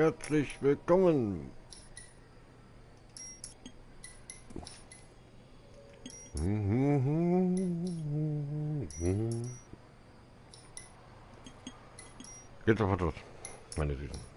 Herzlich willkommen. Geht sofort los, meine Süßen.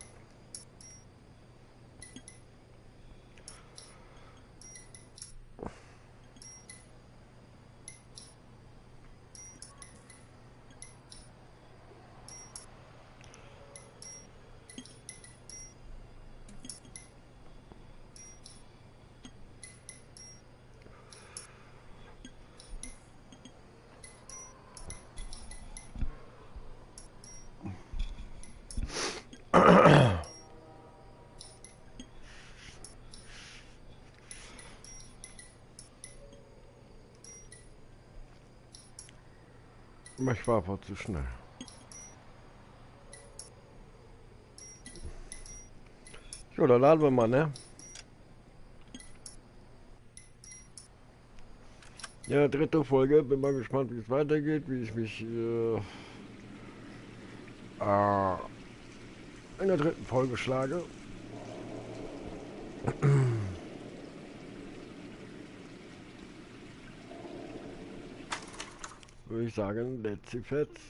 Ich war aber zu schnell. Jo, dann laden wir mal, ne? Ja, dritte Folge. Bin mal gespannt, wie es weitergeht, wie ich mich in der dritten Folge schlage. Würde ich sagen, let's see fetz.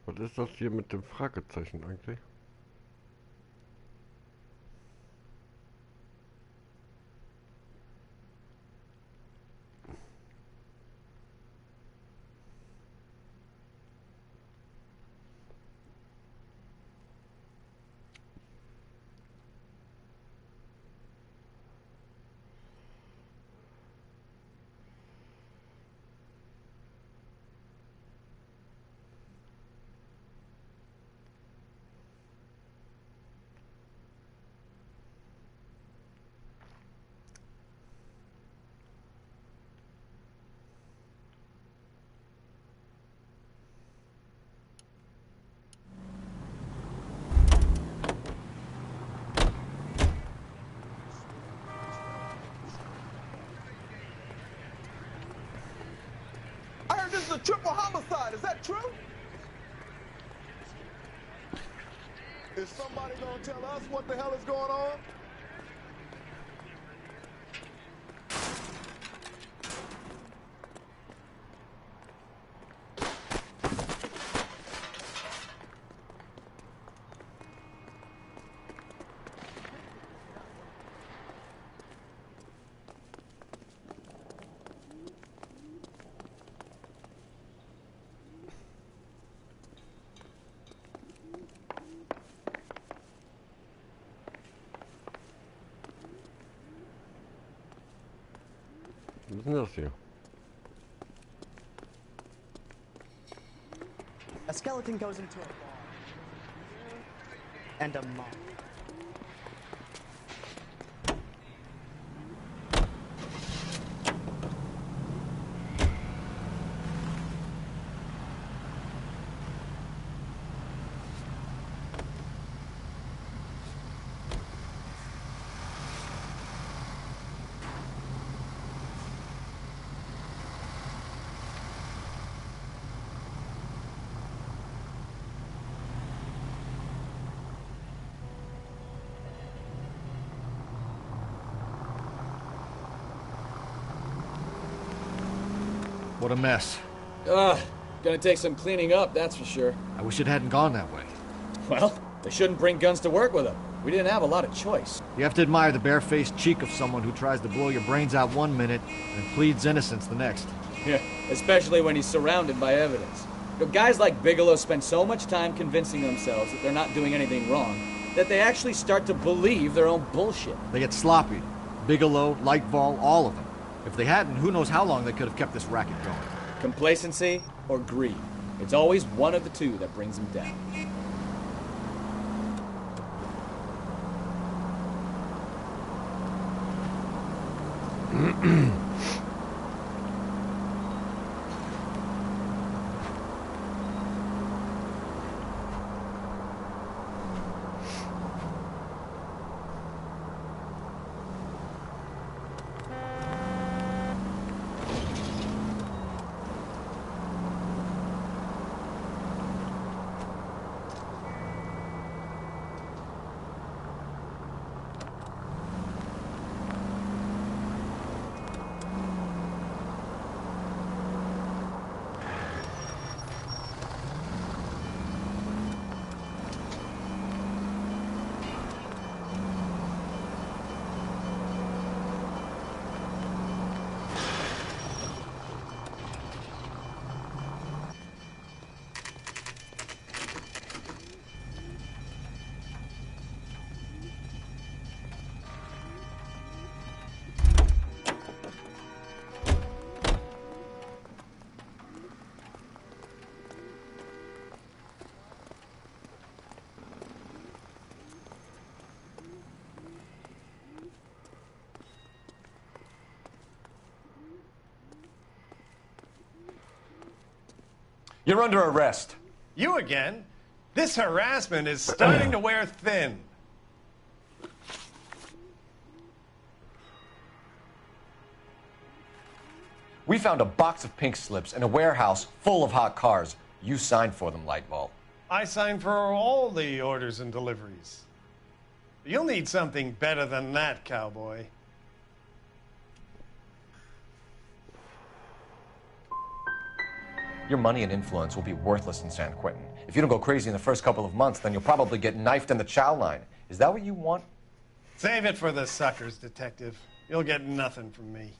Was ist das hier mit dem Fragezeichen eigentlich? This is a triple homicide. Is that true? Is somebody gonna tell us what the hell is going on? Was ist denn das hier? A skeleton goes into a bar. And a moth. What a mess. Gonna take some cleaning up, that's for sure. I wish it hadn't gone that way. Well, they shouldn't bring guns to work with them. We didn't have a lot of choice. You have to admire the barefaced cheek of someone who tries to blow your brains out one minute and pleads innocence the next. Yeah, especially when he's surrounded by evidence. You know, guys like Bigelow spend so much time convincing themselves that they're not doing anything wrong that they actually start to believe their own bullshit. They get sloppy. Bigelow, Lightval, all of them. If they hadn't, who knows how long they could have kept this racket going. Complacency or greed. It's always one of the two that brings them down. You're under arrest. You again? This harassment is starting to wear thin. We found a box of pink slips in a warehouse full of hot cars. You signed for them, Lightval. I signed for all the orders and deliveries. You'll need something better than that, cowboy. Your money and influence will be worthless in San Quentin. If you don't go crazy in the first couple of months, then you'll probably get knifed in the chow line. Is that what you want? Save it for the suckers, detective. You'll get nothing from me.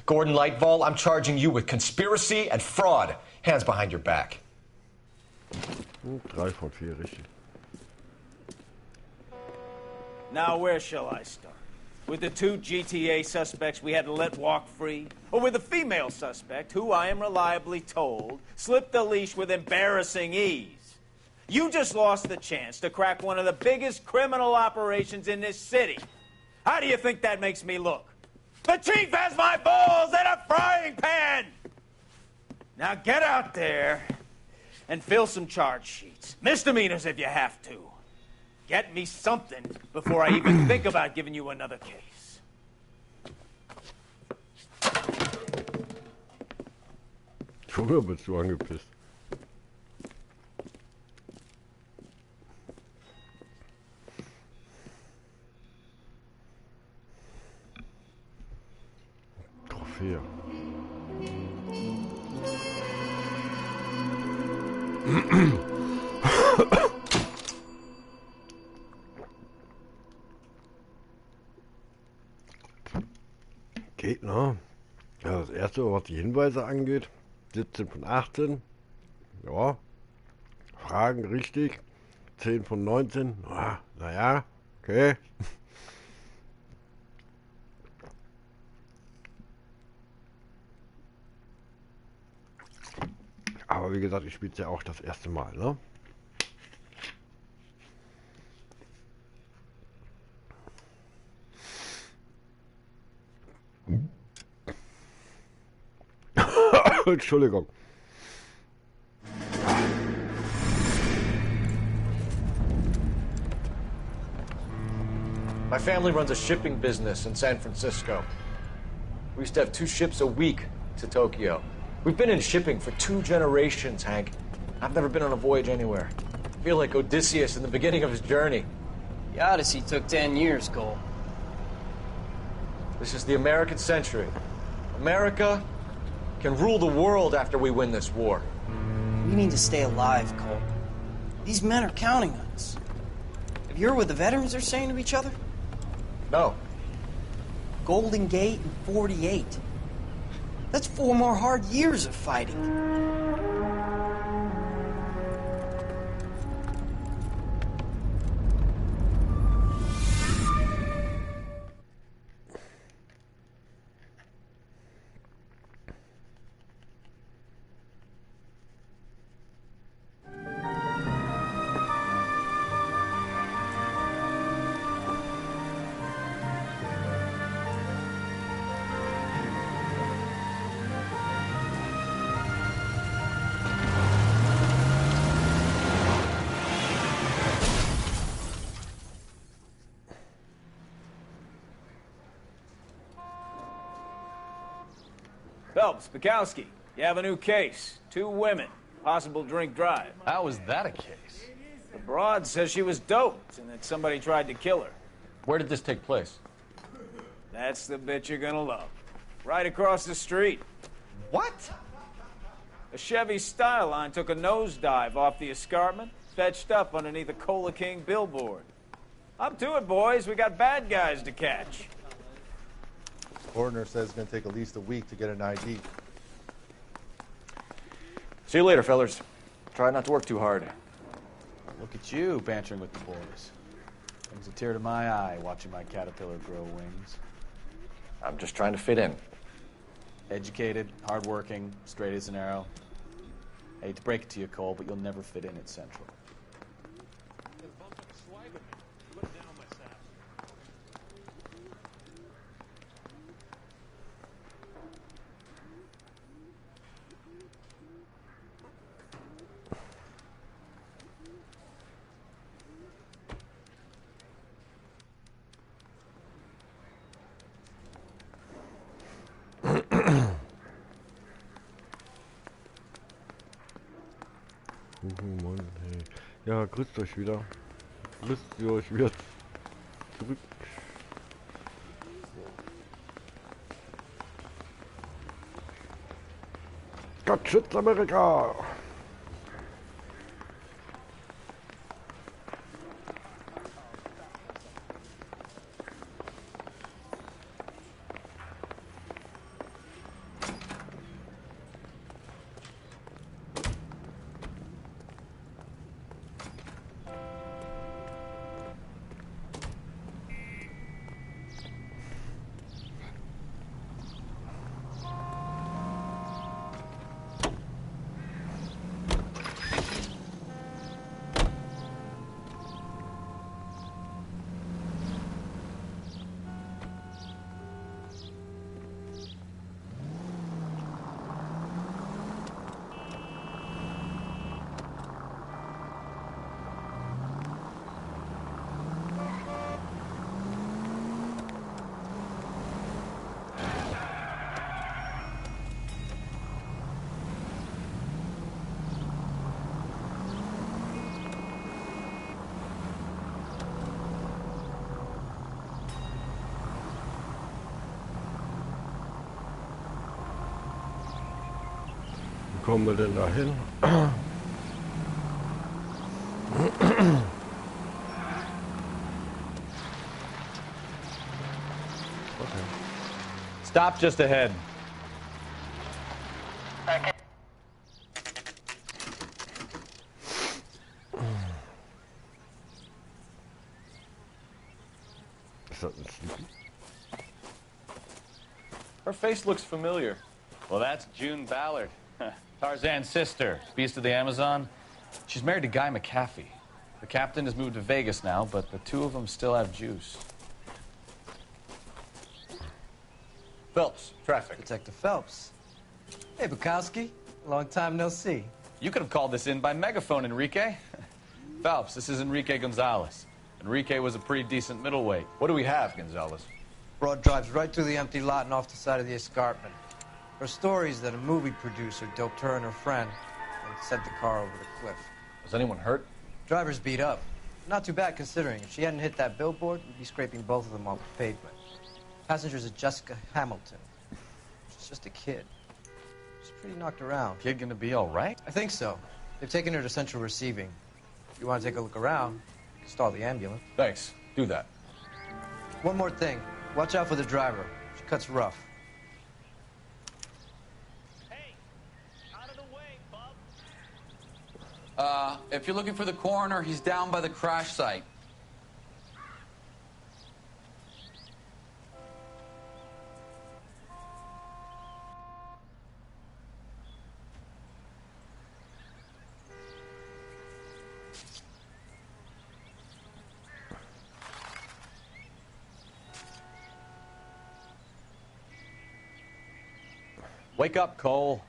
Gordon Lightval, I'm charging you with conspiracy and fraud. Hands behind your back. 3 von 4, richtig. Now, where shall I start? With the 2 GTA suspects we had to let walk free? Or with the female suspect, who I am reliably told slipped the leash with embarrassing ease? You just lost the chance to crack one of the biggest criminal operations in this city. How do you think that makes me look? The chief has my balls in a frying pan! Now get out there and fill some charge sheets. Misdemeanors if you have to. Get me something before I even think about giving you another case. Junge, bist du angepisst. Trophäe. Gegner. Ja, das erste, was die Hinweise angeht, 17 von 18. Ja. Fragen richtig. 10 von 19. Ja, naja, okay. Aber wie gesagt, ich spiele es ja auch das erste Mal, ne? Entschuldigung. My family runs a shipping business in San Francisco. We used to have 2 ships a week to Tokyo. We've been in shipping for 2 generations, Hank. I've never been on a voyage anywhere. I feel like Odysseus in the beginning of his journey. The Odyssey took 10 years, Cole. This is the American century. America can rule the world after we win this war. We need to stay alive, Cole. These men are counting on us. Have you heard what the veterans are saying to each other? No. Golden Gate and 48. That's 4 more hard years of fighting. Phelps, Bukowski, you have a new case. 2 women, possible drink drive. How was that a case? The broad says she was doped and that somebody tried to kill her. Where did this take place? That's the bit you're gonna love. Right across the street. What? A Chevy Styline took a nosedive off the escarpment, fetched up underneath a Cola King billboard. Up to it, boys. We got bad guys to catch. Coroner says it's going to take at least a week to get an ID. See you later, fellas. Try not to work too hard. Look at you bantering with the boys. Brings a tear to my eye watching my caterpillar grow wings. I'm just trying to fit in. Educated, hardworking, straight as an arrow. I hate to break it to you, Cole, but you'll never fit in at Central. Mann, hey. Ja, grüßt euch wieder. Grüßt ihr euch wieder zurück. Gott schützt Amerika! Wie kommen wir denn da hin? Stop just ahead. Ist das ein Sleepy? Her face looks familiar. Well, that's June Ballard, Tarzan's sister, beast of the Amazon. She's married to Guy McAfee. The captain has moved to Vegas now, but the two of them still have juice. Phelps, traffic. Detective Phelps. Hey, Bukowski. Long time no see. You could have called this in by megaphone, Enrique. Phelps, this is Enrique Gonzalez. Enrique was a pretty decent middleweight. What do we have, Gonzalez? Broad drives right through the empty lot and off the side of the escarpment. Her story is that a movie producer doped her and her friend and sent the car over the cliff. Was anyone hurt? Driver's beat up. Not too bad considering. If she hadn't hit that billboard, we'd be scraping both of them off the pavement. Passengers are Jessica Hamilton. just a kid. She's pretty knocked around. Kid gonna be all right? I think so. They've taken her to central receiving. If you want to take a look around, you can stall the ambulance. Thanks. Do that. One more thing. Watch out for the driver. She cuts rough. Hey, out of the way, bub. If you're looking for the coroner, he's down by the crash site. Wake up, Cole.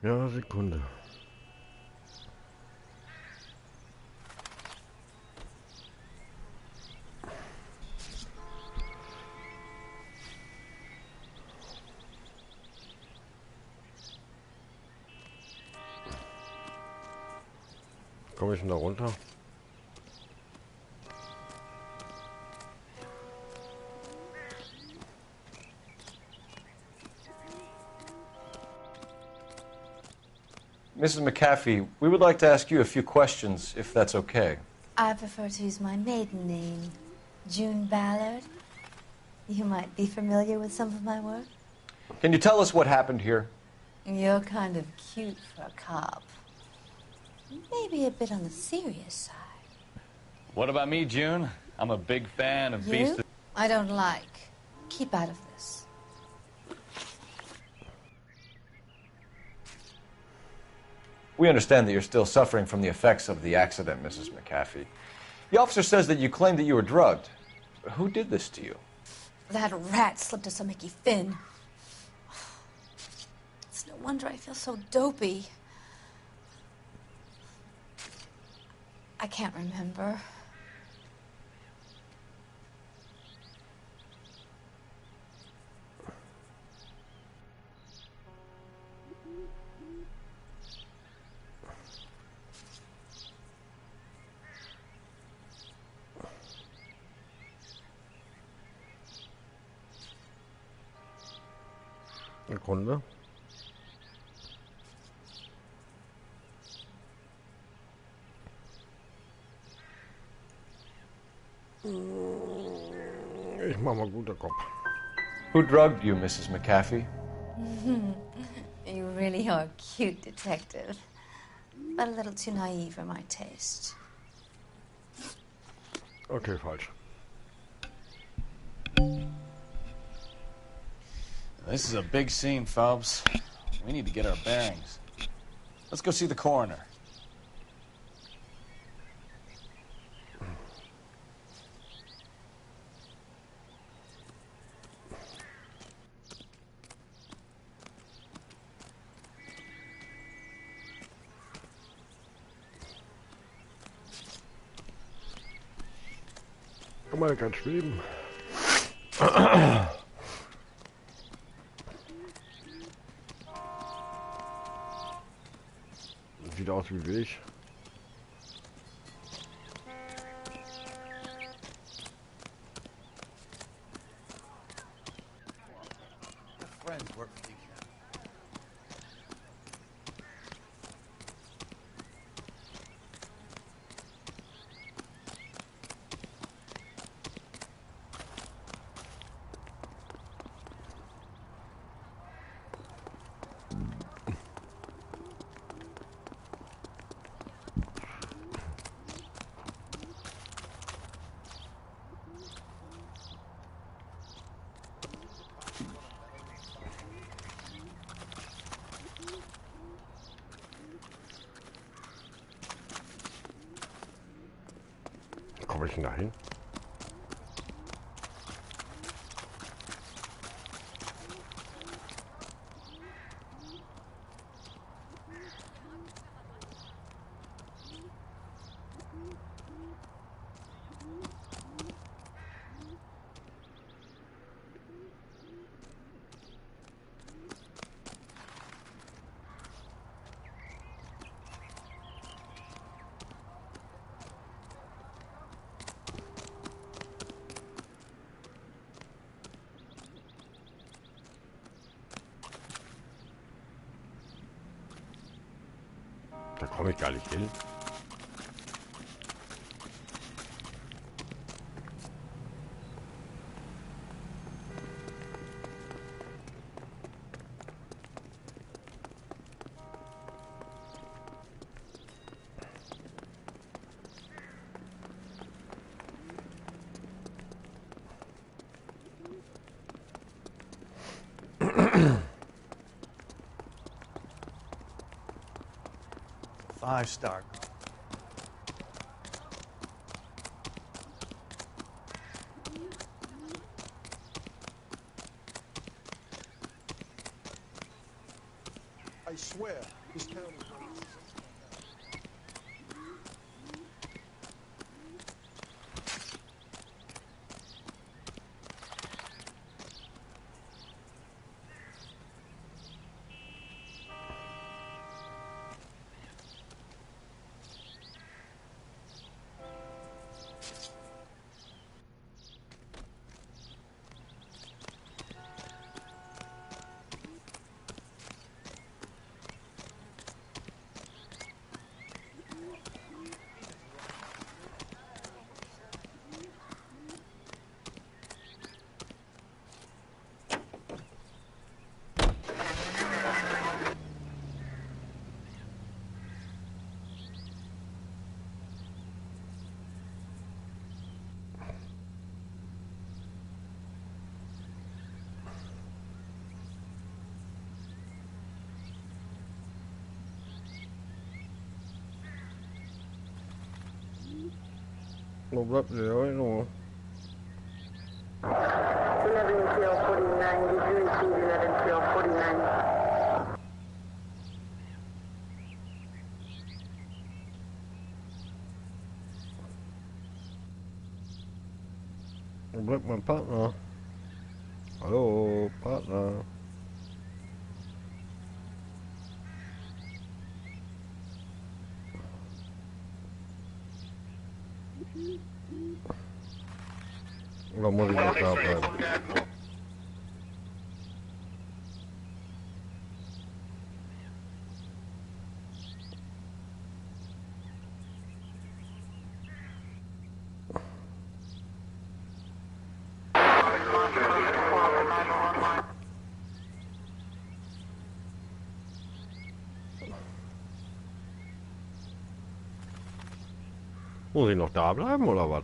Ja, Sekunde. Komme ich denn da runter? Mrs. McAfee, we would like to ask you a few questions, if that's okay. I prefer to use my maiden name, June Ballard. You might be familiar with some of my work. Can you tell us what happened here? You're kind of cute for a cop. Maybe a bit on the serious side. What about me, June? I'm a big fan of Beast. I don't like. Keep out of this. We understand that you're still suffering from the effects of the accident, Mrs. McAfee. The officer says that you claimed that you were drugged. Who did this to you? That rat slipped us a Mickey Finn. It's no wonder I feel so dopey. I can't remember. Sekunde. Ich mach mal guter Kopf. Who drugged you, Mrs. McAfee? You really are a cute detective, but a little too naive for my taste. Okay, falsch. This is a big scene, Phelps. We need to get our bearings. Let's go see the coroner. Guck mal, er kann schweben. Sieht aus wie ich. Friends work for you. Komme ich denn da hin? Da komme ich gar nicht hin. Five-star. I swear, this town is Wo bleibt der noch? 11-49, did you receive 11-49? Wo bleibt mein Partner? Hallo, Partner. Oder muss ich noch da bleiben? Muss ich noch da bleiben oder was?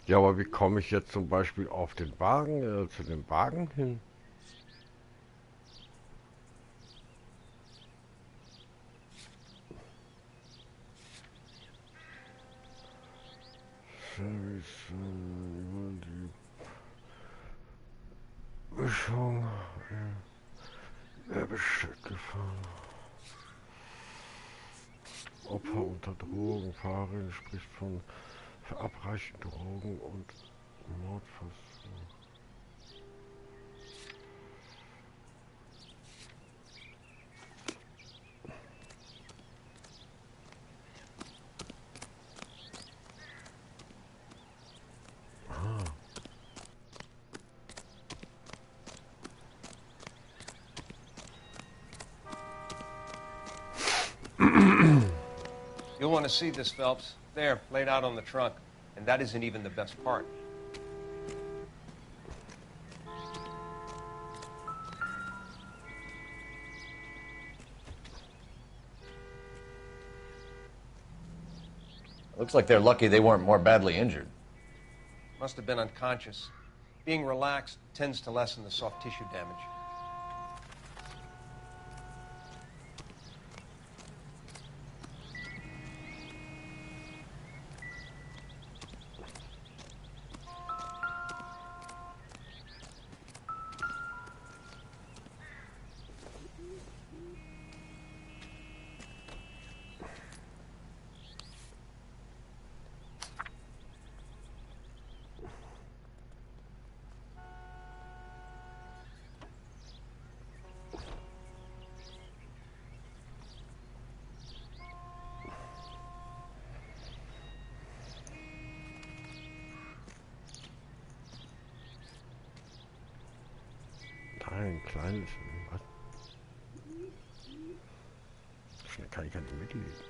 Ja, aber wie komme ich jetzt zum Beispiel auf den Wagen, zu dem Wagen hin? Service, die Mischung, Werbeschild gefahren. Opfer unter Drogen, Fahrerin spricht von verabreichten Drogen und Mordversuch. You'll want to see this, Phelps. There, laid out on the trunk. And that isn't even the best part. Looks like they're lucky they weren't more badly injured. Must have been unconscious. Being relaxed tends to lessen the soft tissue damage. Ein kleines, was? Schnell kann ich ja nicht mitlesen.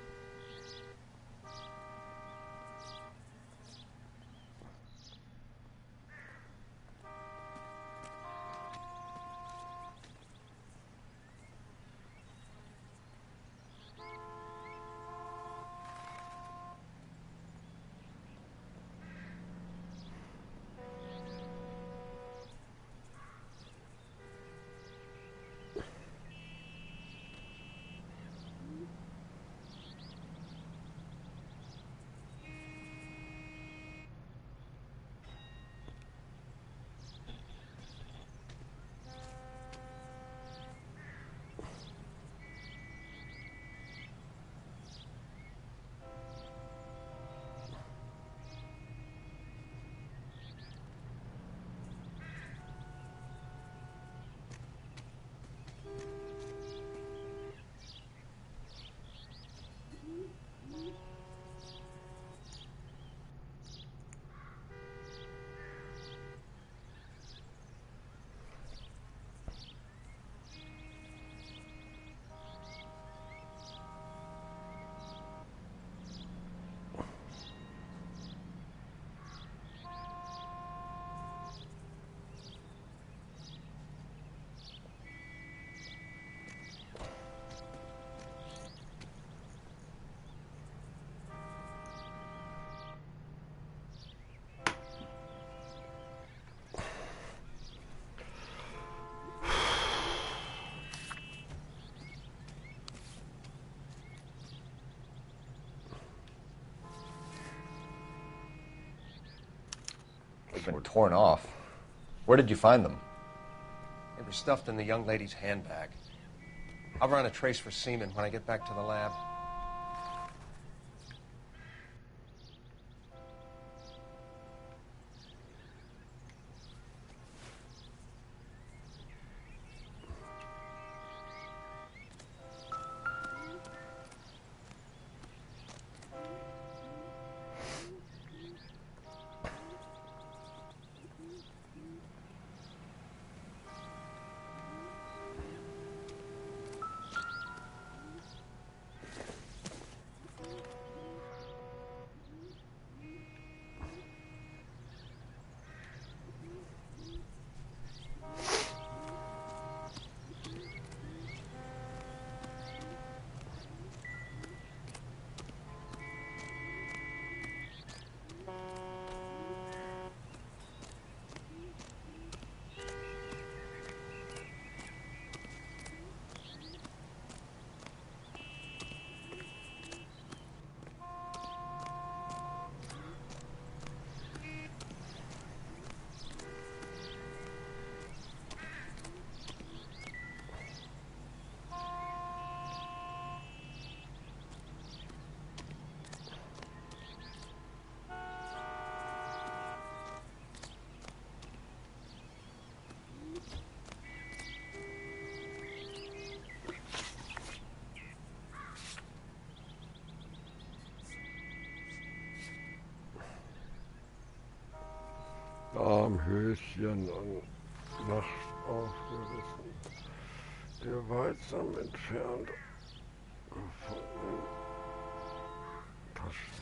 They've been torn off. Where did you find them? They were stuffed in the young lady's handbag. I'll run a trace for semen when I get back to the lab. Armhöschen und nachts aufgerissen, gewaltsam entfernt, gefundenen Taschen.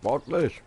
Sportlich.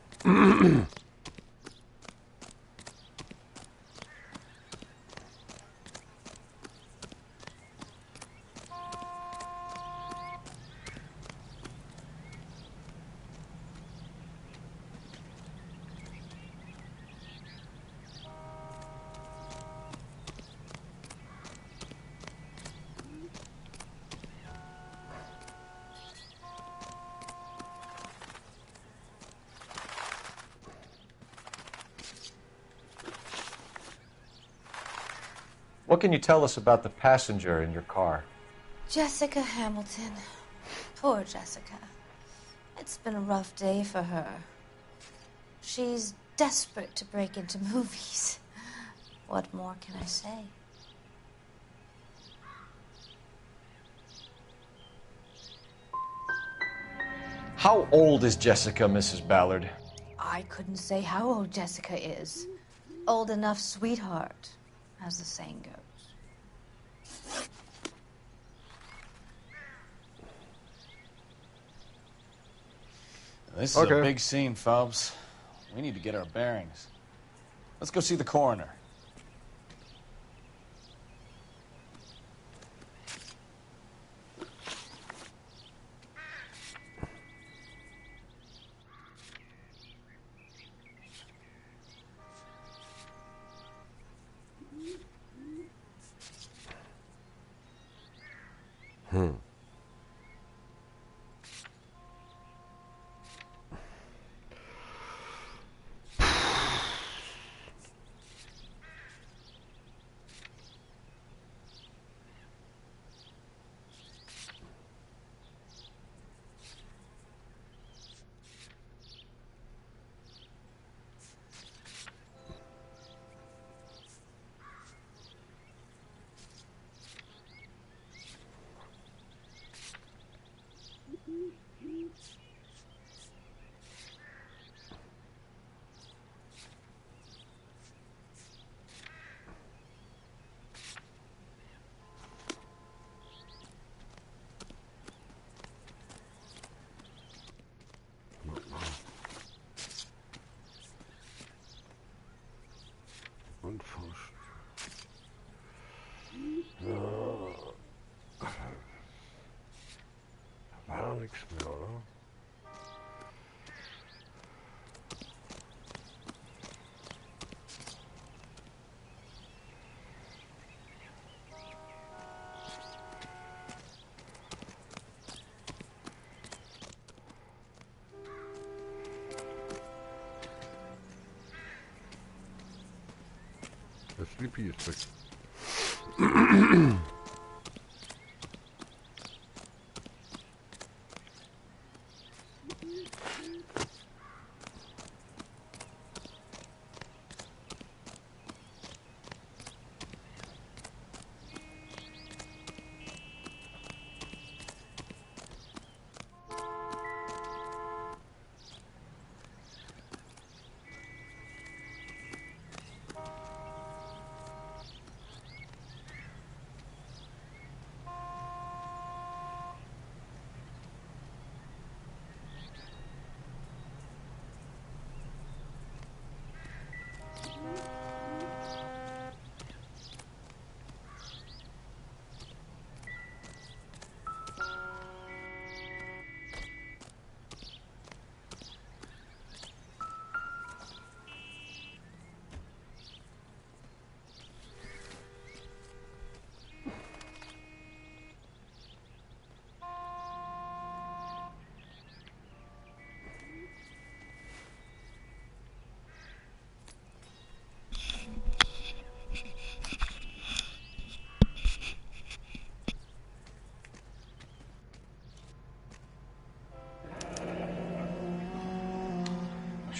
What can you tell us about the passenger in your car? Jessica Hamilton. Poor Jessica. It's been a rough day for her. She's desperate to break into movies. What more can I say? How old is Jessica, Mrs. Ballard? I couldn't say how old Jessica is. Old enough, sweetheart, as the saying goes. This is a big scene, Phelps. We need to get our bearings. Let's go see the coroner. Unversch. Ja. Da war doch nichts mehr, oder? Der Sleepy ist weg.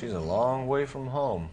she's a long way from home.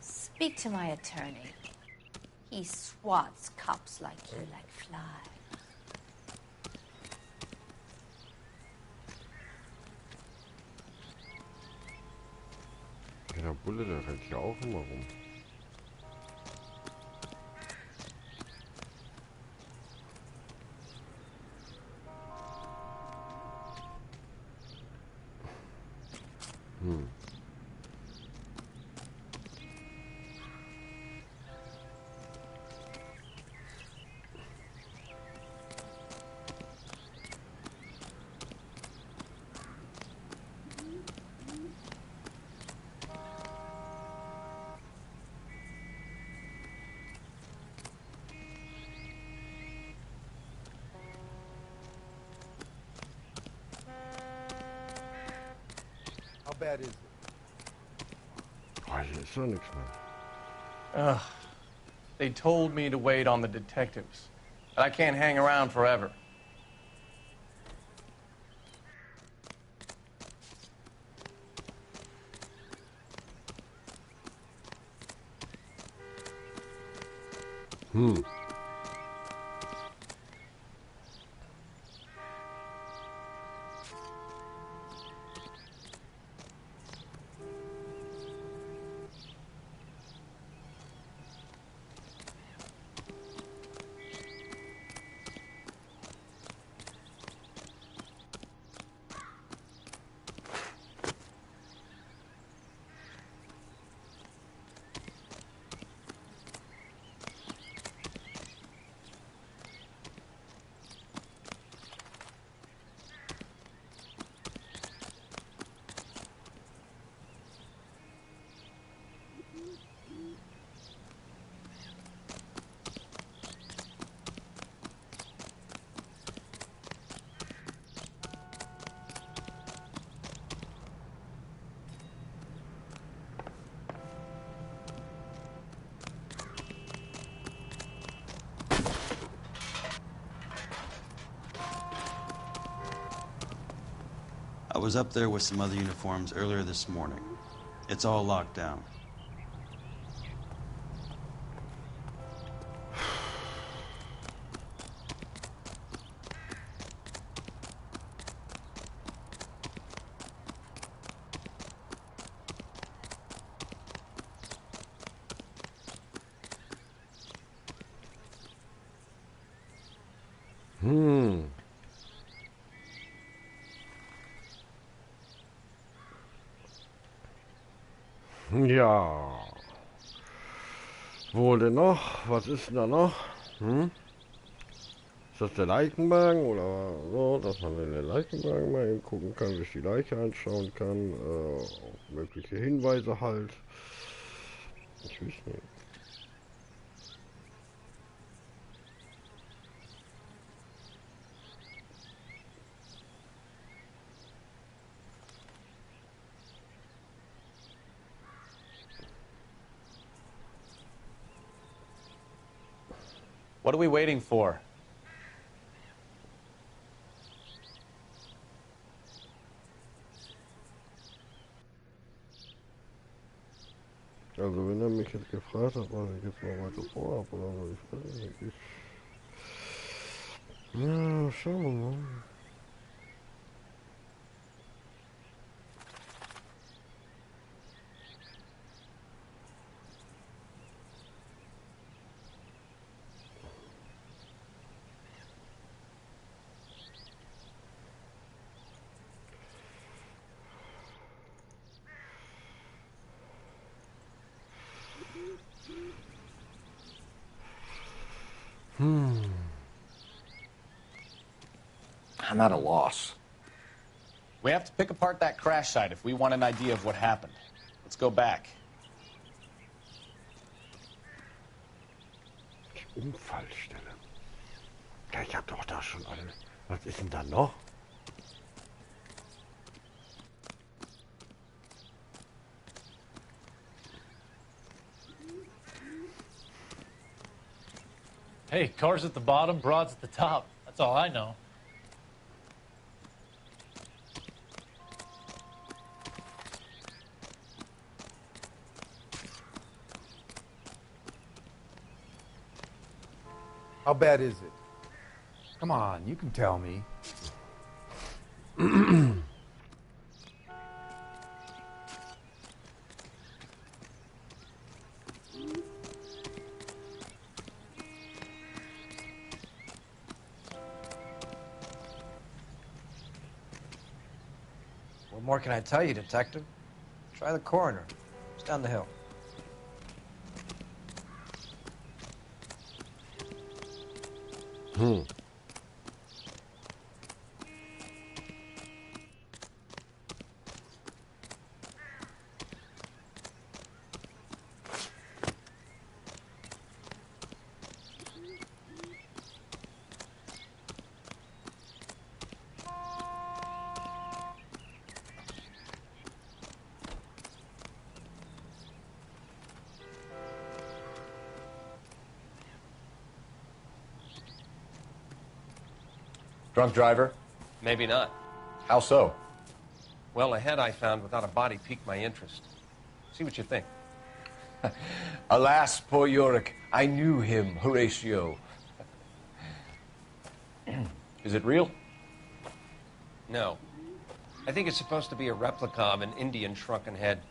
Speak to my attorney. He swats cops like you like flies. Der Bulle, der rennt hier auch immer rum. How bad is it? Oh, hier ist doch nichts mehr. Ugh. They told me to wait on the detectives. But I can't hang around forever. was up there with some other uniforms earlier this morning. It's all locked down. Ja. Wo denn noch? Was ist denn da noch? Ist das der Leichenwagen oder so, dass man in den Leichenwagen mal gucken kann, sich die Leiche anschauen kann, auf mögliche Hinweise halt. Ich weiß nicht. What are we waiting for? Also wenn er mich jetzt gefragt hat, was ich jetzt mal weiter vorhabe oder so, ich weiß nicht. Ja, schauen wir mal. I'm at a loss. We have to pick apart that crash site if we want an idea of what happened. Let's go back. Unfallstelle. Ja, ich hab doch da schon alle. Was ist denn da noch? Hey, cars at the bottom, broads at the top. That's all I know. How bad is it? Come on, you can tell me. What more can I tell you, Detective? Try the coroner. It's down the hill. Drunk driver? Maybe not. How so? Well, a head I found without a body piqued my interest. See what you think. Alas, poor Yorick. I knew him, Horatio. Is it real? No. I think it's supposed to be a replica of an Indian shrunken head.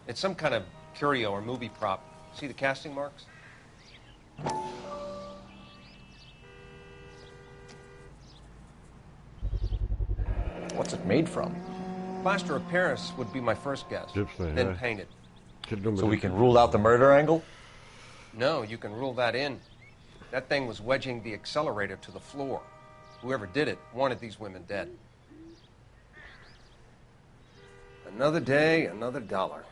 It's some kind of curio or movie prop. See the casting marks? What's it made from? Plaster of Paris would be my first guess. Then painted. So we can rule out the murder angle? No, you can rule that in. That thing was wedging the accelerator to the floor. Whoever did it wanted these women dead. Another day, another dollar.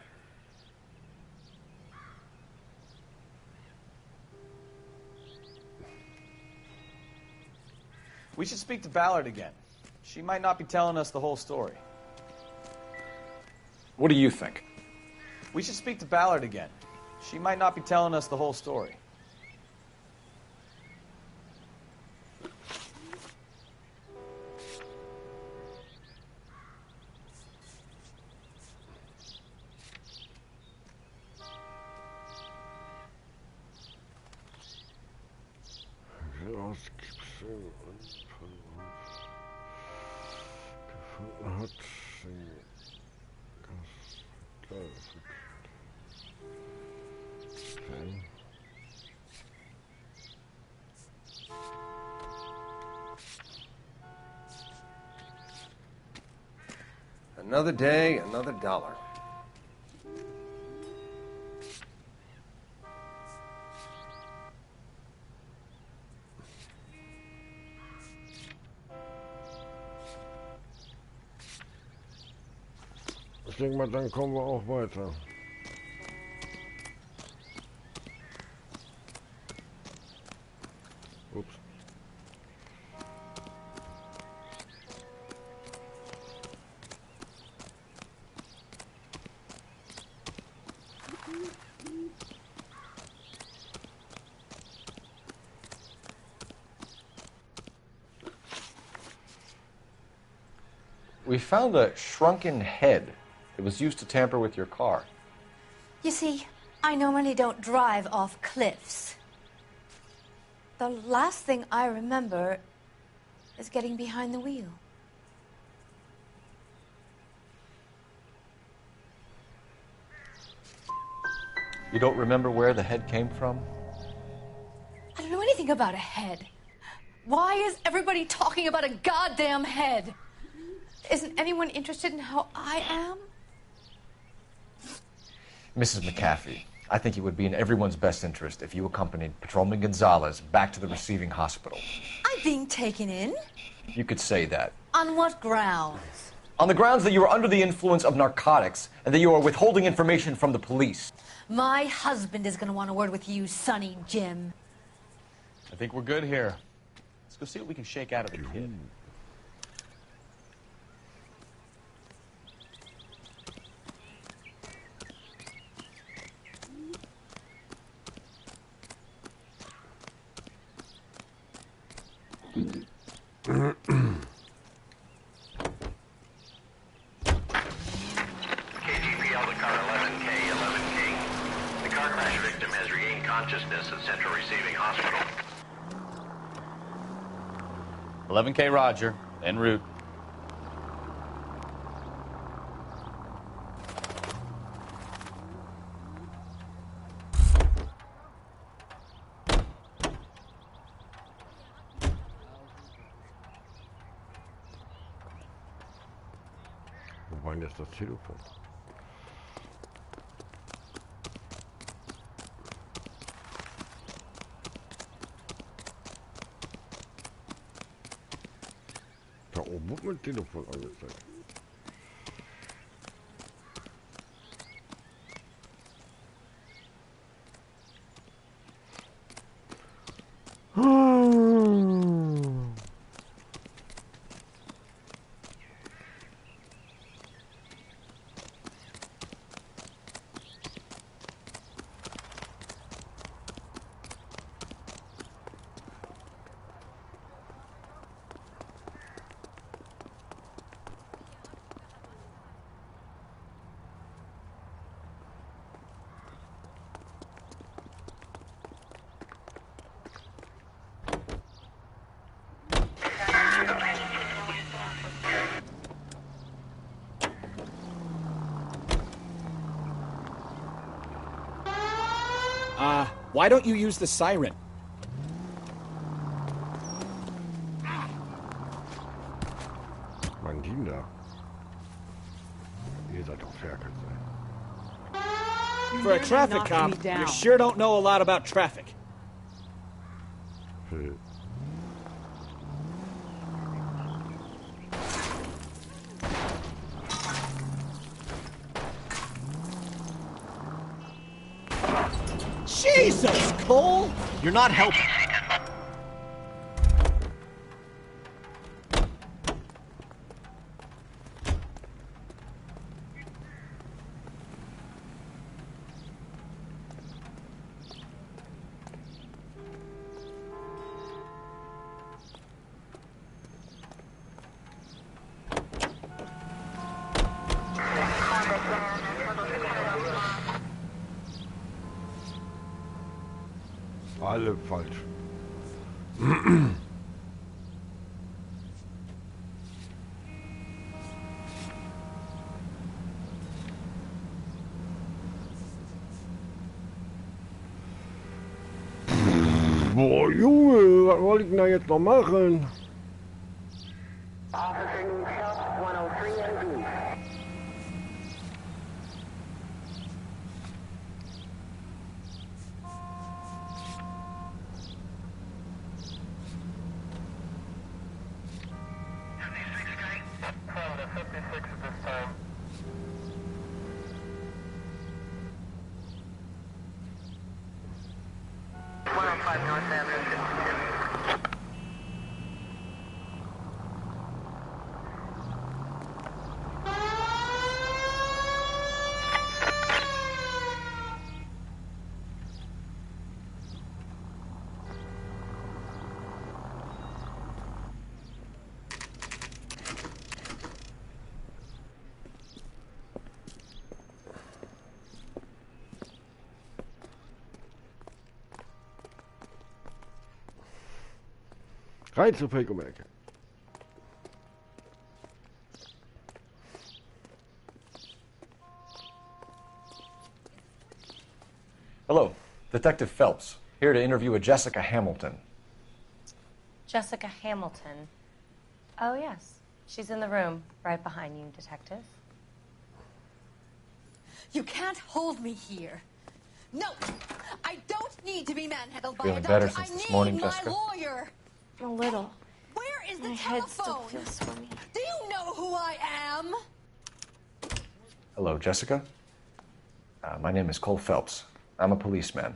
We should speak to Ballard again. She might not be telling us the whole story. What do you think? We should speak to Ballard again. She might not be telling us the whole story. gefunden hat. Okay. Another day, another dollar. Ich denke mal, dann kommen wir auch weiter. Ups. We found a shrunken head. It was used to tamper with your car. You see, I normally don't drive off cliffs. The last thing I remember is getting behind the wheel. You don't remember where the head came from? I don't know anything about a head. Why is everybody talking about a goddamn head? Isn't anyone interested in how I am? Mrs. McAfee, I think it would be in everyone's best interest if you accompanied Patrolman Gonzalez back to the receiving hospital. I'm being taken in? You could say that. On what grounds? On the grounds that you are under the influence of narcotics and that you are withholding information from the police. My husband is going to want a word with you, Sonny Jim. I think we're good here. Let's go see what we can shake out of the kid. KGPL to car 11K. The car crash victim has regained consciousness at Central Receiving Hospital. 11K Roger, en route. Wo war denn jetzt das Telefon? Da oben wird mein Telefon angezeigt. Why don't you use the siren? Mein Team da. Ihr seid doch Ferkel sein. For a traffic cop, you sure don't know a lot about traffic. Jesus, Cole! You're not helping. Alle falsch. Boah, Junge, was soll ich denn da jetzt noch machen? Officer needs help, 103 MD. From the 56 at this time. North Avenue 52. Rein zu Feldkomerke. Hello, Detective Phelps, here to interview a Jessica Hamilton. Jessica Hamilton. Oh, yes. She's in the room, right behind you, Detective. You can't hold me here. No, I don't need to be manhandled by a Feeling doctor. better since I this need morning, my Jessica? lawyer. A little. Where is the My head still telephone? feels funny. Do you know who I am? Hello, Jessica. My name is Cole Phelps. I'm a policeman.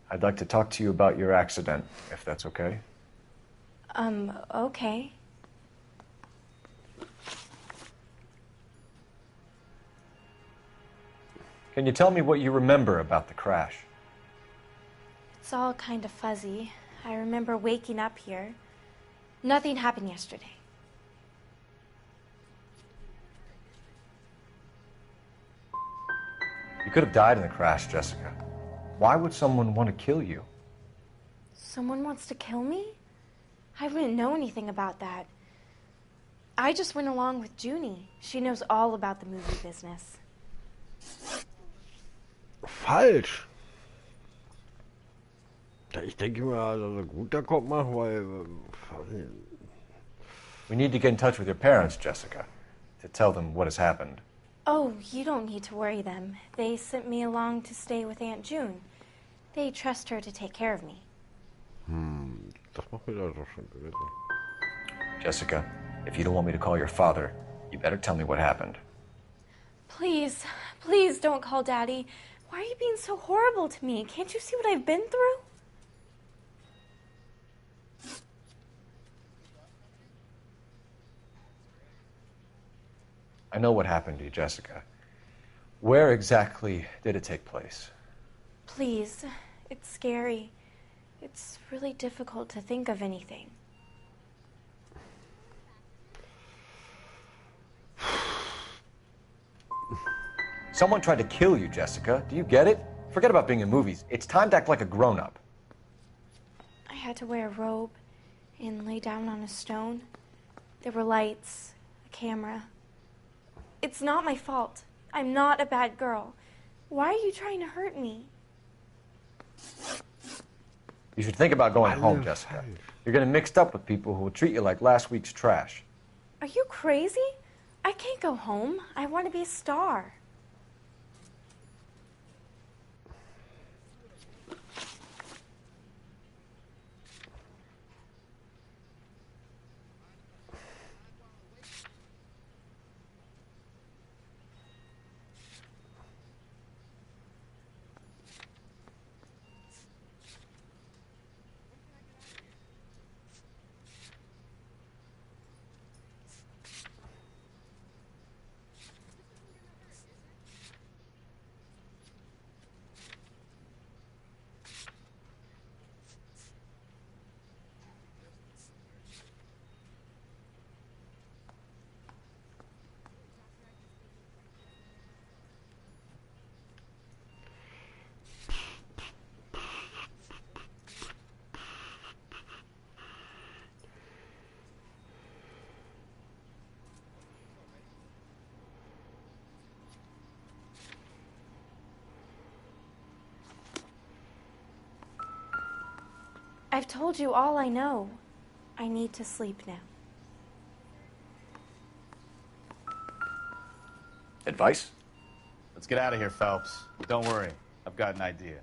I'd like to talk to you about your accident, if that's okay. Okay. Can you tell me what you remember about the crash? It's all kind of fuzzy. I remember waking up here. Nothing happened yesterday. You could have died in the crash, Jessica. Why would someone want to kill you? Someone wants to kill me? I wouldn't know anything about that. I just went along with Junie. She knows all about the movie business. Falsch. Ich denke mal, dass er gut da kommt machen, weil... We need to get in touch with your parents, Jessica, to tell them what has happened. Oh, you don't need to worry them. They sent me along to stay with Aunt June. They trust her to take care of me. Das macht mir doch schon gewesen. Jessica, if you don't want me to call your father, you better tell me what happened. Please, please don't call Daddy. Why are you being so horrible to me? Can't you see what I've been through? I know what happened to you, Jessica. Where exactly did it take place? Please, it's scary. It's really difficult to think of anything. Someone tried to kill you, Jessica. Do you get it? Forget about being in movies. It's time to act like a grown-up. I had to wear a robe and lay down on a stone. There were lights, a camera. It's not my fault. I'm not a bad girl. Why are you trying to hurt me? You should think about going home, Jessica. You're getting mixed up with people who will treat you like last week's trash. Are you crazy? I can't go home. I want to be a star. I've told you all I know. I need to sleep now. Advice? Let's get out of here, Phelps. Don't worry. I've got an idea.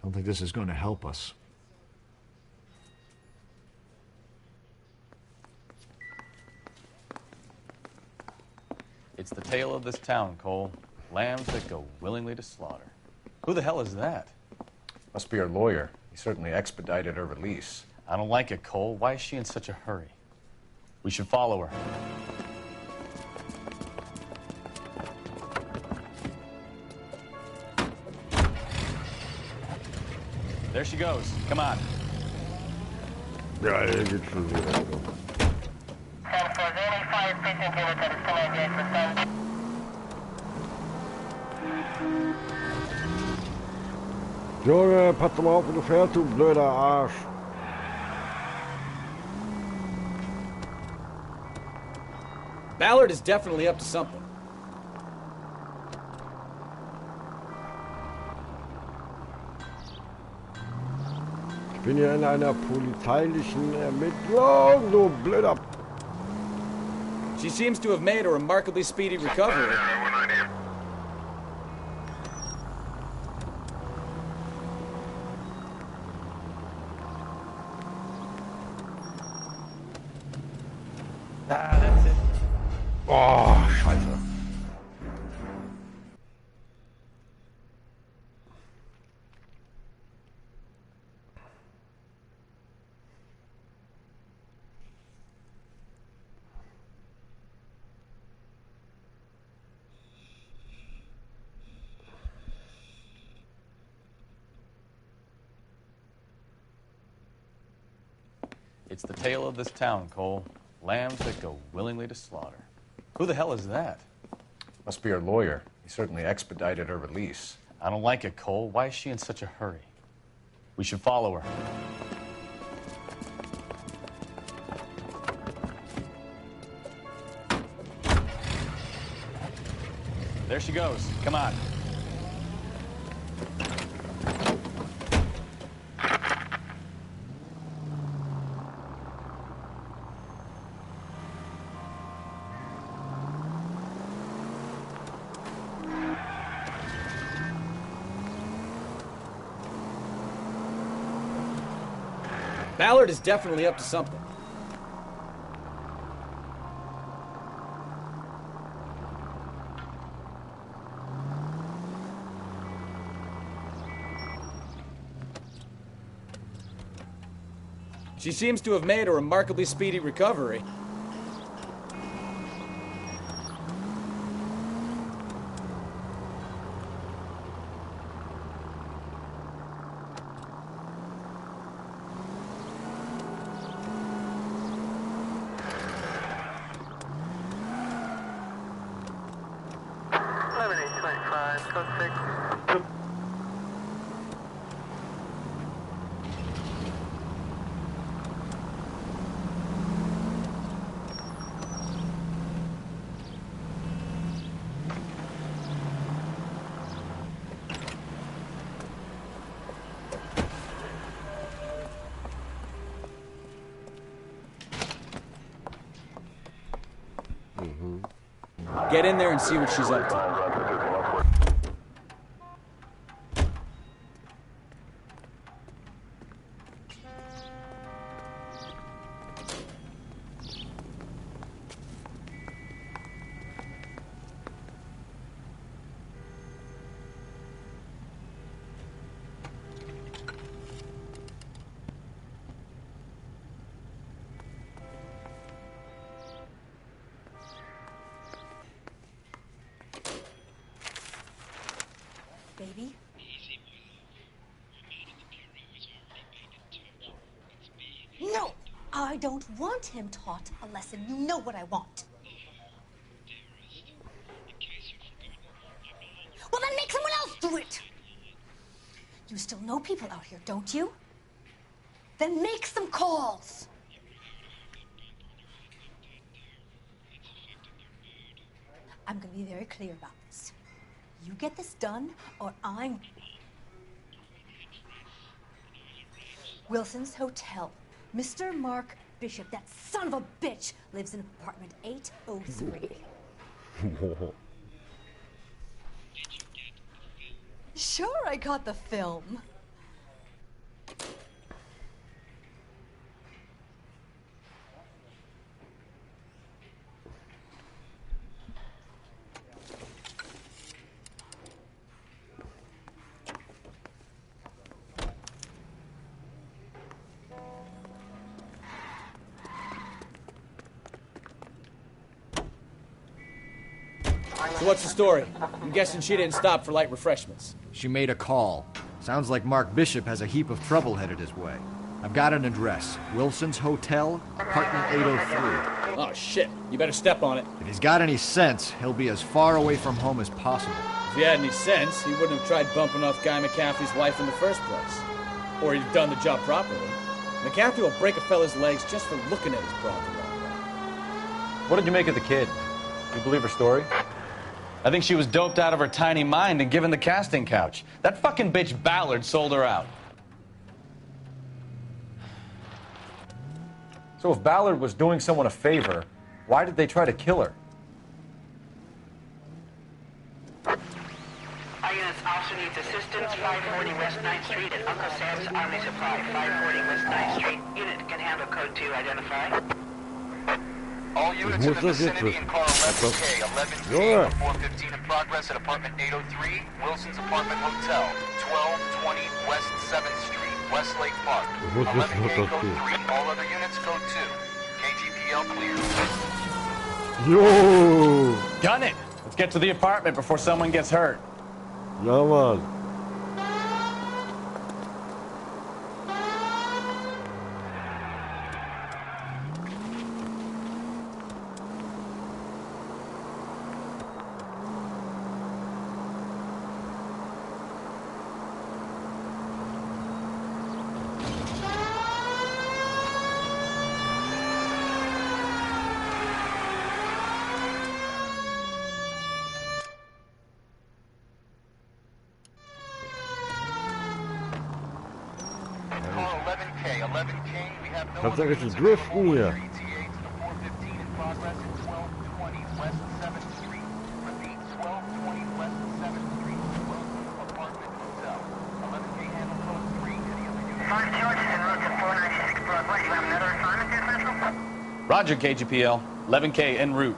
I don't think this is going to help us. It's the tale of this town, Cole. Lambs that go willingly to slaughter. Who the hell is that? Must be her lawyer. He certainly expedited her release. I don't like it, Cole. Why is she in such a hurry? We should follow her. There she goes. Come on. Ja, er geht schon wieder. Junge, pass doch mal auf, wo du fährst, du blöder Arsch. Ballard is definitely up to something. Ich bin hier in einer polizeilichen Ermittlung, du blöder... She seems to have made a remarkably speedy recovery. Ah, that's it. Oh, Scheiße. It's the tale of this town, Cole. Lambs that go willingly to slaughter. Who the hell is that? Must be her lawyer. He certainly expedited her release. I don't like it, Cole. Why is she in such a hurry? We should follow her. There she goes. Come on. Ballard is definitely up to something. She seems to have made a remarkably speedy recovery. Get in there and see what she's up to. Baby? don't want him taught a lesson. You know what I want. Well, then make someone else do it. You still know people out here, don't you? Then make some calls. I'm going to be very clear about this. You get this done, or I'm... Wilson's Hotel. Mr. Mark Bishop, that son of a bitch, lives in apartment 803. Sure, I got the film. So what's the story? I'm guessing she didn't stop for light refreshments. She made a call. Sounds like Mark Bishop has a heap of trouble headed his way. I've got an address. Wilson's Hotel, apartment 803. Oh, shit. You better step on it. If he's got any sense, he'll be as far away from home as possible. If he had any sense, he wouldn't have tried bumping off Guy McCaffrey's wife in the first place. Or he'd have done the job properly. McCaffrey will break a fella's legs just for looking at his broad the wrong way. What did you make of the kid? You believe her story? I think she was doped out of her tiny mind and given the casting couch. That fucking bitch Ballard sold her out. So if Ballard was doing someone a favor, why did they try to kill her? Our units also needs assistance. 540 West 9th Street at Uncle Sam's Army Supply. 540 West 9th Street. Unit can handle code 2. Identify. All units in the vicinity in car 11K, 11K, 415 in progress at apartment 803, Wilson's Apartment Hotel, 1220 West 7th Street, Westlake Park. 11K code 3, all other units code 2. KGPL clear. Yo! Gun it! Let's get to the apartment before someone gets hurt. Ja, Mann. Kannst du richtig driften hier? Roger, KGPL. 11K en route.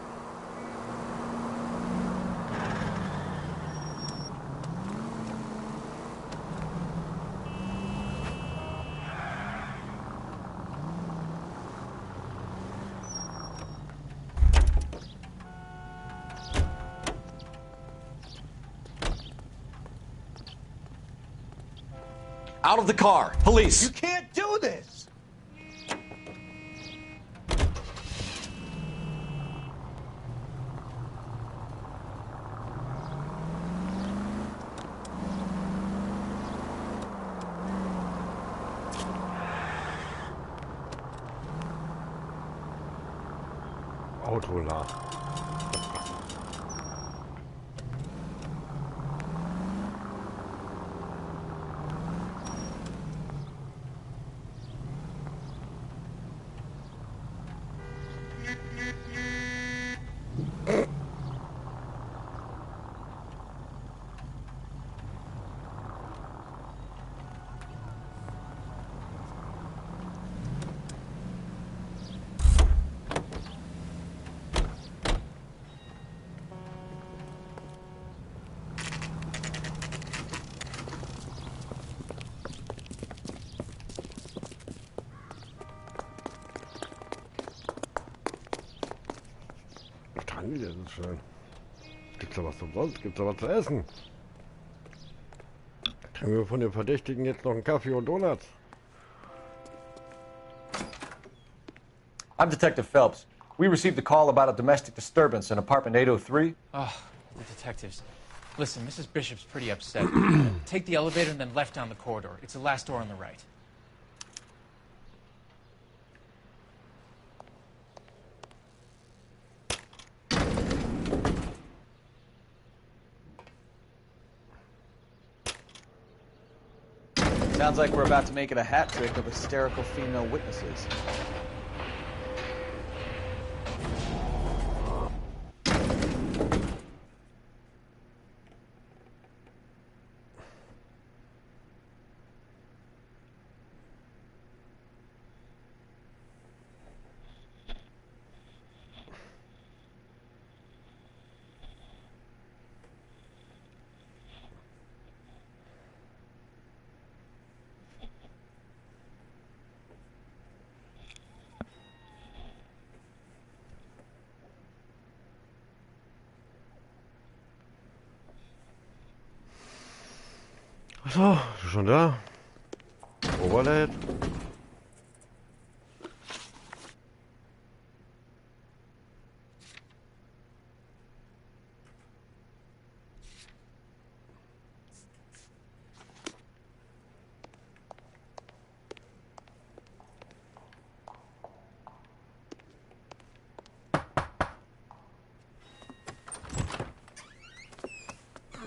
Out of the car! Police! You can't do this! Auto nach. Das ist schön. Gibt's da was umsonst? Gibt's da was zu essen? Kriegen wir von den Verdächtigen jetzt noch einen Kaffee und Donuts? I'm Detective Phelps. We received a call about a domestic disturbance in apartment 803. Oh, the detectives. Listen, Mrs. Bishop's pretty upset. Take the elevator and then left down the corridor. It's the last door on the right. Sounds like we're about to make it a hat trick of hysterical female witnesses. So, schon da? Overlaid.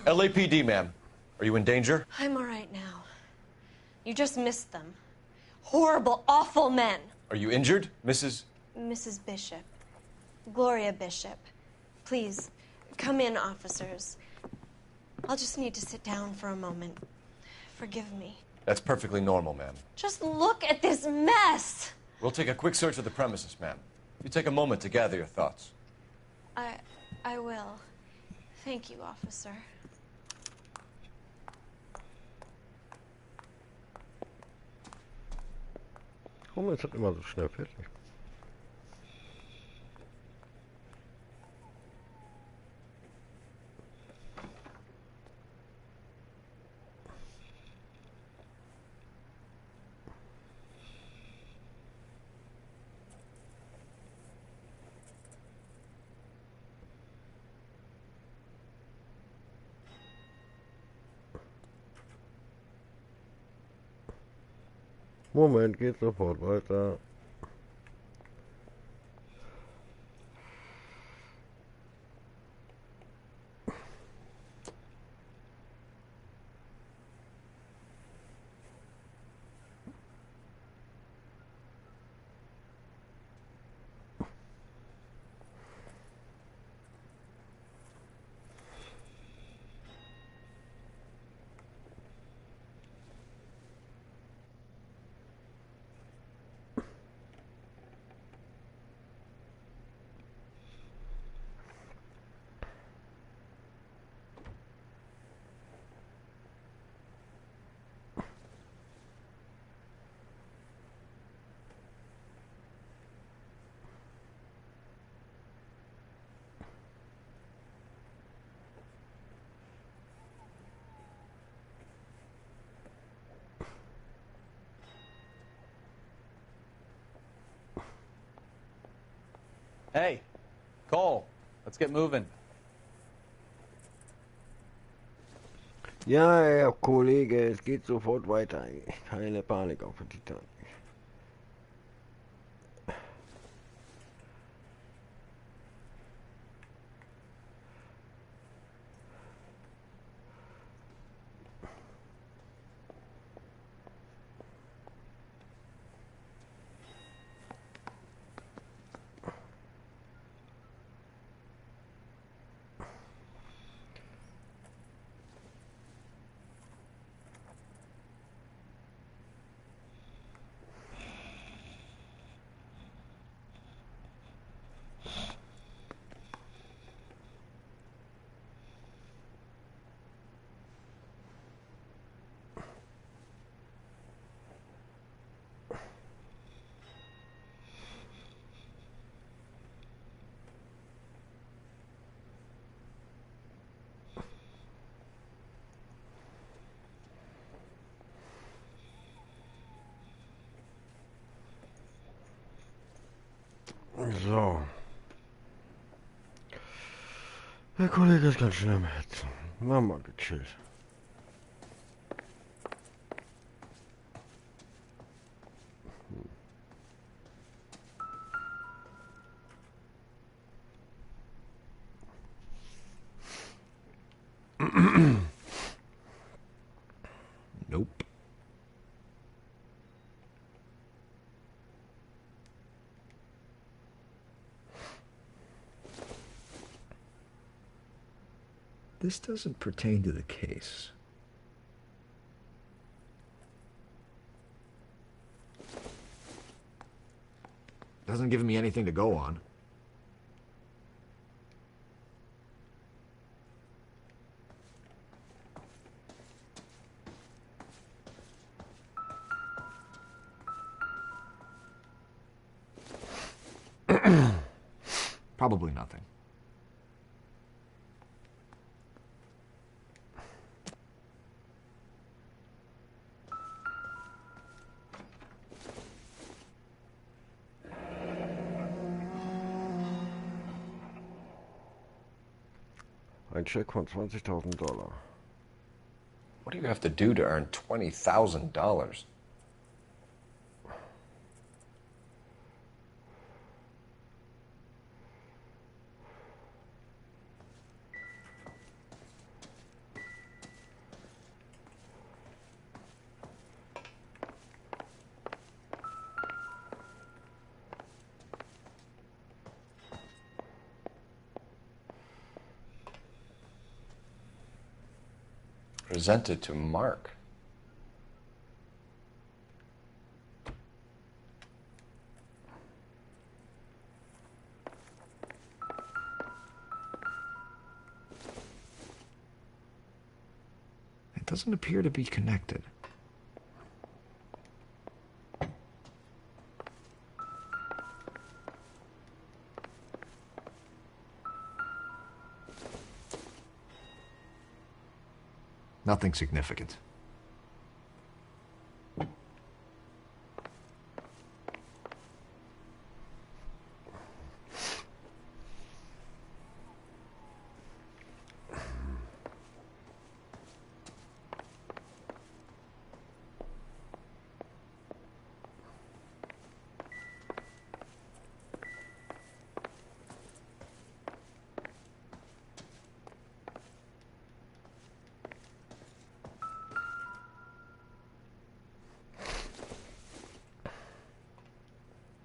LAPD, ma'am. Are you in danger? I'm all right now. You just missed them. Horrible, awful men. Are you injured, Mrs.? Mrs. Bishop. Gloria Bishop. Please, come in, officers. I'll just need to sit down for a moment. Forgive me. That's perfectly normal, ma'am. Just look at this mess! We'll take a quick search of the premises, ma'am. You take a moment to gather your thoughts. I will. Thank you, officer. Warum ist das immer so schnell fertig? Moment, geht sofort weiter. Hey, Cole, let's get moving. Ja, Herr Kollege, es geht sofort weiter. Keine Panik auf den Titan. So. Der Kollege ist ganz schön am Hetzen. Machen wir mal gechillt. Nope. This doesn't pertain to the case. Doesn't give me anything to go on. Probably nothing. Ein Scheck von $20.000. What do you have to do to earn $20,000? Presented to Mark. It doesn't appear to be connected. Nothing significant.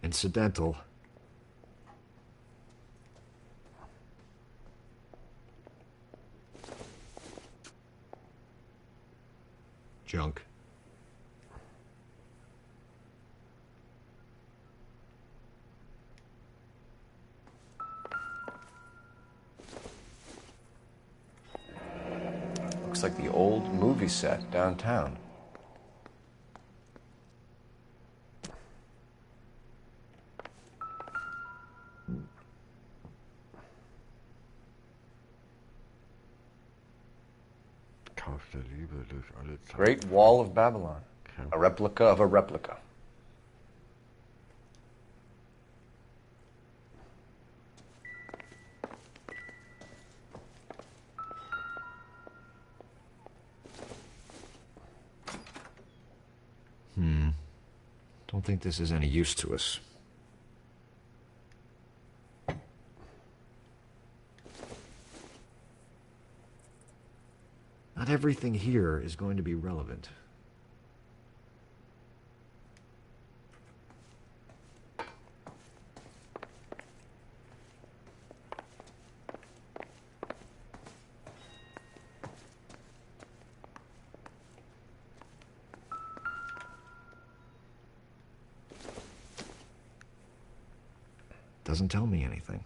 Incidental. Junk. Looks like the old movie set downtown. Great Wall of Babylon. A replica of a replica. Don't think this is any use to us. Not everything here is going to be relevant. Doesn't tell me anything.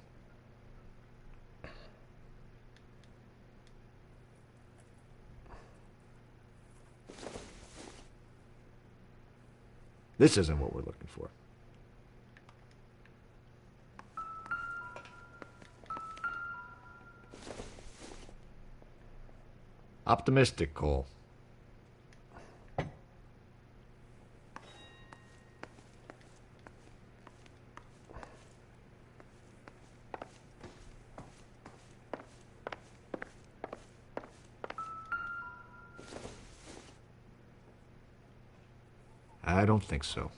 This isn't what we're looking for. Optimistic, Cole. I don't think so.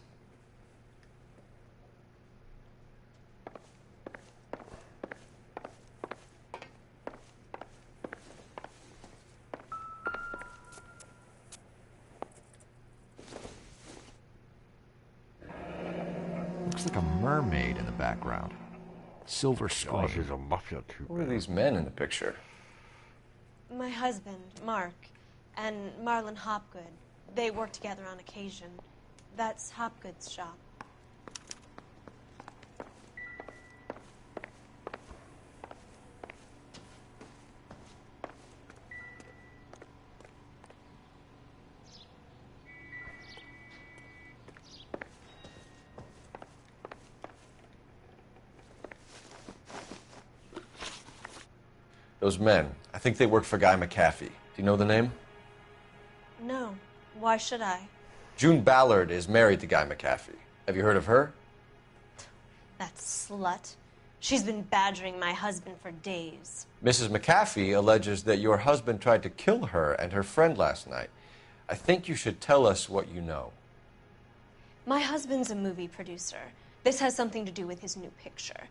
Looks like a mermaid in the background. Silver screen. Oh, she's a mafia type. Who are these men in the picture? My husband, Mark, and Marlon Hopgood. They work together on occasion. That's Hopgood's shop. Those men, I think they work for Guy McAfee. Do you know the name? No. Why should I? June Ballard is married to Guy McAfee. Have you heard of her? That slut. She's been badgering my husband for days. Mrs. McAfee alleges that your husband tried to kill her and her friend last night. I think you should tell us what you know. My husband's a movie producer. This has something to do with his new picture.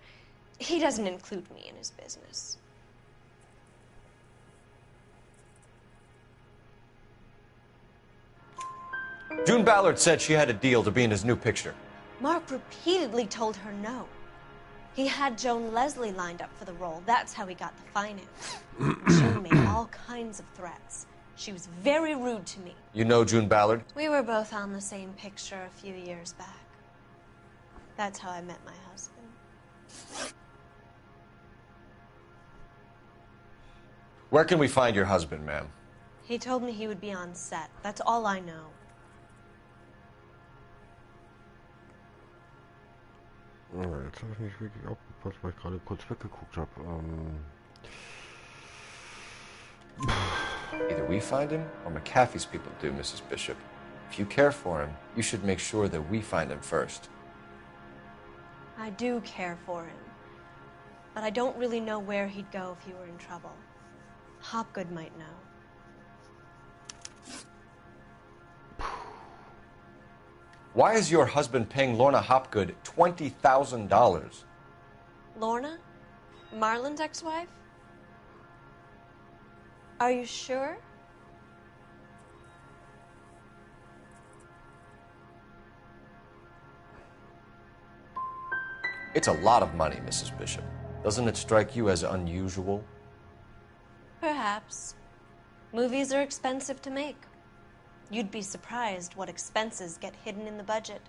He doesn't include me in his business. June Ballard said she had a deal to be in his new picture. Mark repeatedly told her no. He had Joan Leslie lined up for the role. That's how he got the finance. June made all kinds of threats. She was very rude to me. You know June Ballard? We were both on the same picture a few years back. That's how I met my husband. Where can we find your husband, ma'am? He told me he would be on set. That's all I know. Jetzt habe ich nicht wirklich aufgepasst, weil ich gerade kurz weggeguckt habe. Either we find him or McAfee's people do, Mrs. Bishop. If you care for him, you should make sure that we find him first. I do care for him. But I don't really know where he'd go if he were in trouble. Hopgood might know. Why is your husband paying Lorna Hopgood $20,000? Lorna? Marlon's ex-wife? Are you sure? It's a lot of money, Mrs. Bishop. Doesn't it strike you as unusual? Perhaps. Movies are expensive to make. You'd be surprised what expenses get hidden in the budget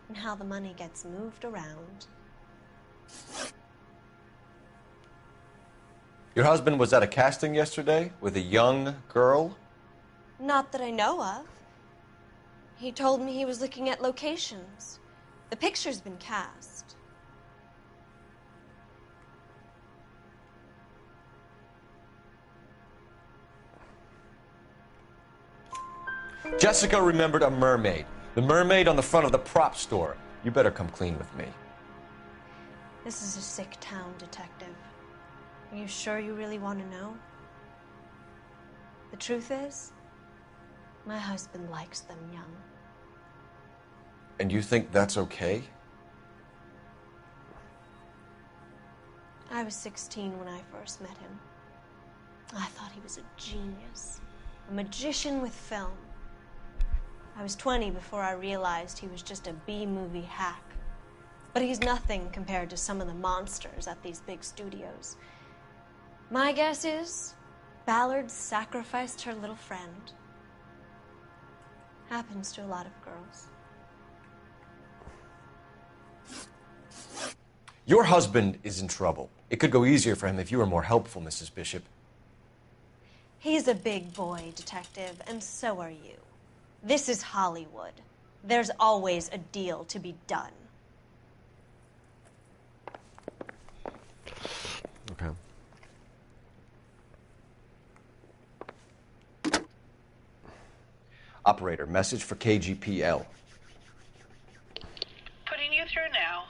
and how the money gets moved around. Your husband was at a casting yesterday with a young girl? Not that I know of. He told me he was looking at locations. The picture's been cast. Jessica remembered a mermaid. The mermaid on the front of the prop store. You better come clean with me. This is a sick town, Detective. Are you sure you really want to know? The truth is, my husband likes them young. And you think that's okay? I was 16 when I first met him. I thought he was a genius, a magician with film. I was 20 before I realized he was just a B-movie hack. But he's nothing compared to some of the monsters at these big studios. My guess is Ballard sacrificed her little friend. Happens to a lot of girls. Your husband is in trouble. It could go easier for him if you were more helpful, Mrs. Bishop. He's a big boy, Detective, and so are you. This is Hollywood. There's always a deal to be done. Okay. Operator, message for KGPL. Putting you through now.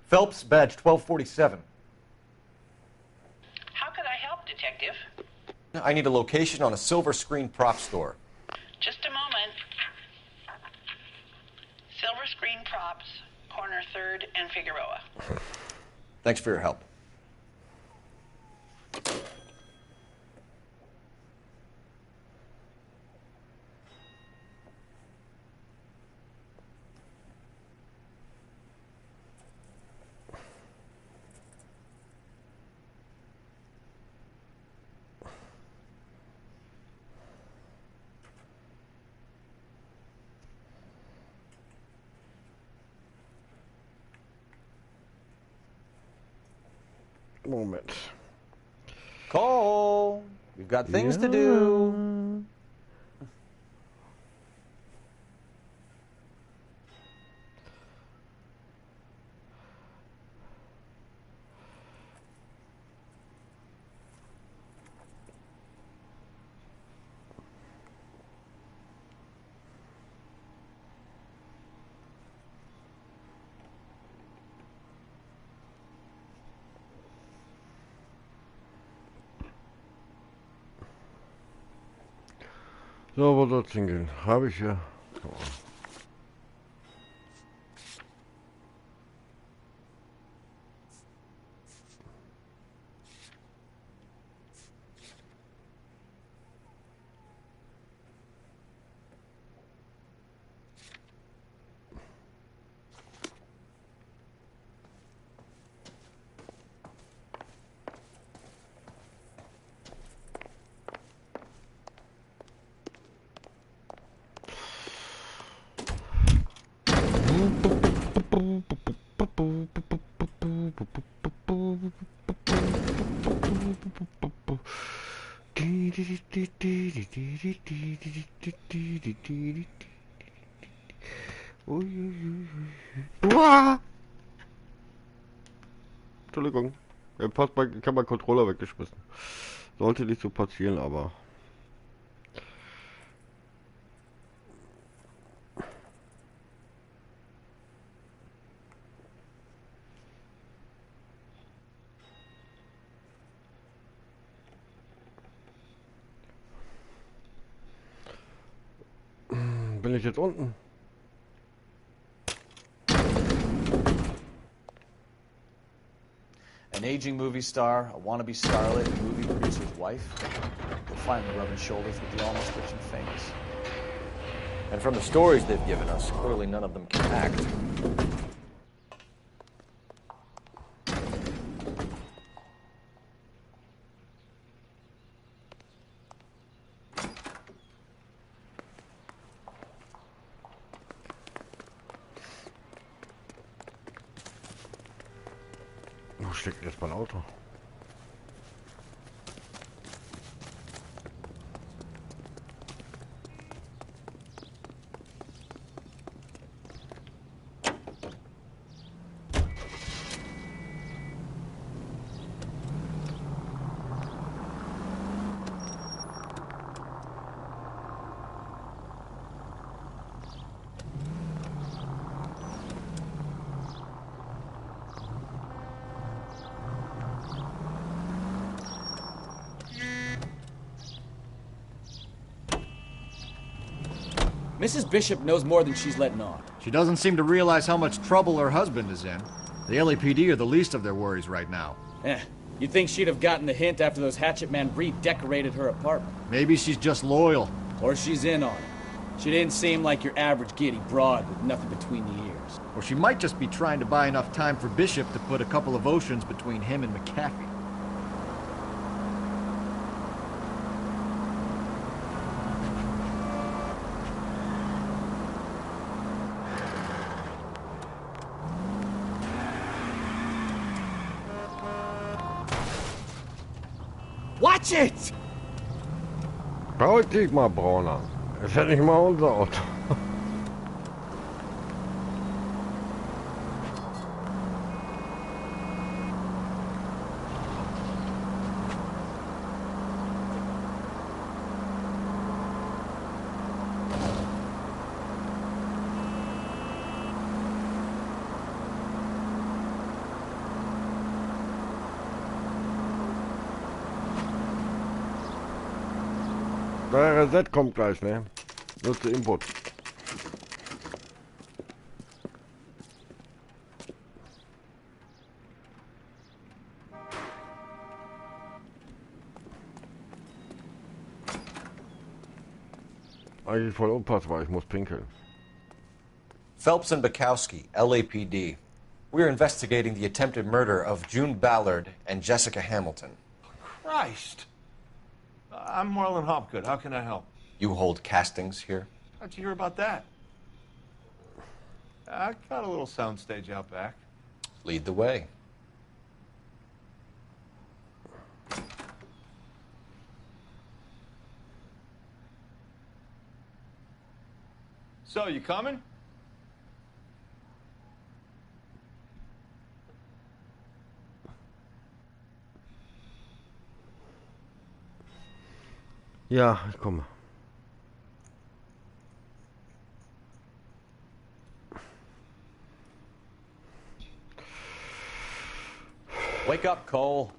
Phelps, badge 1247. How could I help, Detective? I need a location on a silver screen prop store. Just a moment. corner 3rd and Figueroa. Thanks for your help. Moment. Cole, we've got things to do. So, wo soll's hingehen? Habe ich ja. Oh. Uah! Entschuldigung. Ich habe meinen Controller weggeschmissen. Sollte nicht so passieren, aber... Bin ich jetzt unten? An aging movie star, a wannabe starlet, a movie producer's wife. They're finally rubbing shoulders with the almost rich and famous. And from the stories they've given us, clearly none of them can act. Wo steckt jetzt mein Auto? Mrs. Bishop knows more than she's letting on. She doesn't seem to realize how much trouble her husband is in. The LAPD are the least of their worries right now. You'd think she'd have gotten the hint after those hatchet men redecorated her apartment. Maybe she's just loyal. Or she's in on it. She didn't seem like your average giddy broad with nothing between the ears. Or she might just be trying to buy enough time for Bishop to put a couple of oceans between him and McAfee. Watch it! Beruhig dich mal, Brauner. Ist ja nicht mal unser Auto. Der Reset kommt gleich, ne? Nutze Input. eigentlich voll unpassbar, ich muss pinkeln. Phelps and Bukowski, LAPD. We're investigating the attempted murder of June Ballard and Jessica Hamilton. Christ. I'm Marlon Hopgood. How can I help? You hold castings here? How'd you hear about that? I got a little soundstage out back. Lead the way. So, you coming? Ja, ich komme. Wake up, Cole.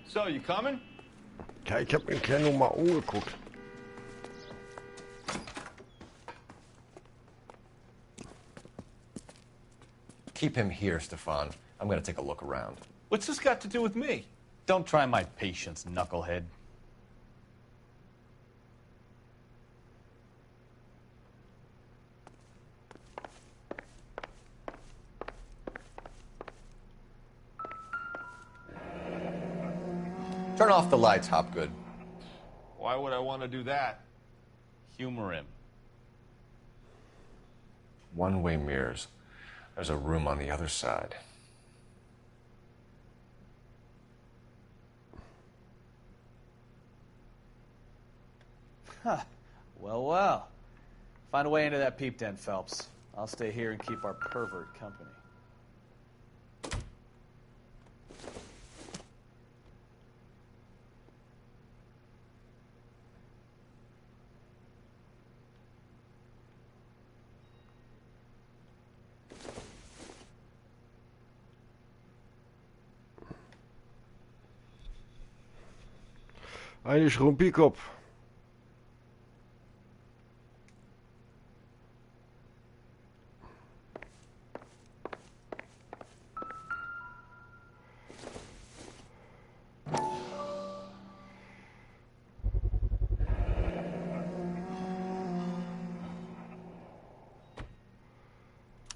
So, you coming? Ja, ich habe mich ja nur mal umgeguckt. Keep him here, Stefan. I'm gonna take a look around. What's this got to do with me? Don't try my patience, knucklehead. Turn off the lights, Hopgood. Why would I want to do that? Humor him. One-way mirrors. There's a room on the other side. Huh. Well, well. Find a way into that peep den, Phelps. I'll stay here and keep our pervert company. Eine Schrumpikopf.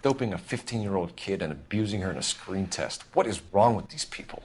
Doping a 15-year-old kid and abusing her in a screen test. What is wrong with these people?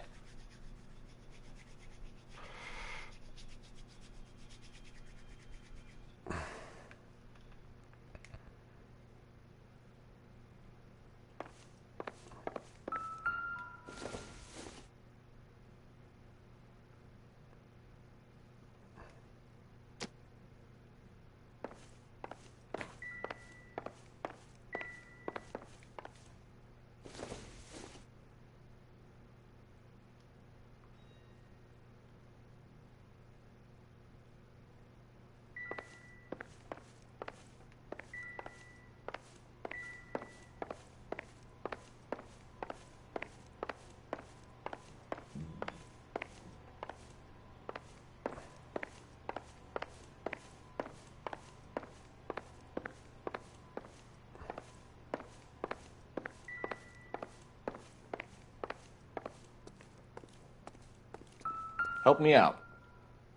Help me out.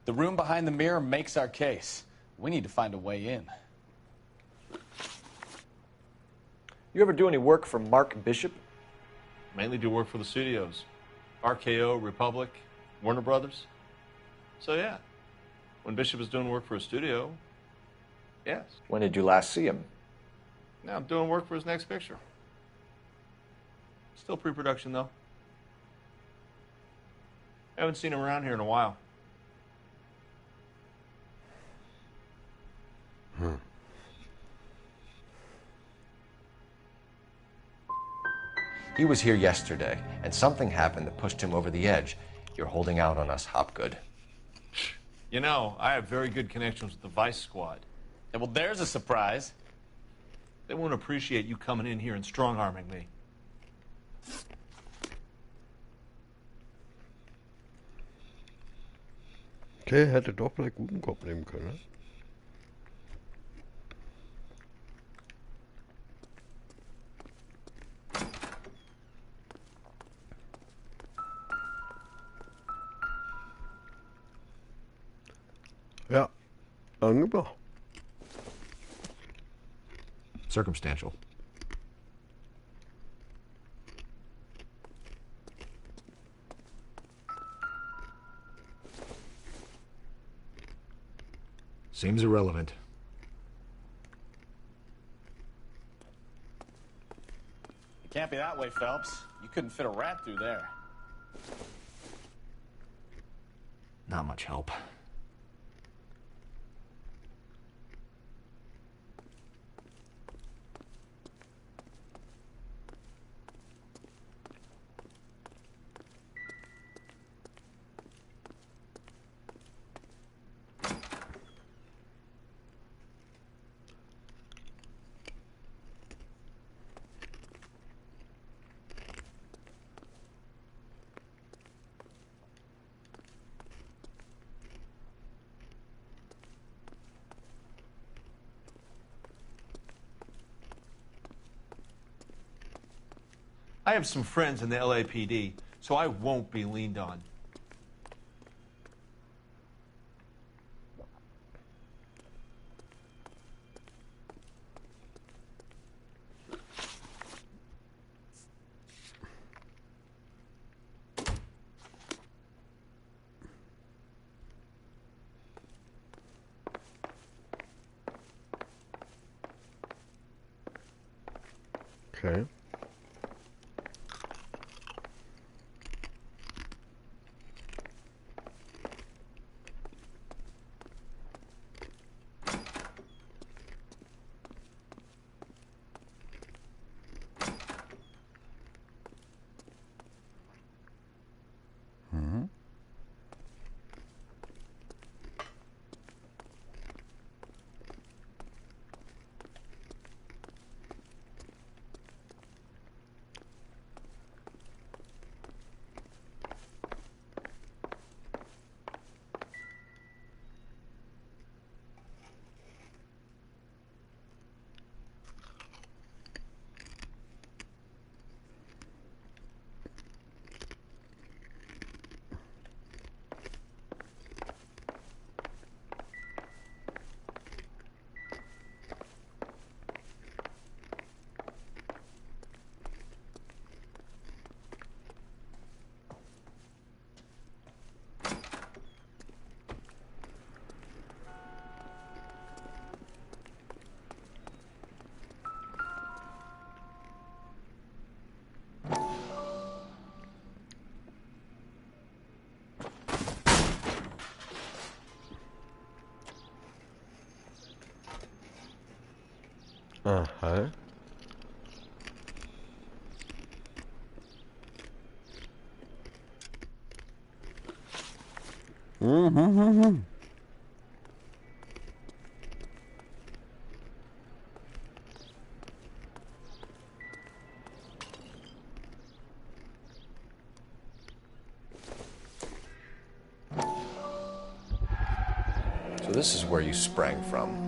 The room behind the mirror makes our case. We need to find a way in. You ever do any work for Mark Bishop? Mainly do work for the studios. RKO, Republic, Warner Brothers. So yeah, when Bishop is doing work for a studio, yes. When did you last see him? Now I'm doing work for his next picture. Still pre-production though. Haven't seen him around here in a while. He was here yesterday, and something happened that pushed him over the edge. You're holding out on us, Hopgood. You know, I have very good connections with the Vice Squad. Yeah, well, there's a surprise. They won't appreciate you coming in here and strong-arming me. Okay, hätte doch vielleicht guten Kopf nehmen können. Ne? Ja, angebracht. Circumstantial. Seems irrelevant. It can't be that way, Phelps. You couldn't fit a rat through there. Not much help. I have some friends in the LAPD, so I won't be leaned on. Okay. Mhm. Aha. Mhm. So this is where you sprang from.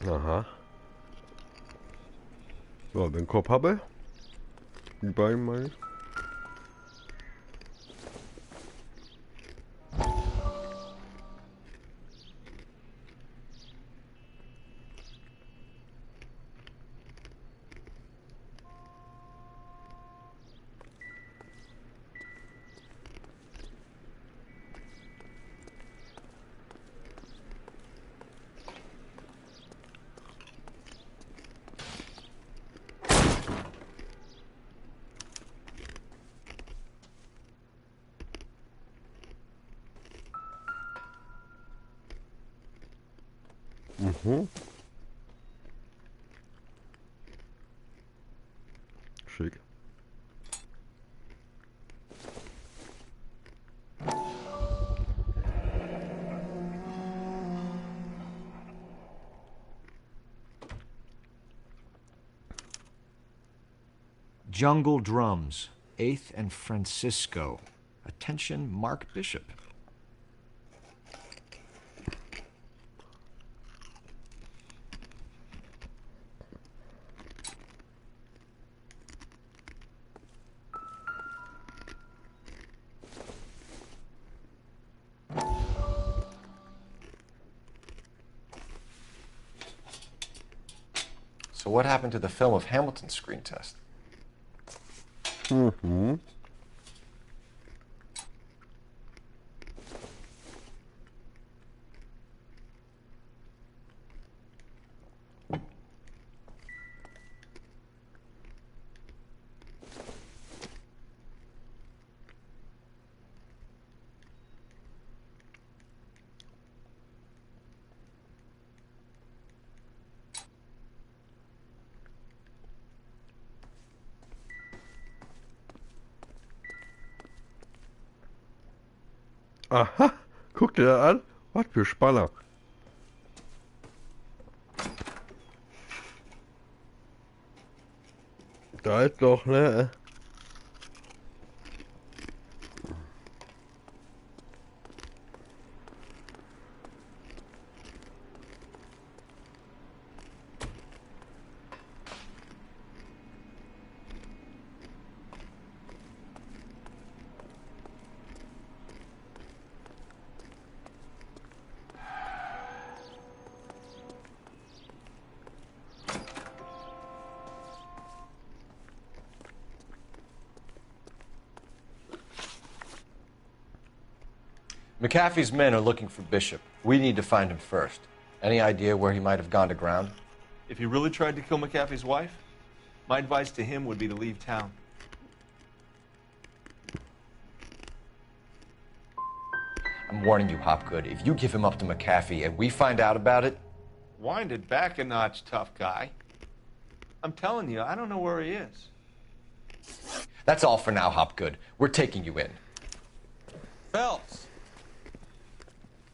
Aha. So, den Kopf habe. Die beiden meine ich. Mhm. Schick. Jungle Drums, 8th and Francisco. Attention, Mark Bishop. So what happened to the film of Hamilton's screen test? Mm-hmm. Aha, guck dir das an. Was für Spanner. Da ist doch, ne? McAfee's men are looking for Bishop. We need to find him first. Any idea where he might have gone to ground? If he really tried to kill McAfee's wife, my advice to him would be to leave town. I'm warning you, Hopgood. If you give him up to McAfee and we find out about it... Wind it back a notch, tough guy. I'm telling you, I don't know where he is. That's all for now, Hopgood. We're taking you in. Phelps!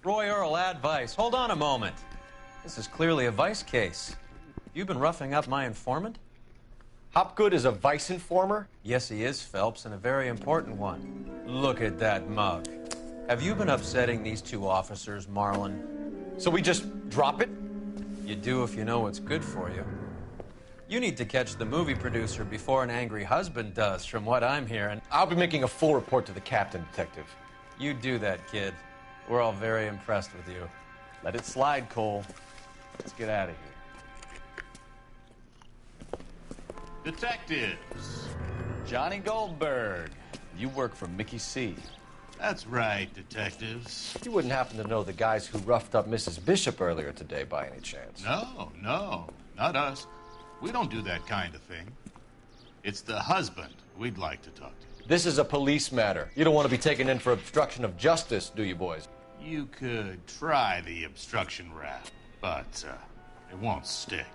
Roy Earl, advice. Hold on a moment. This is clearly a vice case. You've been roughing up my informant? Hopgood is a vice informer? Yes, he is, Phelps, and a very important one. Look at that mug. Have you been upsetting these two officers, Marlin? So we just drop it? You do if you know what's good for you. You need to catch the movie producer before an angry husband does, from what I'm hearing. I'll be making a full report to the captain, Detective. You do that, kid. We're all very impressed with you. Let it slide, Cole. Let's get out of here. Detectives. Johnny Goldberg. You work for Mickey C. That's right, detectives. You wouldn't happen to know the guys who roughed up Mrs. Bishop earlier today by any chance? No, not us. We don't do that kind of thing. It's the husband we'd like to talk to. This is a police matter. You don't want to be taken in for obstruction of justice, do you, boys? You could try the obstruction rap, but it won't stick.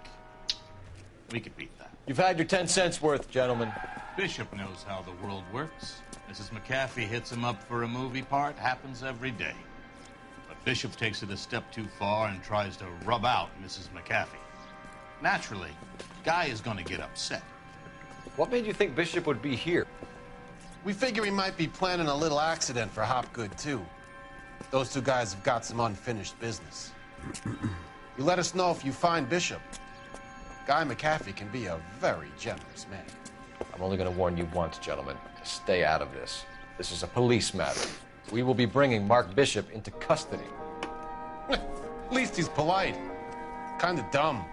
We could beat that. You've had your 10 cents worth, gentlemen. Bishop knows how the world works. Mrs. McAfee hits him up for a movie part. Happens every day. But Bishop takes it a step too far and tries to rub out Mrs. McAfee. Naturally, Guy is going to get upset. What made you think Bishop would be here? We figure he might be planning a little accident for Hopgood, too. Those two guys have got some unfinished business. You let us know if you find Bishop. Guy McAfee can be a very generous man. I'm only going to warn you once, gentlemen. Stay out of this. This is a police matter. We will be bringing Mark Bishop into custody. At least he's polite. Kind of dumb,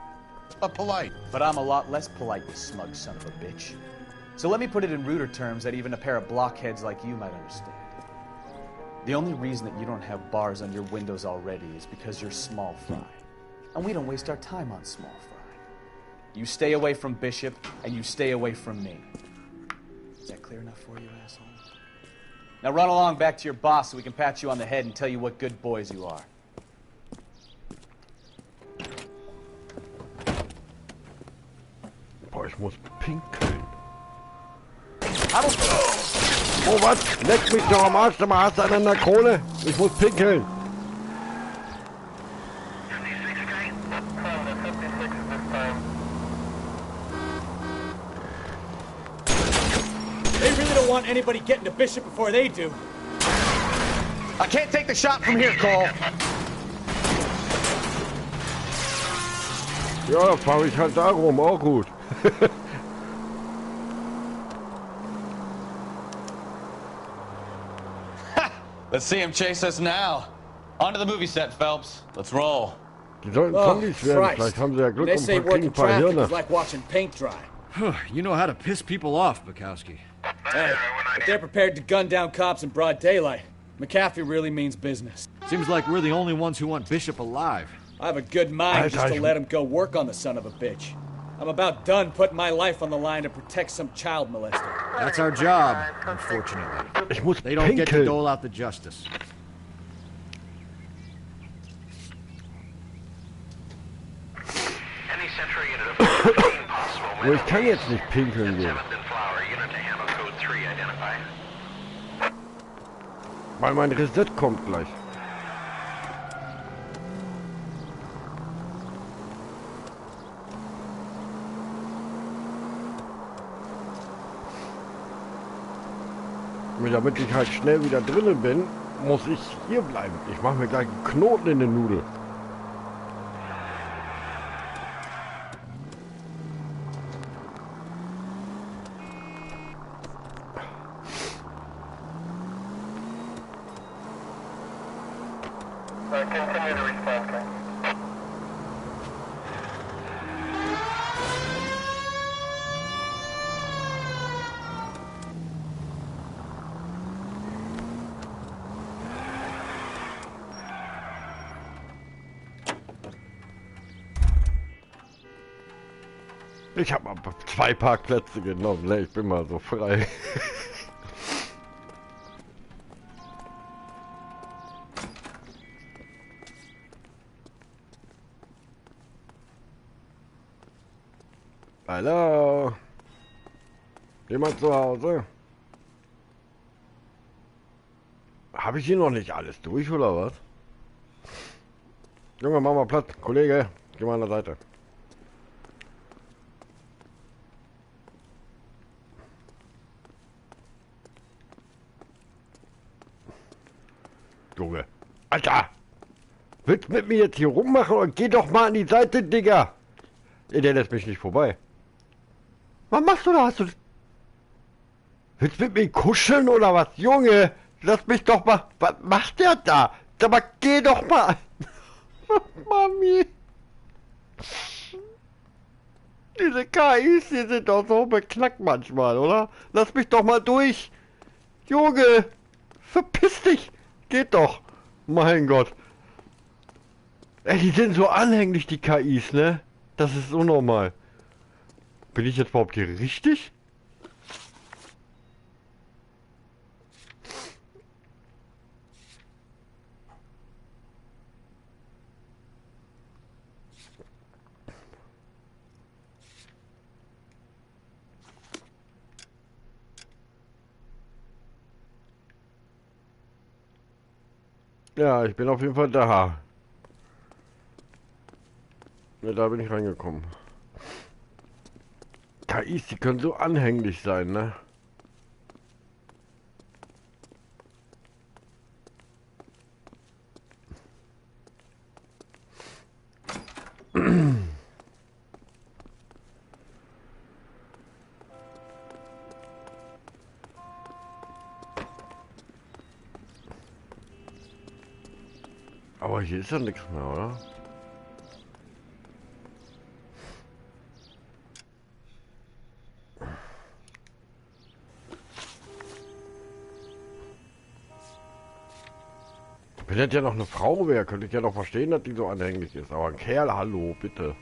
but polite. But I'm a lot less polite, you smug son of a bitch. So let me put it in ruder terms that even a pair of blockheads like you might understand. The only reason that you don't have bars on your windows already is because you're small fry. And we don't waste our time on small fry. You stay away from Bishop, and you stay away from me. Is that clear enough for you, asshole? Now run along back to your boss so we can pat you on the head and tell you what good boys you are. Boah, ich muss pinkeln. Oh, was? Leck mich doch am Arsch, mal hast du einen in der Krone. Ich muss pinkeln. don't want anybody getting to Bishop before they do. I can't take the shot from here, Cole. Ja, da fahre ich halt da rum, auch gut. Let's see him chase us now. On to the movie set, Phelps. Let's roll. Die sollten Zombies werden, vielleicht haben sie ja Glück und kriegen ein paar Hirne. Like watching paint dry. You know how to piss people off, Bukowski. Hey, if they're prepared to gun down cops in broad daylight, McAfee really means business. Seems like we're the only ones who want Bishop alive. I have a good mind just to let him go work on the son of a bitch. I'm about done putting my life on the line to protect some child molester. That's our job, unfortunately. They don't get to dole out the justice. Ich kann jetzt nicht pinkeln gehen. Weil mein Reset kommt gleich. Und damit ich halt schnell wieder drinnen bin, muss ich hier bleiben. Ich mache mir gleich einen Knoten in den Nudel. Ich habe mal 2 Parkplätze genommen, ne? Ich bin mal so frei. Hallo? Jemand zu Hause? Habe ich hier noch nicht alles durch, oder was? Junge, mach mal Platz. Kollege, geh mal an der Seite. Junge. Alter! Willst mit mir jetzt hier rummachen und geh doch mal an die Seite, Digga! Der lässt mich nicht vorbei. Was machst du da? Hast du... Willst mit mir kuscheln oder was? Junge! Lass mich doch mal... Was macht der da? Sag mal, geh doch mal! Mami! Diese KIs, die sind doch so beknackt manchmal, oder? Lass mich doch mal durch! Junge! Verpiss dich! Geht doch! Mein Gott! Ey, die sind so anhänglich, die KIs, ne? Das ist unnormal. Bin ich jetzt überhaupt hier richtig? Ja, ich bin auf jeden Fall da. Ja, da bin ich reingekommen. KIs, die können so anhänglich sein, ne? Aber hier ist ja nichts mehr, oder? Wenn das ja noch eine Frau wäre, könnte ich ja noch verstehen, dass die so anhänglich ist. Aber ein Kerl, hallo, bitte.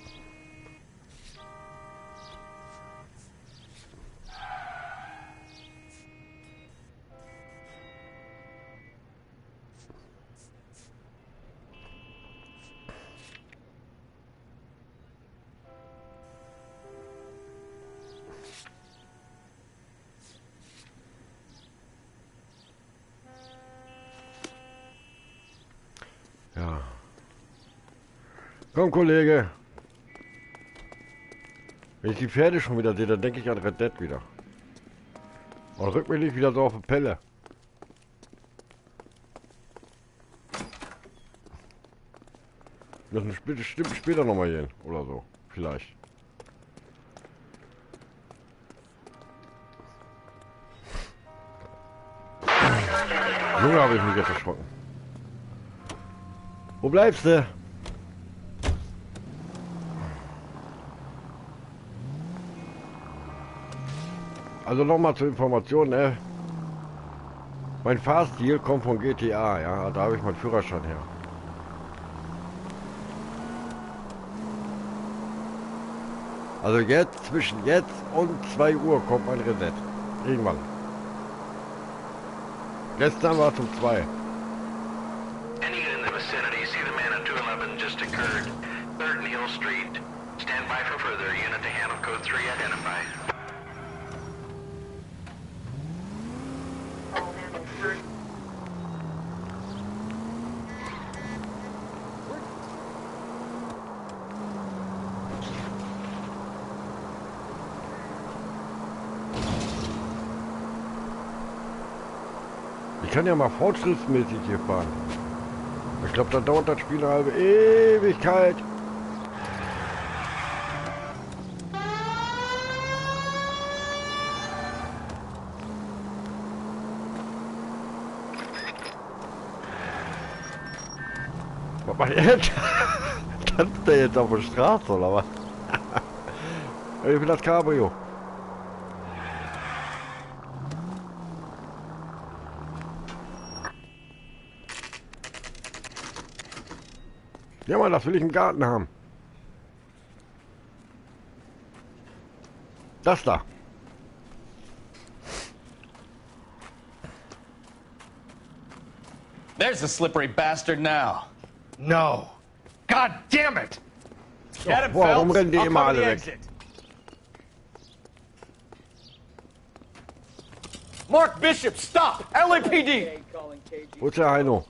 Ja. Komm, Kollege. Wenn ich die Pferde schon wieder sehe, dann denke ich an Red Dead wieder. Und rück mich nicht wieder so auf die Pelle. Wir müssen später nochmal gehen. Oder so. Vielleicht. Junge, habe ich mich jetzt erschrocken. Wo bleibst du? Also nochmal zur Information, ne? Mein Fahrstil kommt von GTA, ja, da habe ich meinen Führerschein her. Also jetzt, zwischen jetzt und 2 Uhr kommt mein Reset. Irgendwann. Gestern war es um 2. Any unit in the vicinity, see the man at 211 just occurred. 3rd and Hill Street. Stand by for further. Unit to handle code 3 identified. Ich kann ja mal fortschrittsmäßig hier fahren. Ich glaube, da dauert das Spiel eine halbe Ewigkeit. Was macht er jetzt? Tanzt der jetzt auf der Straße oder was? Ich bin das Cabrio. Ja, Mann, das will ich im Garten haben. Das da. There's the slippery bastard now. No. God damn it! Get him, Warum Phelps. rennen die I'll immer cover alle the weg? exit. Mark Bishop, stop! LAPD! Wo ist der Heino?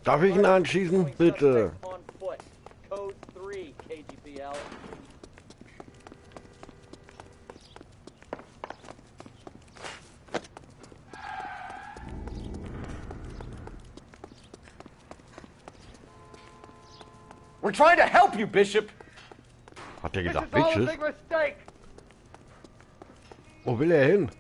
Darf ich ihn anschießen? Bitte. We're trying to help you, Bishop. Hat der gesagt, Bitches? Wo will er hin?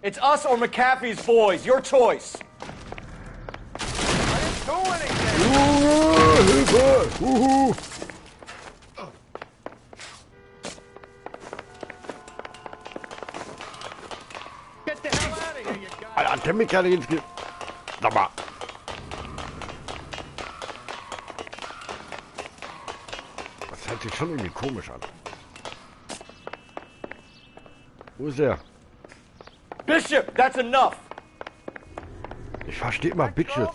It's us or McAfee's boys. Your choice. Hilfe! Get the hell out of here, you guys! Alter, hat der mich gerade ins Ge... Sag mal. Das hört sich schon irgendwie komisch an. Wo ist er? Bishop, that's enough. Ich verstehe mal Bitches.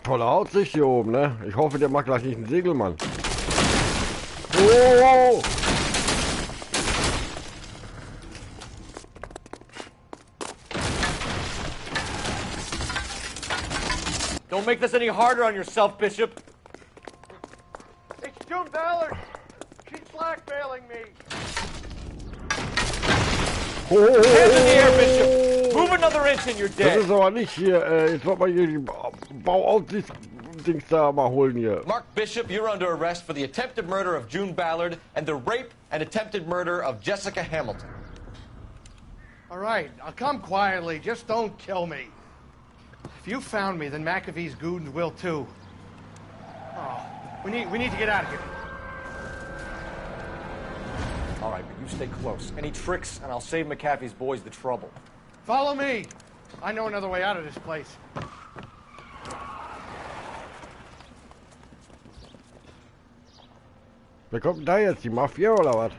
Tolle Aussicht hier oben, ne? Ich hoffe, der macht gleich nicht einen Segelmann. Oh! Don't make this any harder on yourself, Bishop. It's June Ballard! She's blackmailing me! Oh, Hands in the air, Bishop! Move another inch and you're das dead. ist aber nicht hier, jetzt wollt man hier die Bauaussicht-Dings da mal holen hier. Mark Bishop, you're under arrest for the attempted murder of June Ballard and the rape and attempted murder of Jessica Hamilton. All right, I'll come quietly. Just don't kill me. If you found me, then McAfee's goons will too. Oh, we need to get out of here. All right, but you stay close. Any tricks, and I'll save McAfee's boys the trouble. Follow me. I know another way out of this place. Wer kommt denn da jetzt? Die Mafia oder was?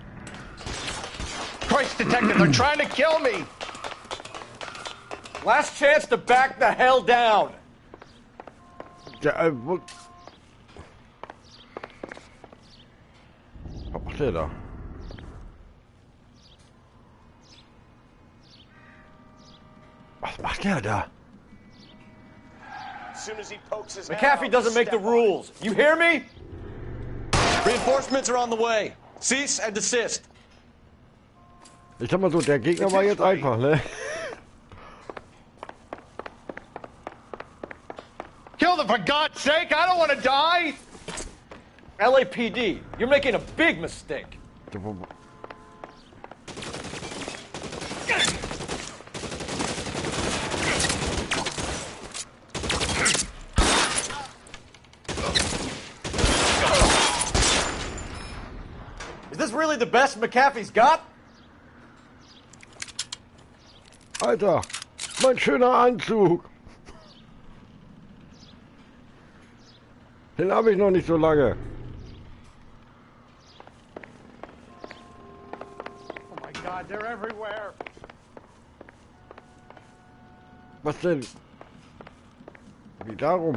Christ, detective, they're trying to kill me. Last chance to back the hell down. Ja, wo... Was macht der da? der da? McAfee doesn't make the rules. You hear me? Reinforcements are on the way. Cease and desist. Ich sag mal so, der Gegner war jetzt einfach, ne? Kill them, for God's sake! I don't want to die! LAPD, you're making a big mistake. Is this really the best McAfee's got? Alter, mein schöner Anzug. Den habe ich noch nicht so lange. Oh my God, they're everywhere. Was denn? Wie darum?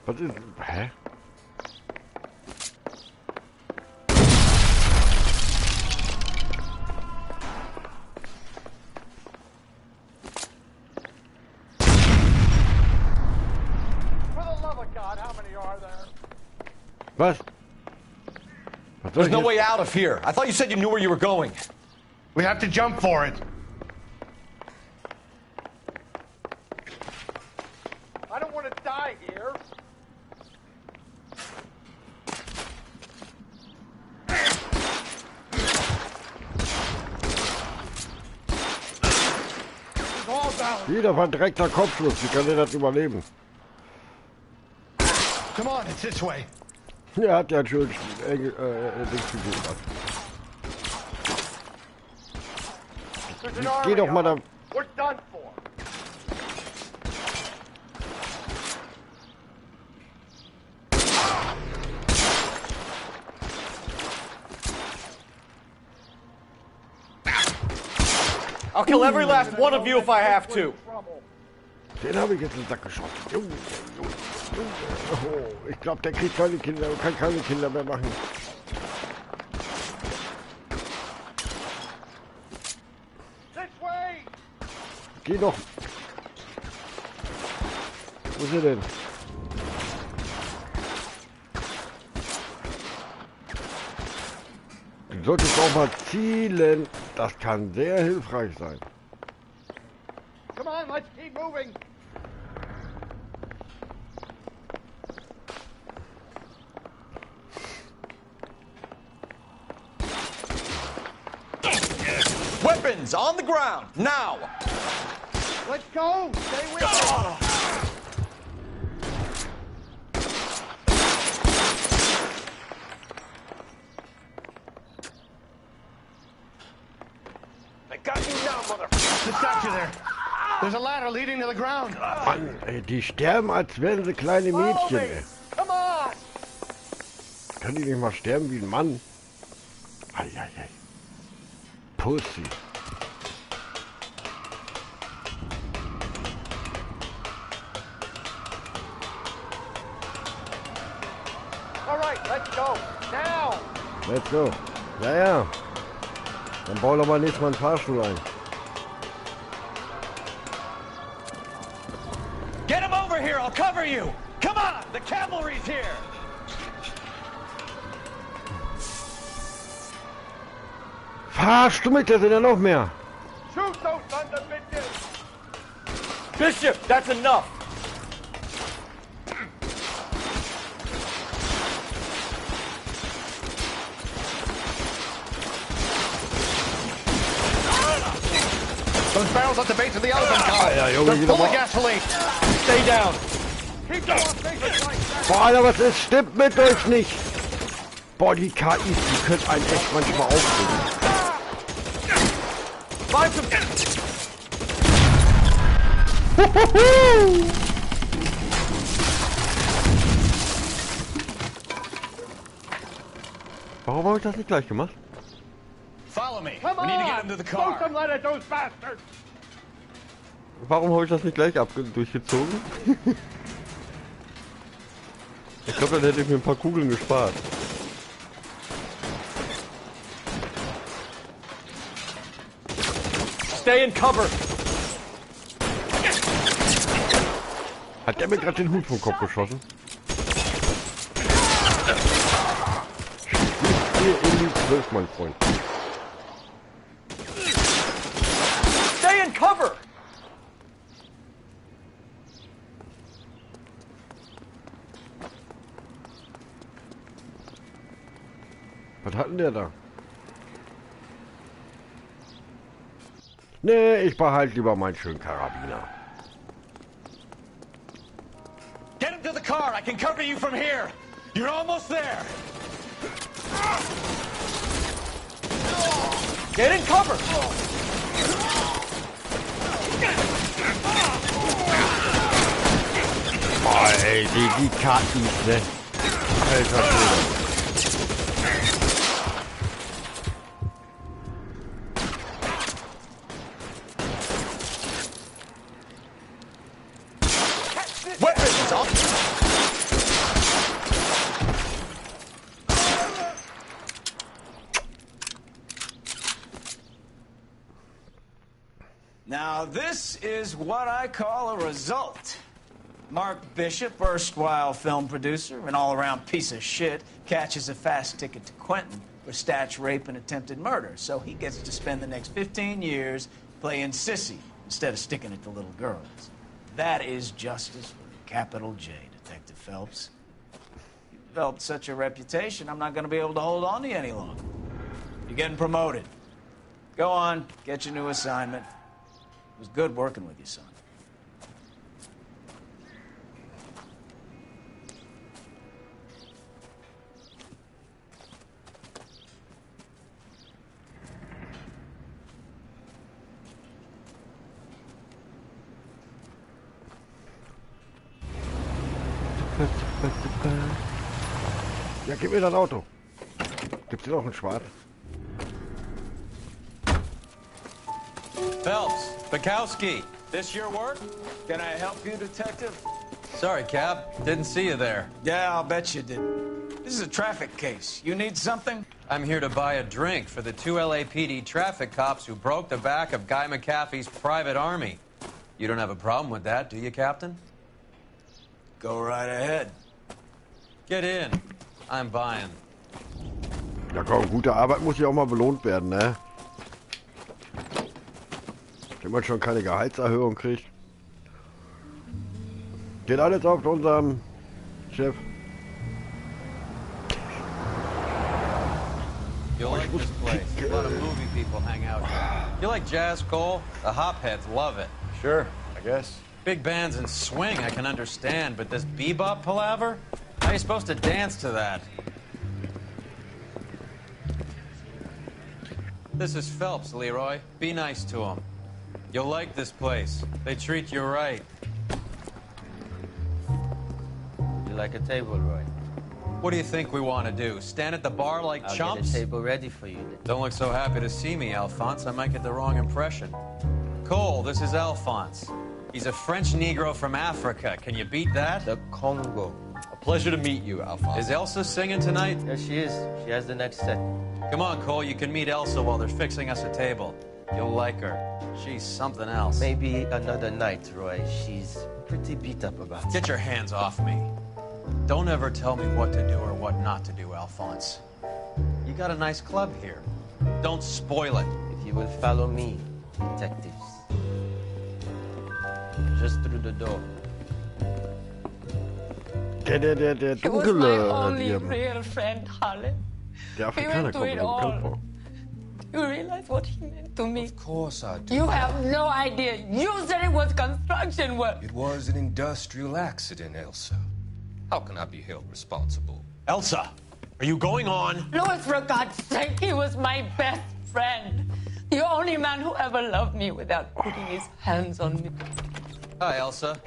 Was ist... Hä? Was? There's no way out of here. I thought you said you knew where you were going. We have to jump for it. I don't want to die here. Wieder verdreckter Kopfschuss. Wie kann der das überleben? Come on, it's this way. Er hat ja schön Dings gegeben. Geh doch mal da. We're done for. I'll kill every last one of you if I have to. Den habe ich jetzt in den Sack geschossen. Junge, Junge, Junge. Oh, ich glaube, der kriegt keine Kinder, kann keine Kinder mehr machen. Geh doch. Wo ist er denn? Du solltest auch mal zielen. Das kann sehr hilfreich sein. Come on, let's keep moving. Weapons on the ground now. Let's go. Stay with me. I got you now, motherfucker. Just got you there. There's a ladder leading to the ground. Mann, ey, die sterben, als wären sie kleine Mädchen, ey. Come on. Kann die nicht mal sterben wie ein Mann? Eieiei. Pussy. All right, let's go. Now. Let's go. Ja, ja. Dann bau doch mal nächstes Mal einen Fahrstuhl ein. Get him over here, I'll cover you! Come on, the cavalry's here! Fahrst du mit? Da sind ja noch mehr. Shoot those sons of bitches. Bishop, that's enough. Those barrels at the base of the elephant column. Ja, Junge, They're wieder full of mal. gasoline. Stay down. Keep going, things like that. Boah, Alter, was ist? Stimmt mit euch nicht. Boah, die KIs, die können einen echt manchmal aufregen. Find some... habe ich das nicht gleich gemacht? Follow me. Come We need to get on! him to the Don't car. come let at those bastards! Warum habe ich das nicht gleich durchgezogen? Ich glaube, dann hätte ich mir ein paar Kugeln gespart. Stay in cover. Hat der mir gerade den Hut vom Kopf geschossen? Hier in die 12, mein Freund. Stay in cover. Was hat denn der da? Nee, ich behalte lieber meinen schönen Karabiner. Get him to the car. I can cover you from here. You're almost there. Get in cover. Oh, ey, die Karten, ne? Alter Schwede. Weapons up. Now, this is what I call a result. Mark Bishop, erstwhile film producer and all-around piece of shit, catches a fast ticket to Quentin for statch rape and attempted murder. So he gets to spend the next 15 years playing sissy instead of sticking it to little girls. That is justice with a capital J, Detective Phelps. You developed such a reputation, I'm not going to be able to hold on to you any longer. You're getting promoted. Go on, get your new assignment. It was good working with you, son. Ja, gib mir das Auto. Gibt's hier noch ein Schwarz? Phelps, Bukowski. This your work? Can I help you, Detective? Sorry, Cap. Didn't see you there. Yeah, I'll bet you did. This is a traffic case. You need something? I'm here to buy a drink for the 2 LAPD traffic cops who broke the back of Guy McAfee's private army. You don't have a problem with that, do you, Captain? Go right ahead. Get in. I'm buying. Ja komm, gute Arbeit muss ja auch mal belohnt werden, ne? Wenn man schon keine Gehaltserhöhung kriegt. Geht alles auf unserem Chef. You'll like this place. A lot of movie people hang out here. You like jazz, Cole? The hopheads love it. Sure, I guess. Big bands and swing I can understand, but this bebop palaver? How are you supposed to dance to that? This is Phelps, Leroy. Be nice to him. You'll like this place. They treat you right. You like a table, Roy? What do you think we want to do? Stand at the bar like I'll chumps? get a table ready for you then. Don't look so happy to see me, Alphonse. I might get the wrong impression. Cole, this is Alphonse. He's a French Negro from Africa. Can you beat that? The Congo. A pleasure to meet you, Alphonse. Is Elsa singing tonight? Yes, she is. She has the next set. Come on, Cole. You can meet Elsa while they're fixing us a table. You'll like her. She's something else. Maybe another night, Roy. She's pretty beat up about it. Get your hands off me. Don't ever tell me what to do or what not to do, Alphonse. You got a nice club here. Don't spoil it. If you will follow me, detectives. Just through the door. Der He was my dunkle, only real friend, Harlan. der We Afrikaner went kommt through mir it so bekannt all. vor. You realize what he meant to me? Of course I do. You have no idea. You said it was construction work. It was an industrial accident, Elsa. How can I be held responsible? Elsa, are you going on? Louis, for God's sake, he was my best friend. The only man who ever loved me without putting his hands on me. Hi, Elsa.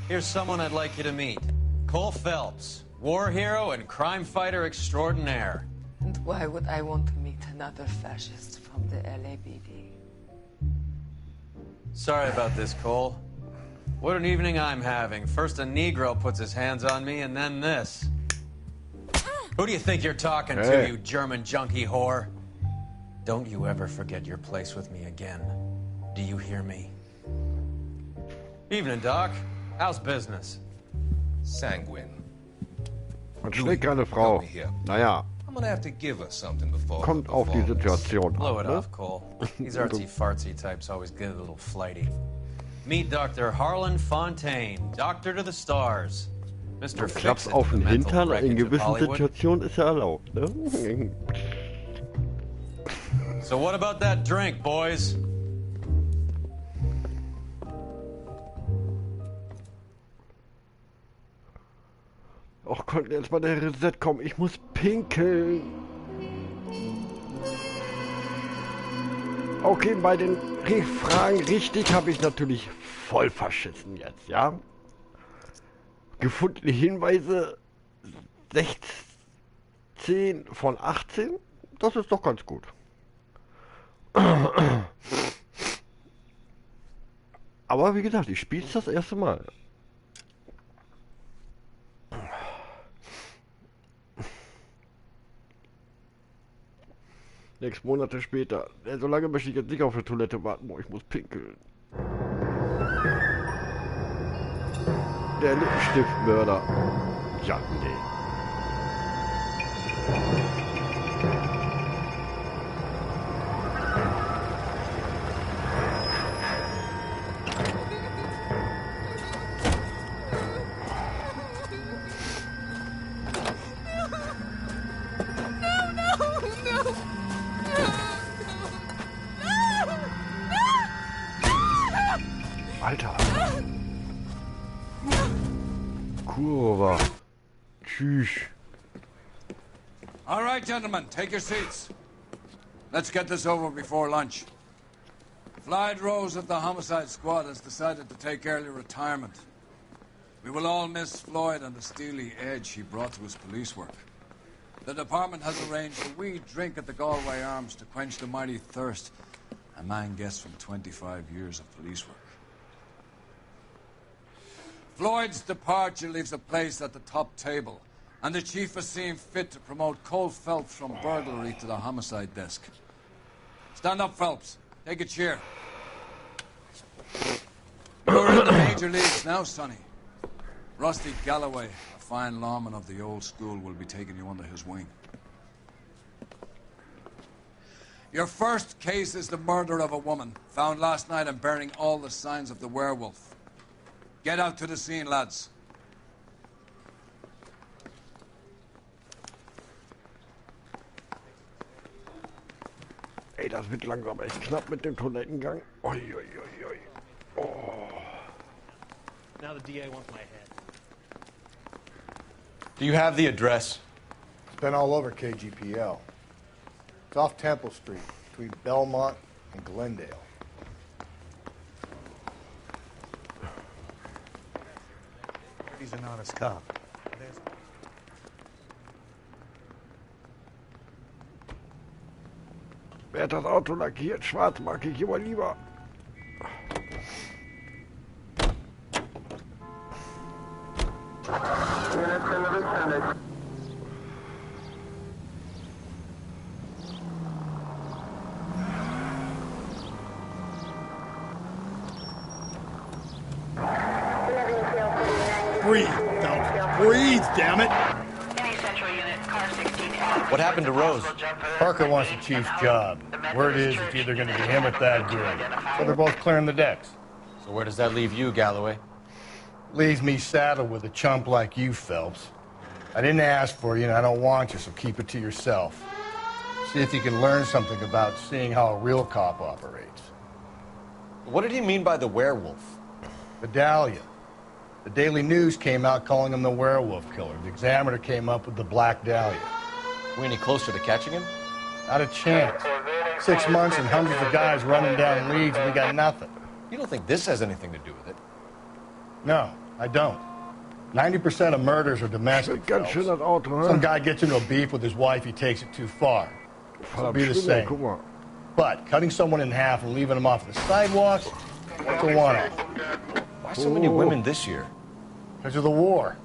Here's someone I'd like you to meet. Cole Phelps, war hero and crime fighter extraordinaire. And why would I want to meet another fascist from the LAPD? Sorry about this, Cole. What an evening I'm having. First a Negro puts his hands on me, and then this. Who do you think you're talking to, you German junkie whore? Don't you ever forget your place with me again. Do you hear me? Evening, Doc. How's business? Sanguine. Man schlägt keine Frau. Naja. I'm gonna have to give her something before. Kommt auf die Situation Blow it an, ne? off, Cole. These artsy-fartsy types always get a little flighty. Meet Dr. Harlan Fontaine, Doctor to the Stars. Mr. Klaps Fix-It auf to den the mental Hintern in wreckage of gewissen Hollywood. Situationen ist ja erlaubt, ne? So what about that drink, boys? Och, konnte jetzt mal der Reset kommen. Ich muss pinkeln. Okay, bei den Fragen richtig habe ich natürlich voll verschissen jetzt, ja? Gefundene Hinweise 16 von 18. Das ist doch ganz gut. Aber wie gesagt, ich spiele es das erste Mal. Sechs Monate später. So lange möchte ich jetzt nicht auf der Toilette warten, wo ich muss pinkeln. Der Lippenstiftmörder. Ja, nee. Alter. Kurva. Tschüss. All right, gentlemen, take your seats. Let's get this over before lunch. Floyd Rose of the Homicide Squad has decided to take early retirement. We will all miss Floyd and the steely edge he brought to his police work. The department has arranged a wee drink at the Galway Arms to quench the mighty thirst a man gets from 25 years of police work. Floyd's departure leaves a place at the top table, and the chief has seen fit to promote Cole Phelps from burglary to the homicide desk. Stand up, Phelps. Take a cheer. You're in the major leagues now, Sonny. Rusty Galloway, a fine lawman of the old school, will be taking you under his wing. Your first case is the murder of a woman, found last night and bearing all the signs of the werewolf. Get out to the scene, lads. Ey, das wird langsam echt knapp mit dem Toilettengang. Oi, oi, oi, oi. Oh. Now the DA wants my head. Do you have the address? It's been all over KGPL. It's off Temple Street, between Belmont and Glendale. He's an honest cop. Wer hat das Auto lackiert? Schwarz mag ich immer lieber. Breathe, Phelps. Breathe, damn it. What happened to Rose? Parker wants the chief's job. Word is it's either going to be him or Thad Green. So they're both clearing the decks. So where does that leave you, Galloway? Leaves me saddled with a chump like you, Phelps. I didn't ask for you, and I don't want you, so keep it to yourself. See if you can learn something about seeing how a real cop operates. What did he mean by the werewolf? Medallion. The Daily News came out calling him the werewolf killer. The Examiner came up with the Black Dahlia. Are we any closer to catching him? Not a chance. 6 months and hundreds of guys running down leads, and we got nothing. You don't think this has anything to do with it? No, I don't. 90% of murders are domestic. Ganz schön das Auto, ne? Some guy gets into a beef with his wife, he takes it too far. It'll be the Schwindel, guck same. mal. But cutting someone in half and leaving them off the sidewalks, that's a one-off. Why so many women this year? Because of the war.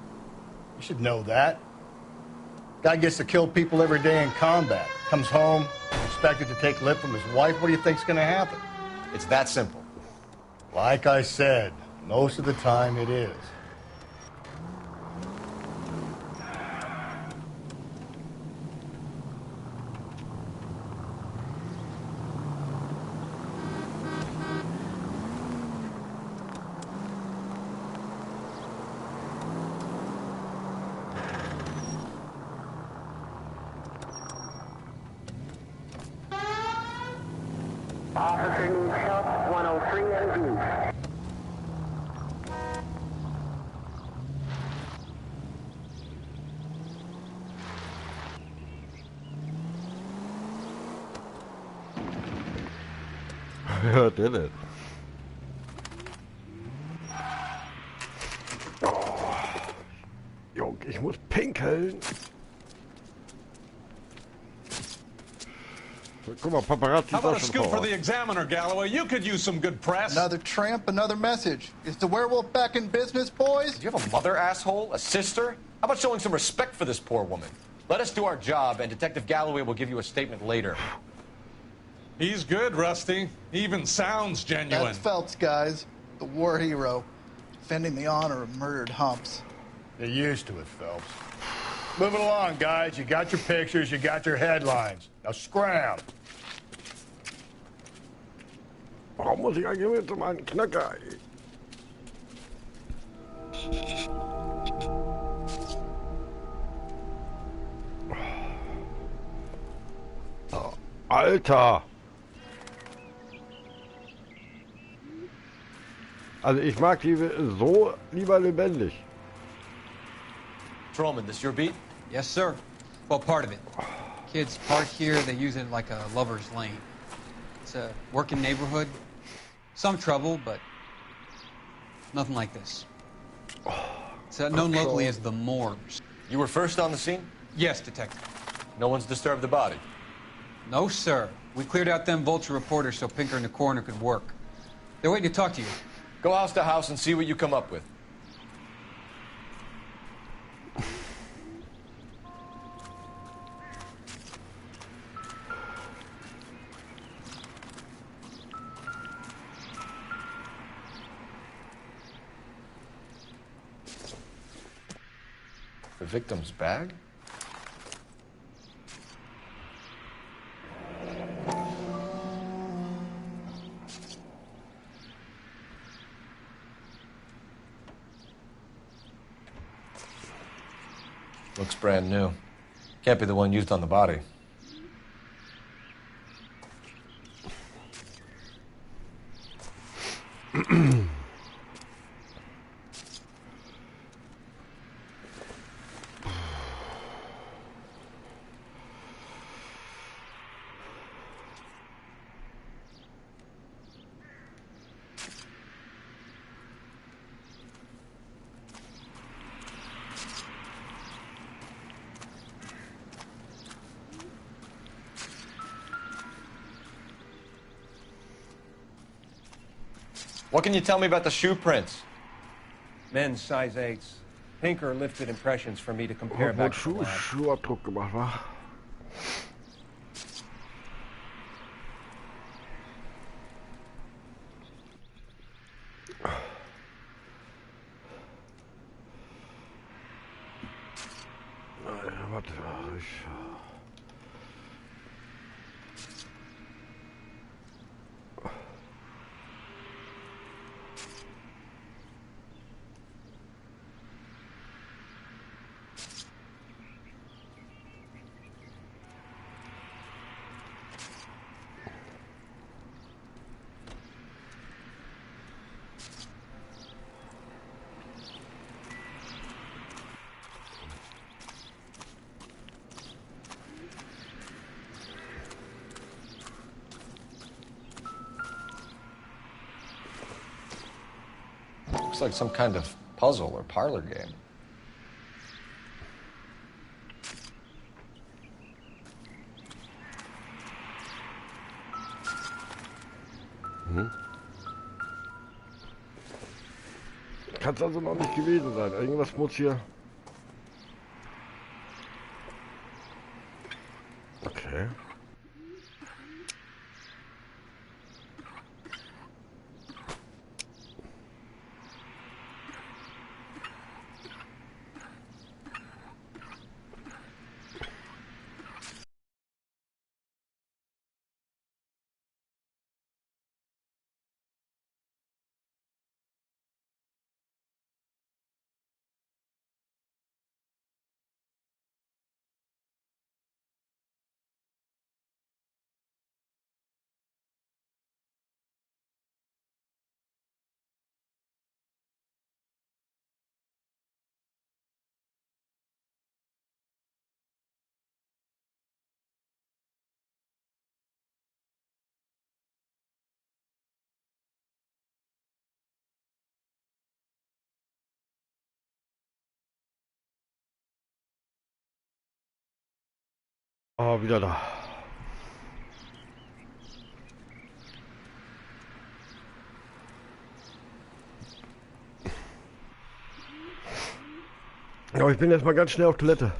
You should know that. Guy gets to kill people every day in combat. Comes home, expected to take lip from his wife. What do you think's going to happen? It's that simple. Like I said, most of the time it is. Officer needs help, 103 and Ja, der nicht. Oh. Jung, ich muss pinkeln. Guck mal, Paparazzi. How about a scoop for the Examiner, Galloway? You could use some good press. Another tramp, another message. Is the werewolf back in business, boys? Do you have a mother, asshole? A sister? How about showing some respect for this poor woman? Let us do our job, and Detective Galloway will give you a statement later. He's good, Rusty. He even sounds genuine. That's Phelps, guys. The war hero. Defending the honor of murdered humps. They're used to it, Phelps. Moving along, guys. You got your pictures, you got your headlines. Now scram. Warum muss ich eigentlich mit so einem Knacker? Oh, Alter! Also ich mag die so lieber lebendig. Patrolman, this your beat? Yes, sir. Well, part of it. Kids park here, they use it like a lover's lane. It's a working neighborhood. Some trouble, but nothing like this. It's known locally as the Morgues. You were first on the scene? Yes, Detective. No one's disturbed the body? No, sir. We cleared out them vulture reporters so Pinker and the coroner could work. They're waiting to talk to you. Go house to house and see what you come up with. The victim's bag? Looks brand new. Can't be the one used on the body. What can you tell me about the shoe prints? Men's size 8s. Pinker lifted impressions for me to compare back to the lab. Schuhabdruck gemacht, wa? Warte, Looks like some kind of puzzle or parlor game. Mhm. Kann es also noch nicht gewesen sein. Irgendwas muss hier... Okay. Oh, wieder da. Aber ich bin jetzt mal ganz schnell auf Toilette.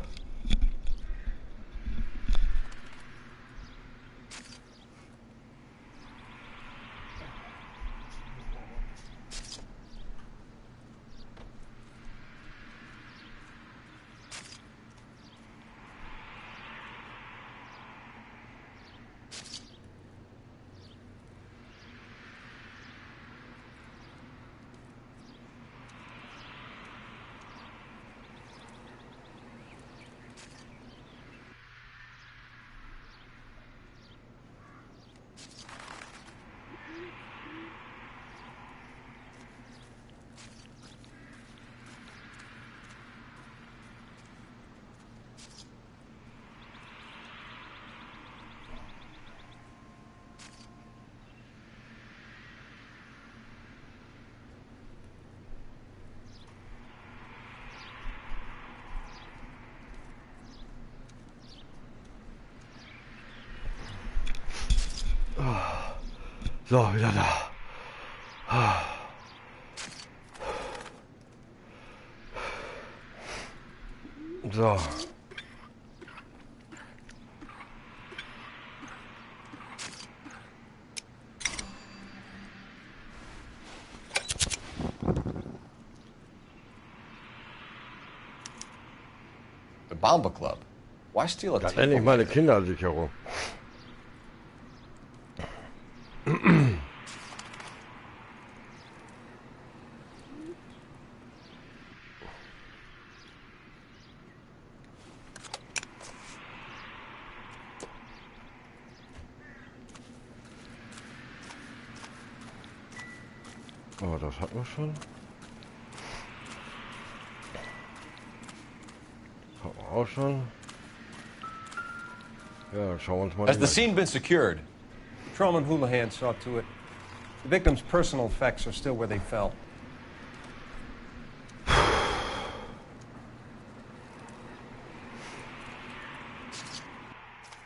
So, wieder da. So. The Bomba Club. Why steal a Das table? nenne ich meine Kindersicherung. Oh, das hatten wir schon. Haben wir auch schon. Ja, dann schauen wir uns mal. Has the scene been secured? Patrolman Houlihan saw to it. The victim's personal effects are still where they fell.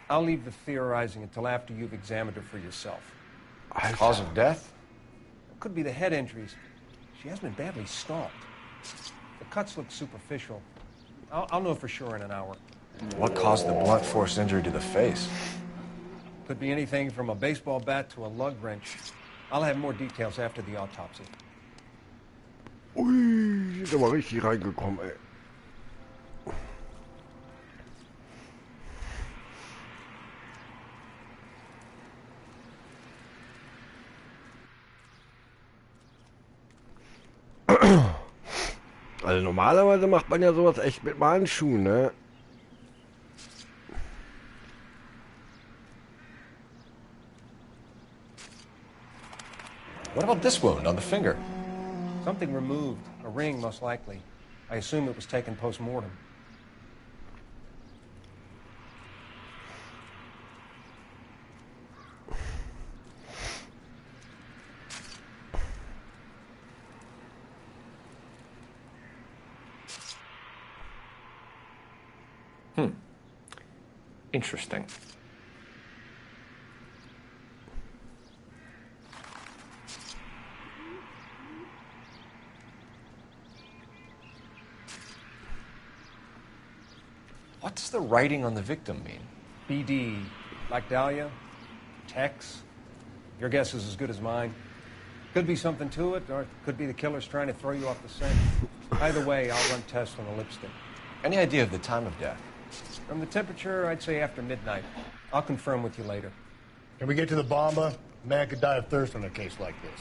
I'll leave the theorizing until after you've examined her for yourself. Cause of death? It could be the head injuries. She has been badly stalked. The cuts look superficial. I'll know for sure in an hour. What caused the blunt force injury to the face? Could be anything from a baseball bat to a lug wrench. I'll have more details after the autopsy. Ui, sind aber richtig reingekommen, ey. Also normalerweise macht man ja sowas echt mit Handschuhen, ne? What about this wound on the finger? Something removed. A ring, most likely. I assume it was taken post-mortem. Interesting. What does the writing on the victim mean? BD, like Dahlia, Tex. Your guess is as good as mine. Could be something to it, or it could be the killer's trying to throw you off the scent. Either way, I'll run tests on the lipstick. Any idea of the time of death? From the temperature, I'd say after midnight. I'll confirm with you later. Can we get to the bomba? A man could die of thirst on a case like this.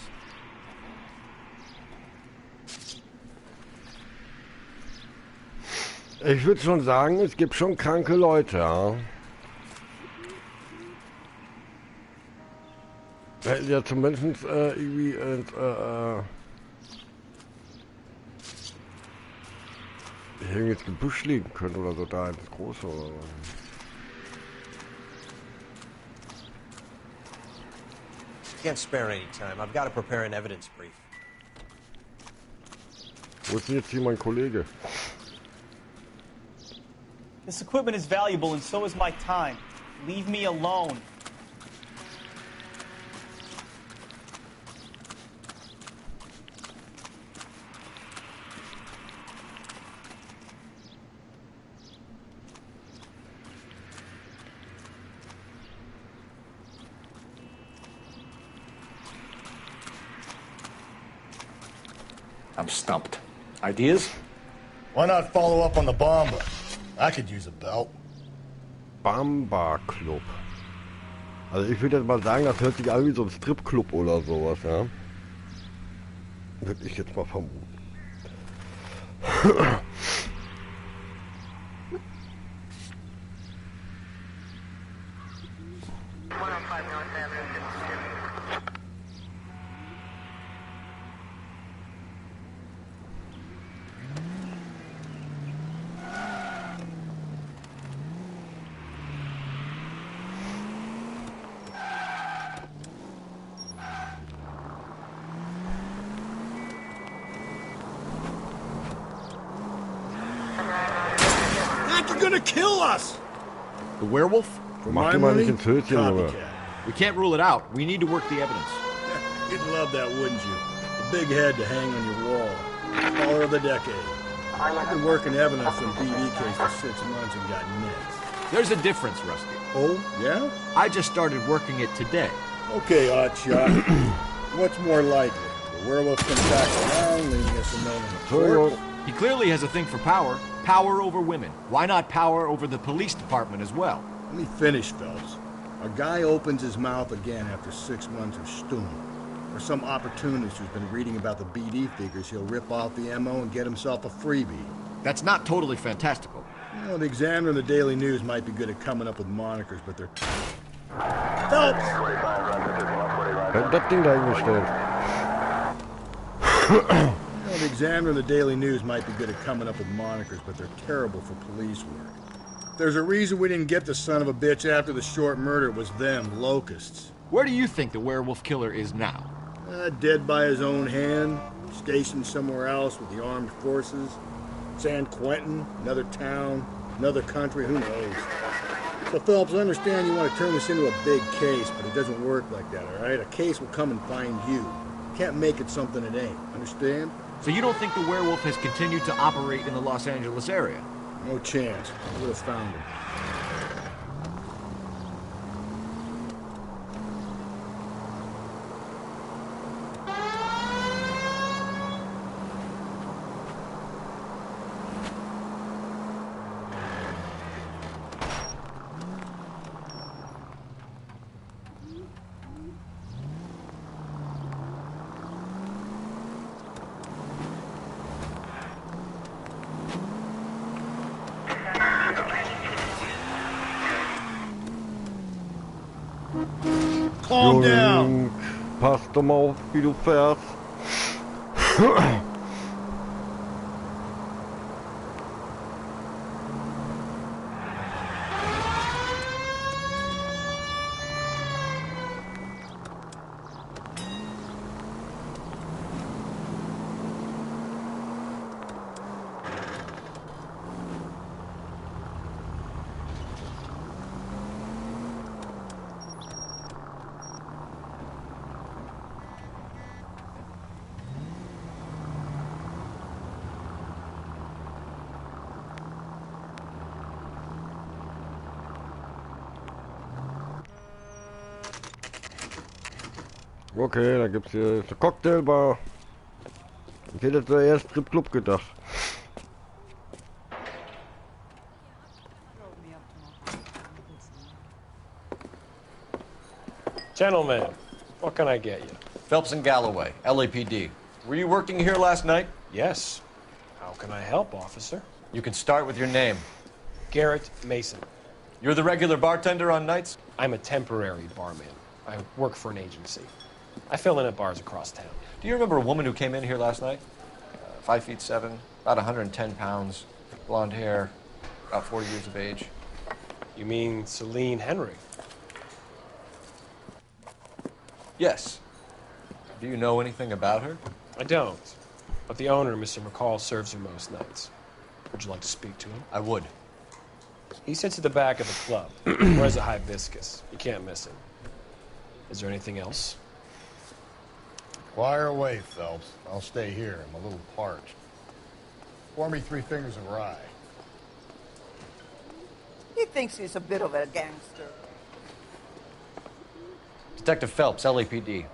Ich würde schon sagen, es gibt schon kranke Leute, ja. Hätten ja zumindest irgendwie hier jetzt Gebüsch liegen können oder so, da ins Große oder so. Can't spare any time. I've got to prepare an evidence brief. Wo ist denn jetzt hier mein Kollege? This equipment is valuable and so is my time. Leave me alone. I'm stumped. Ideas? Why not follow up on the bomba? I could use a belt. Bamba Club. Also ich würde jetzt mal sagen, das hört sich an wie so ein Stripclub oder sowas, ja. Würde ich jetzt mal vermuten. You're gonna kill us! The werewolf? Mach dir mal nicht ins Höschen, Junge. We can't rule it out. We need to work the evidence. You'd love that, wouldn't you? A big head to hang on your wall. Caller of the decade. I've been working evidence on BD case for 6 months and got nixed. There's a difference, Rusty. Oh, yeah? I just started working it today. Okay, Oddshot. What's more likely? The werewolf comes back around, leaving us a million reports? He clearly has a thing for power. Power over women. Why not power over the police department as well? Let me finish, Phelps. A guy opens his mouth again after 6 months of stewing. Or some opportunist who's been reading about the BD figures, he'll rip off the MO and get himself a freebie. That's not totally fantastical. You know, the Examiner and the Daily News might be good at coming up with monikers, but they're... Phelps! Das Ding da hingestellt. You know, the Examiner and the Daily News might be good at coming up with monikers, but they're terrible for police work. There's a reason we didn't get the son of a bitch after the short murder. It was them, locusts. Where do you think the werewolf killer is now? Dead by his own hand, stationed somewhere else with the armed forces. San Quentin, another town, another country, who knows? So, Phelps, I understand you want to turn this into a big case, but it doesn't work like that, all right? A case will come and find you. You can't make it something it ain't, understand? So you don't think the werewolf has continued to operate in the Los Angeles area? No chance. I would have found him. Calm down. Pass doch mal auf, wie du fährst. Okay, da gibt's hier eine Cocktailbar. Ich hätte zuerst Stripclub gedacht. Gentlemen, what can I get you? Phelps and Galloway, LAPD. Were you working here last night? Yes. How can I help, officer? You can start with your name. Garrett Mason. You're the regular bartender on nights? I'm a temporary barman. I work for an agency. I fill in at bars across town. Do you remember a woman who came in here last night? 5'7", about 110 pounds, blonde hair, about 40 years of age. You mean Celine Henry? Yes. Do you know anything about her? I don't. But the owner, Mr. McCall, serves her most nights. Would you like to speak to him? I would. He sits at the back of the club. Wears a hibiscus. You can't miss him. Is there anything else? Fire away, Phelps. I'll stay here. I'm a little parched. Pour me 3 fingers of rye. He thinks he's a bit of a gangster. Detective Phelps, LAPD.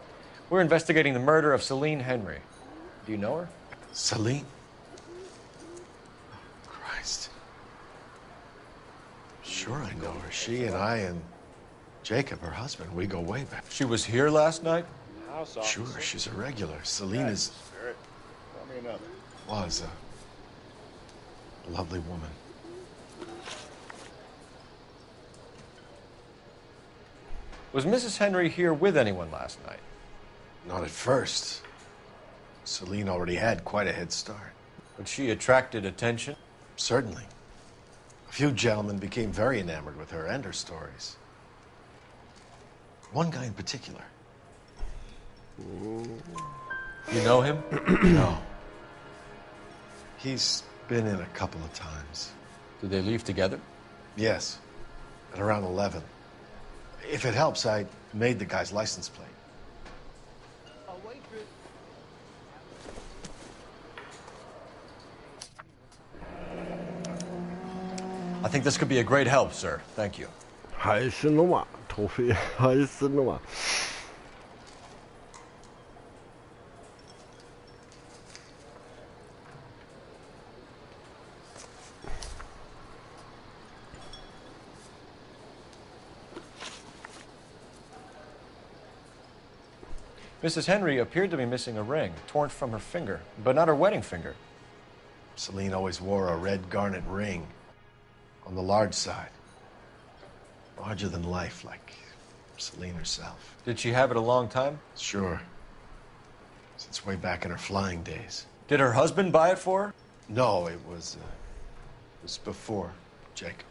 We're investigating the murder of Celine Henry. Do you know her? Celine? Christ. Sure I know her. She and I and Jacob, her husband, we go way back. She was here last night? Sure, she's a regular. Celine is... was a lovely woman. Was Mrs. Henry here with anyone last night? Not at first. Celine already had quite a head start. But she attracted attention? Certainly. A few gentlemen became very enamored with her and her stories. One guy in particular. You know him? No. He's been in a couple of times. Did they leave together? Yes. At around 11. If it helps, I made the guy's license plate. I think this could be a great help, sir. Thank you. Heiße Nummer. Trophäe. Heiße Nummer. Mrs. Henry appeared to be missing a ring, torn from her finger, but not her wedding finger. Celine always wore a red garnet ring on the large side. Larger than life, like Celine herself. Did she have it a long time? Sure. Since way back in her flying days. Did her husband buy it for her? No, it was before Jacob.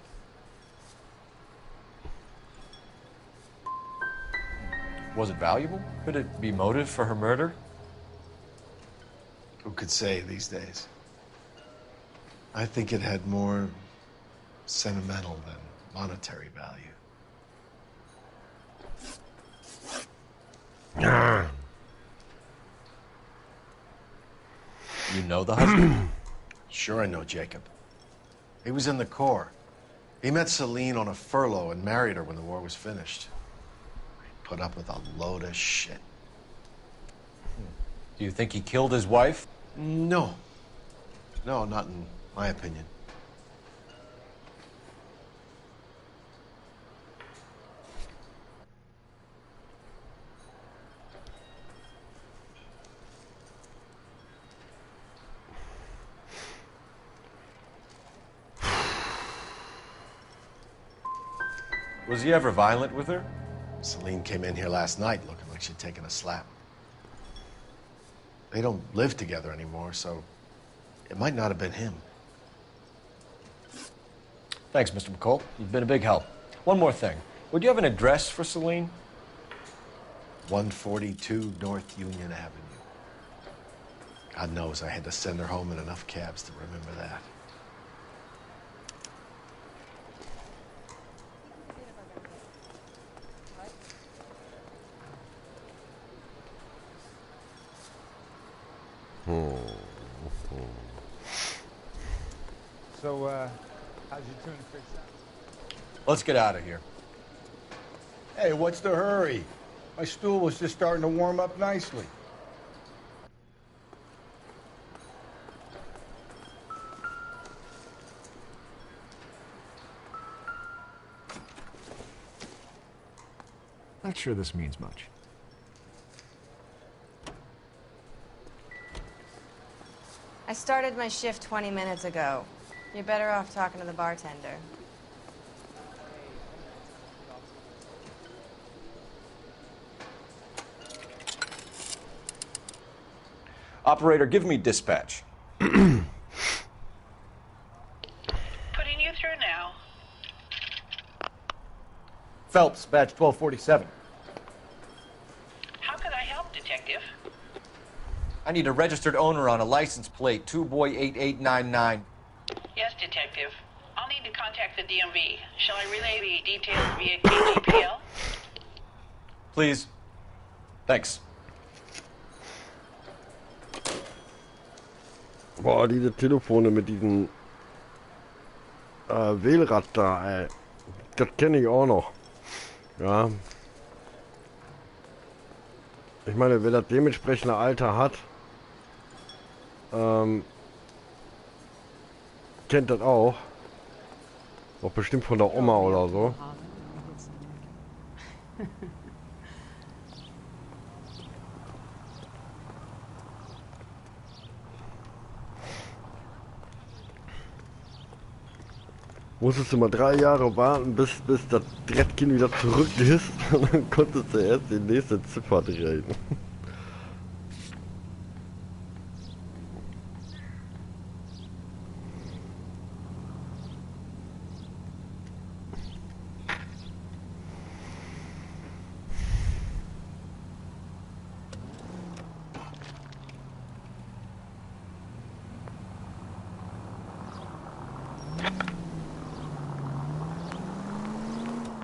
Was it valuable? Could it be motive for her murder? Who could say these days? I think it had more sentimental than monetary value. You know the husband? Sure I know Jacob. He was in the Corps. He met Celine on a furlough and married her when the war was finished. He put up with a load of shit. Do you think he killed his wife? No. No, not in my opinion. Was he ever violent with her? Celine came in here last night looking like she'd taken a slap. They don't live together anymore, so it might not have been him. Thanks, Mr. McCall. You've been a big help. One more thing. Would you have an address for Celine? 142 North Union Avenue. God knows I had to send her home in enough cabs to remember that. So, how's your tuna fish out? Let's get out of here. Hey, what's the hurry? My stool was just starting to warm up nicely. Not sure this means much. I started my shift 20 minutes ago. You're better off talking to the bartender. Operator, give me dispatch. Putting you through now. Phelps, badge 1247. How can I help, Detective? I need a registered owner on a license plate, 2boy8899. Yes, Detective. I'll need to contact the DMV. Shall I relay the details via KGPL? Please. Thanks. Boah, diese Telefone mit diesem Wählrad da, ey. Das kenne ich auch noch. Ja. Ich meine, wer das dementsprechende Alter hat, kennt das auch. Auch bestimmt von der Oma oder so. Musstest du mal 3 Jahre warten, bis das Drettchen wieder zurück ist und dann konntest du erst die nächste Ziffer drehen.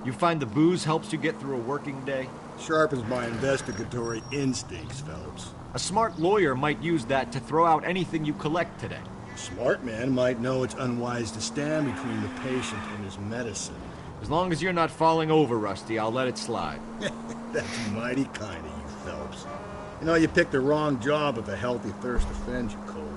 You find the booze helps you get through a working day? Sharpens my investigatory instincts, Phelps. A smart lawyer might use that to throw out anything you collect today. A smart man might know it's unwise to stand between the patient and his medicine. As long as you're not falling over, Rusty, I'll let it slide. That's mighty kind of you, Phelps. You know, you picked the wrong job if a healthy thirst offends you, Cole.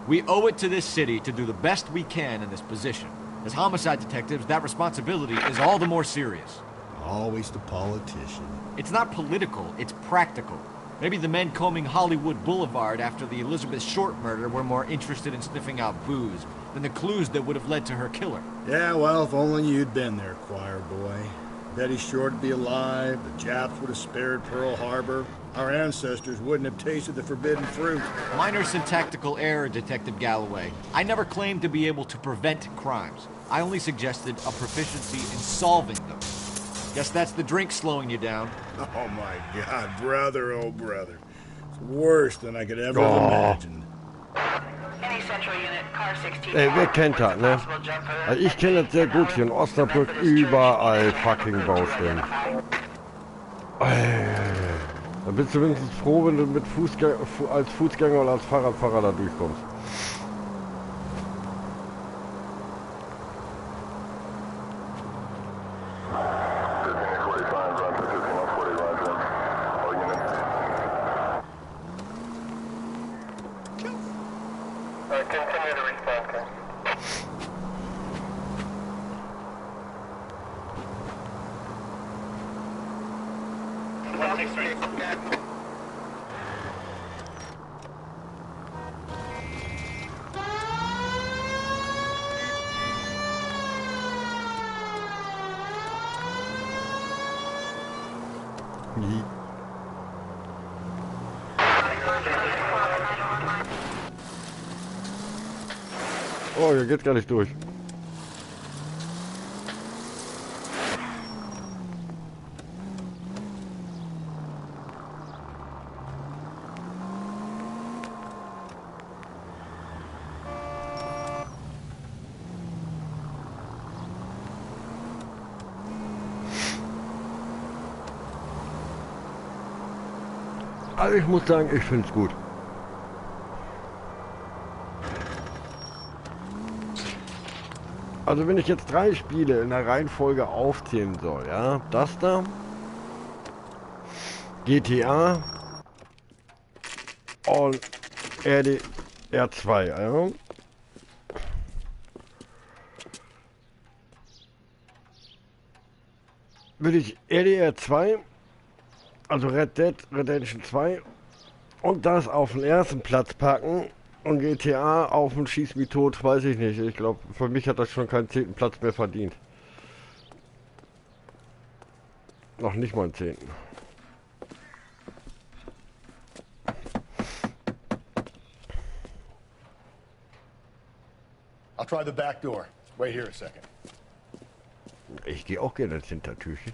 We owe it to this city to do the best we can in this position. As homicide detectives, that responsibility is all the more serious. Always the politician. It's not political, it's practical. Maybe the men combing Hollywood Boulevard after the Elizabeth Short murder were more interested in sniffing out booze than the clues that would have led to her killer. Yeah, well, if only you'd been there, choir boy. Betty Short would be alive, the Japs would have spared Pearl Harbor, our ancestors wouldn't have tasted the forbidden fruit. Minor syntactical error, Detective Galloway. I never claimed to be able to prevent crimes. I only suggested a proficiency in solving them. Guess that's the drink slowing you down. Oh my God, brother, oh brother. It's worse than I could ever have imagined. Any central unit, car 16. Ey, wer kennt das, ne? Also ich kenne das sehr gut hier in Osnabrück, überall fucking Baustellen. Da bist du wenigstens froh, wenn du mit als Fußgänger oder als Fahrradfahrer da durchkommst. Oh, hier geht's gar nicht durch. Also ich muss sagen, ich finde es gut. Also wenn ich jetzt 3 Spiele in der Reihenfolge aufzählen soll, ja, das da, GTA und RDR2, ja. Würde ich RDR2, also Red Dead Redemption 2 und das auf den ersten Platz packen und GTA auf den Schieß mich tot, weiß ich nicht. Ich glaube, für mich hat das schon keinen 10. Platz mehr verdient. Noch nicht mal einen 10. I'll try the back door. Wait here a second. Ich gehe auch gerne ins Hintertürchen.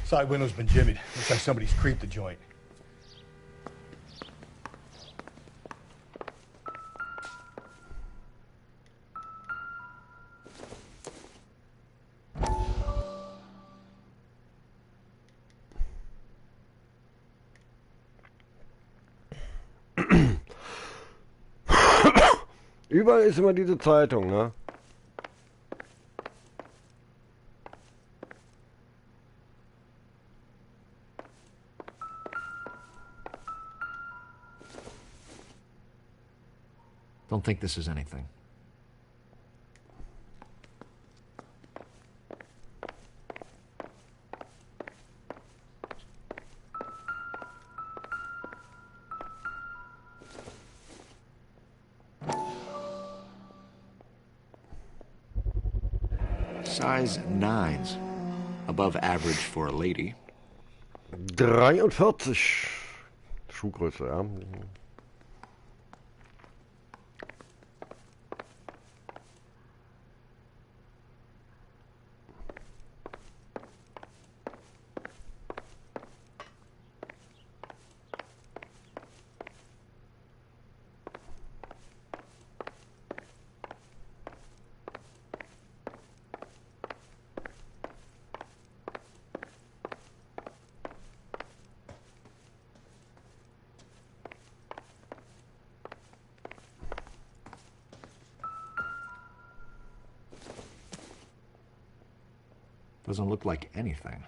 Side window's been jimmied. Looks like somebody's creeped the joint. Überall ist immer diese Zeitung, ne? Don't think this is anything. Size 9s. Above average for a lady. 43. Schuhgröße, ja. Doesn't look like anything.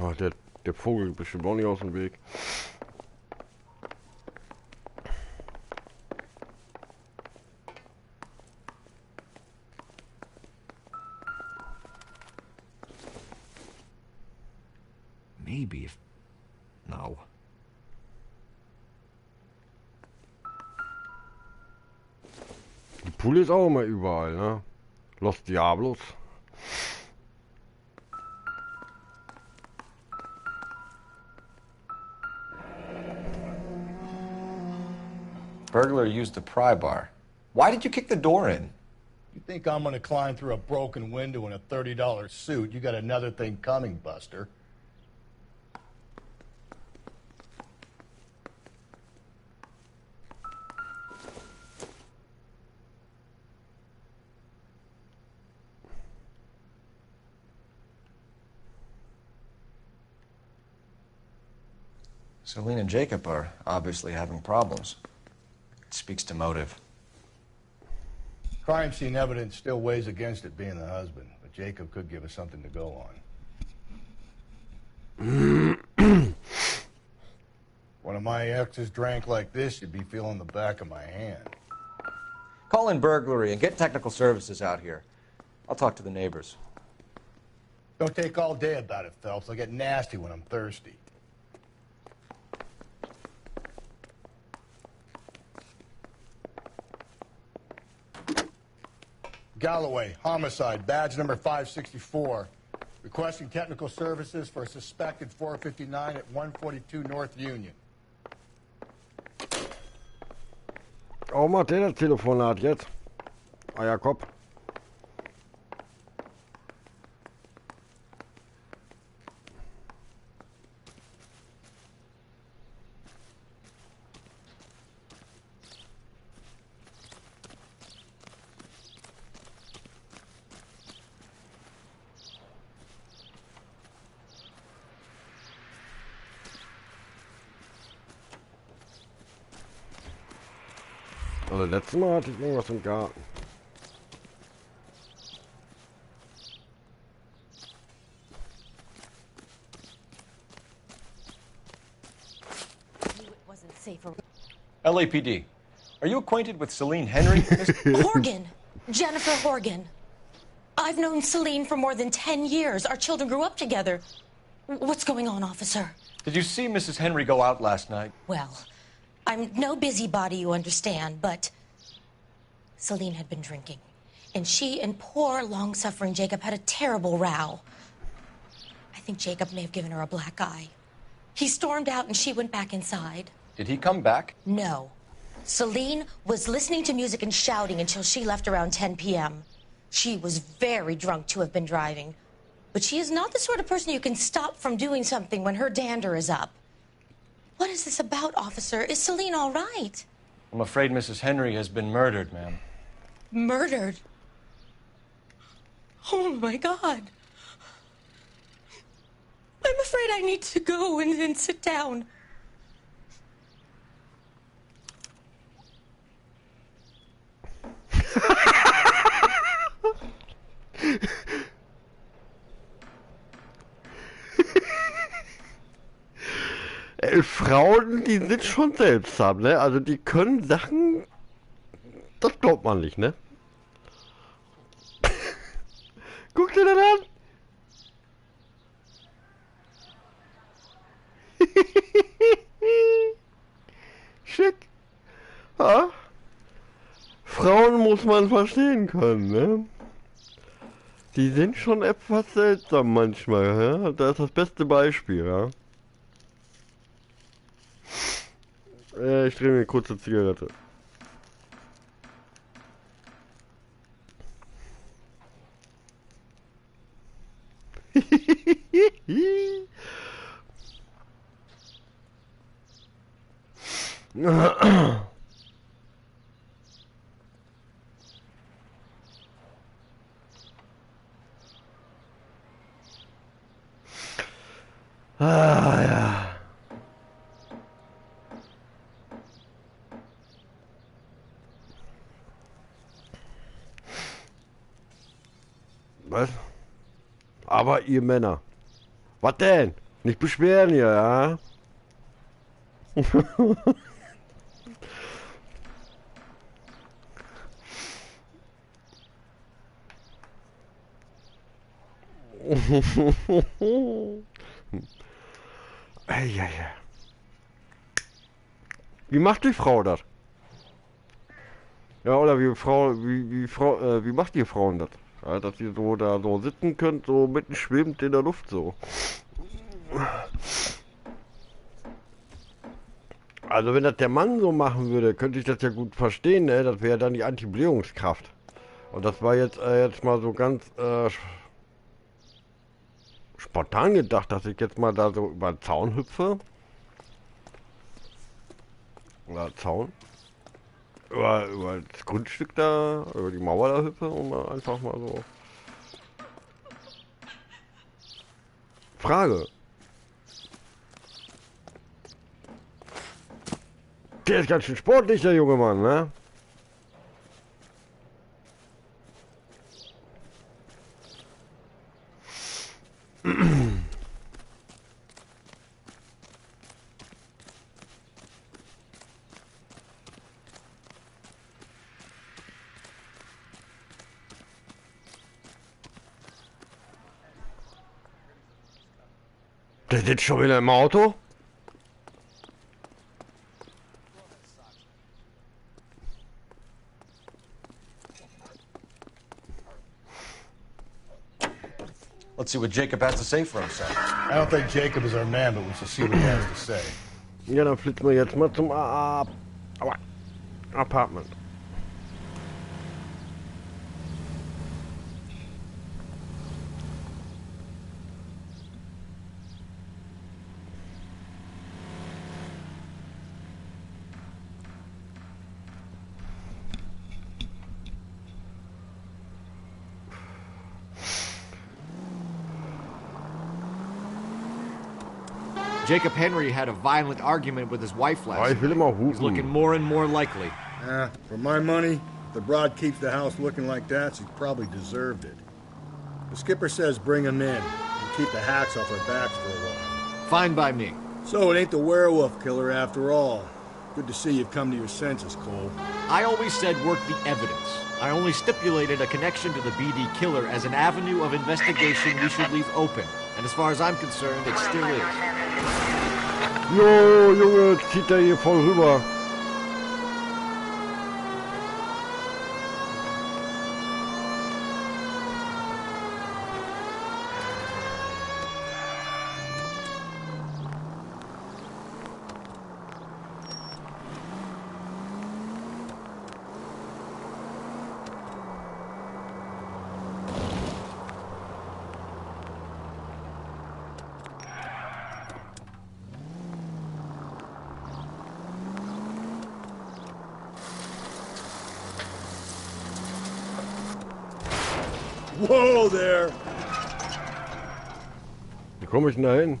Oh, der Vogel bestimmt auch nicht aus dem Weg. Maybe if... No. Die Pool ist auch immer überall, ne? Los Diablos. Burglar used the pry bar. Why did you kick the door in? You think I'm gonna climb through a broken window in a $30 suit? You got another thing coming, Buster. Celine and Jacob are obviously having problems. It speaks to motive. Crime scene evidence still weighs against it being the husband, but Jacob could give us something to go on. One of my exes drank like this, you'd be feeling the back of my hand. Call in burglary and get technical services out here. I'll talk to the neighbors. Don't take all day about it, Phelps. I'll get nasty when I'm thirsty. Galloway, homicide, badge number 564. Requesting technical services for a suspected 459 at 142 North Union. Oh, macht der das Telefonat jetzt? Eierkopf. Also letztes Mal hatte ich irgendwas im Garten. LAPD. Are you acquainted with Celine Henry? Horgan! Jennifer Horgan. I've known Celine for more than 10 years. Our children grew up together. What's going on, officer? Did you see Mrs. Henry go out last night? Well, I'm no busybody, you understand, but Celine had been drinking. And she and poor, long-suffering Jacob had a terrible row. I think Jacob may have given her a black eye. He stormed out and she went back inside. Did he come back? No. Celine was listening to music and shouting until she left around 10 p.m. She was very drunk to have been driving. But she is not the sort of person you can stop from doing something when her dander is up. What is this about, officer? Is Celine all right? I'm afraid Mrs. Henry has been murdered, ma'am. Murdered? Oh, my God. I'm afraid I need to go and sit down. Frauen, die sind schon seltsam, ne? Also die können Sachen, das glaubt man nicht, ne? Guck dir das an! Schick! Ja? Frauen muss man verstehen können, ne? Die sind schon etwas seltsam manchmal, ja? Das ist das beste Beispiel, ja? Ich drehe mir kurz eine Zigarette. Ah, ja. Was? Aber ihr Männer. Was denn? Nicht beschweren hier, ja? Ja. Wie macht die Frau das? Ja, oder wie macht ihr Frauen das? Ja, dass ihr so da so sitzen könnt, so mitten schwebend in der Luft so. Also wenn das der Mann so machen würde, könnte ich das ja gut verstehen, ne? Das wäre dann die Antiblähungskraft. Und das war jetzt mal so ganz spontan gedacht, dass ich jetzt mal da so über den Zaun hüpfe. Oder Zaun. Über das Grundstück da, über die Mauer da hüpfe und mal einfach mal so. Frage. Der ist ganz schön sportlich, der junge Mann, ne? Der sitzt schon wieder im Auto? Let's see what Jacob has to say for himself. I don't think Jacob is our man, but we should see what he has to say. Ja, dann flitzen wir jetzt mal zum Apartment. Jacob Henry had a violent argument with his wife last Ich will night. immer hupen. He's looking more and more likely. For my money, if the broad keeps the house looking like that, she's probably deserved it. The skipper says bring him in and keep the hacks off our backs for a while. Fine by me. So it ain't the werewolf killer after all. Good to see you've come to your senses, Cole. I always said work the evidence. I only stipulated a connection to the BD killer as an avenue of investigation we should leave open. And as far as I'm concerned, it still is. Jo, Junge, zieht er hier voll rüber. Whoa there! Wie komme ich denn da hin?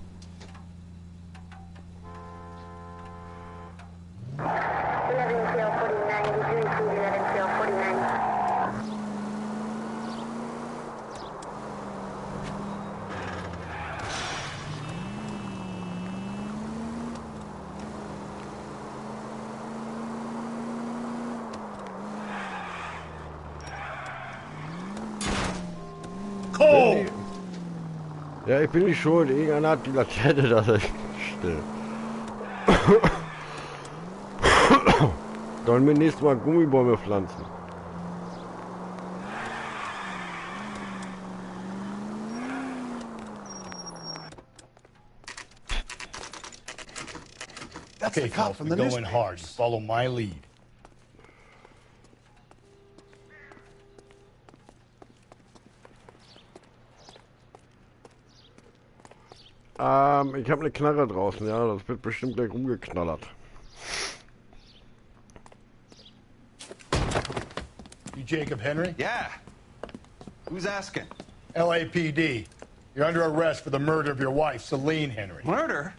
Cole! Ja, ich bin nicht schuld. Irgendeiner hat die Laterne da still. Sollen wir nächstes Mal Gummibäume pflanzen? That's the cop from the going hard. Follow my lead. Ich habe eine Knarre draußen, ja, das wird bestimmt gleich rumgeknallert. You Jacob Henry? Yeah. Who's asking? LAPD. You're under arrest for the murder of your wife, Celine Henry. Murder?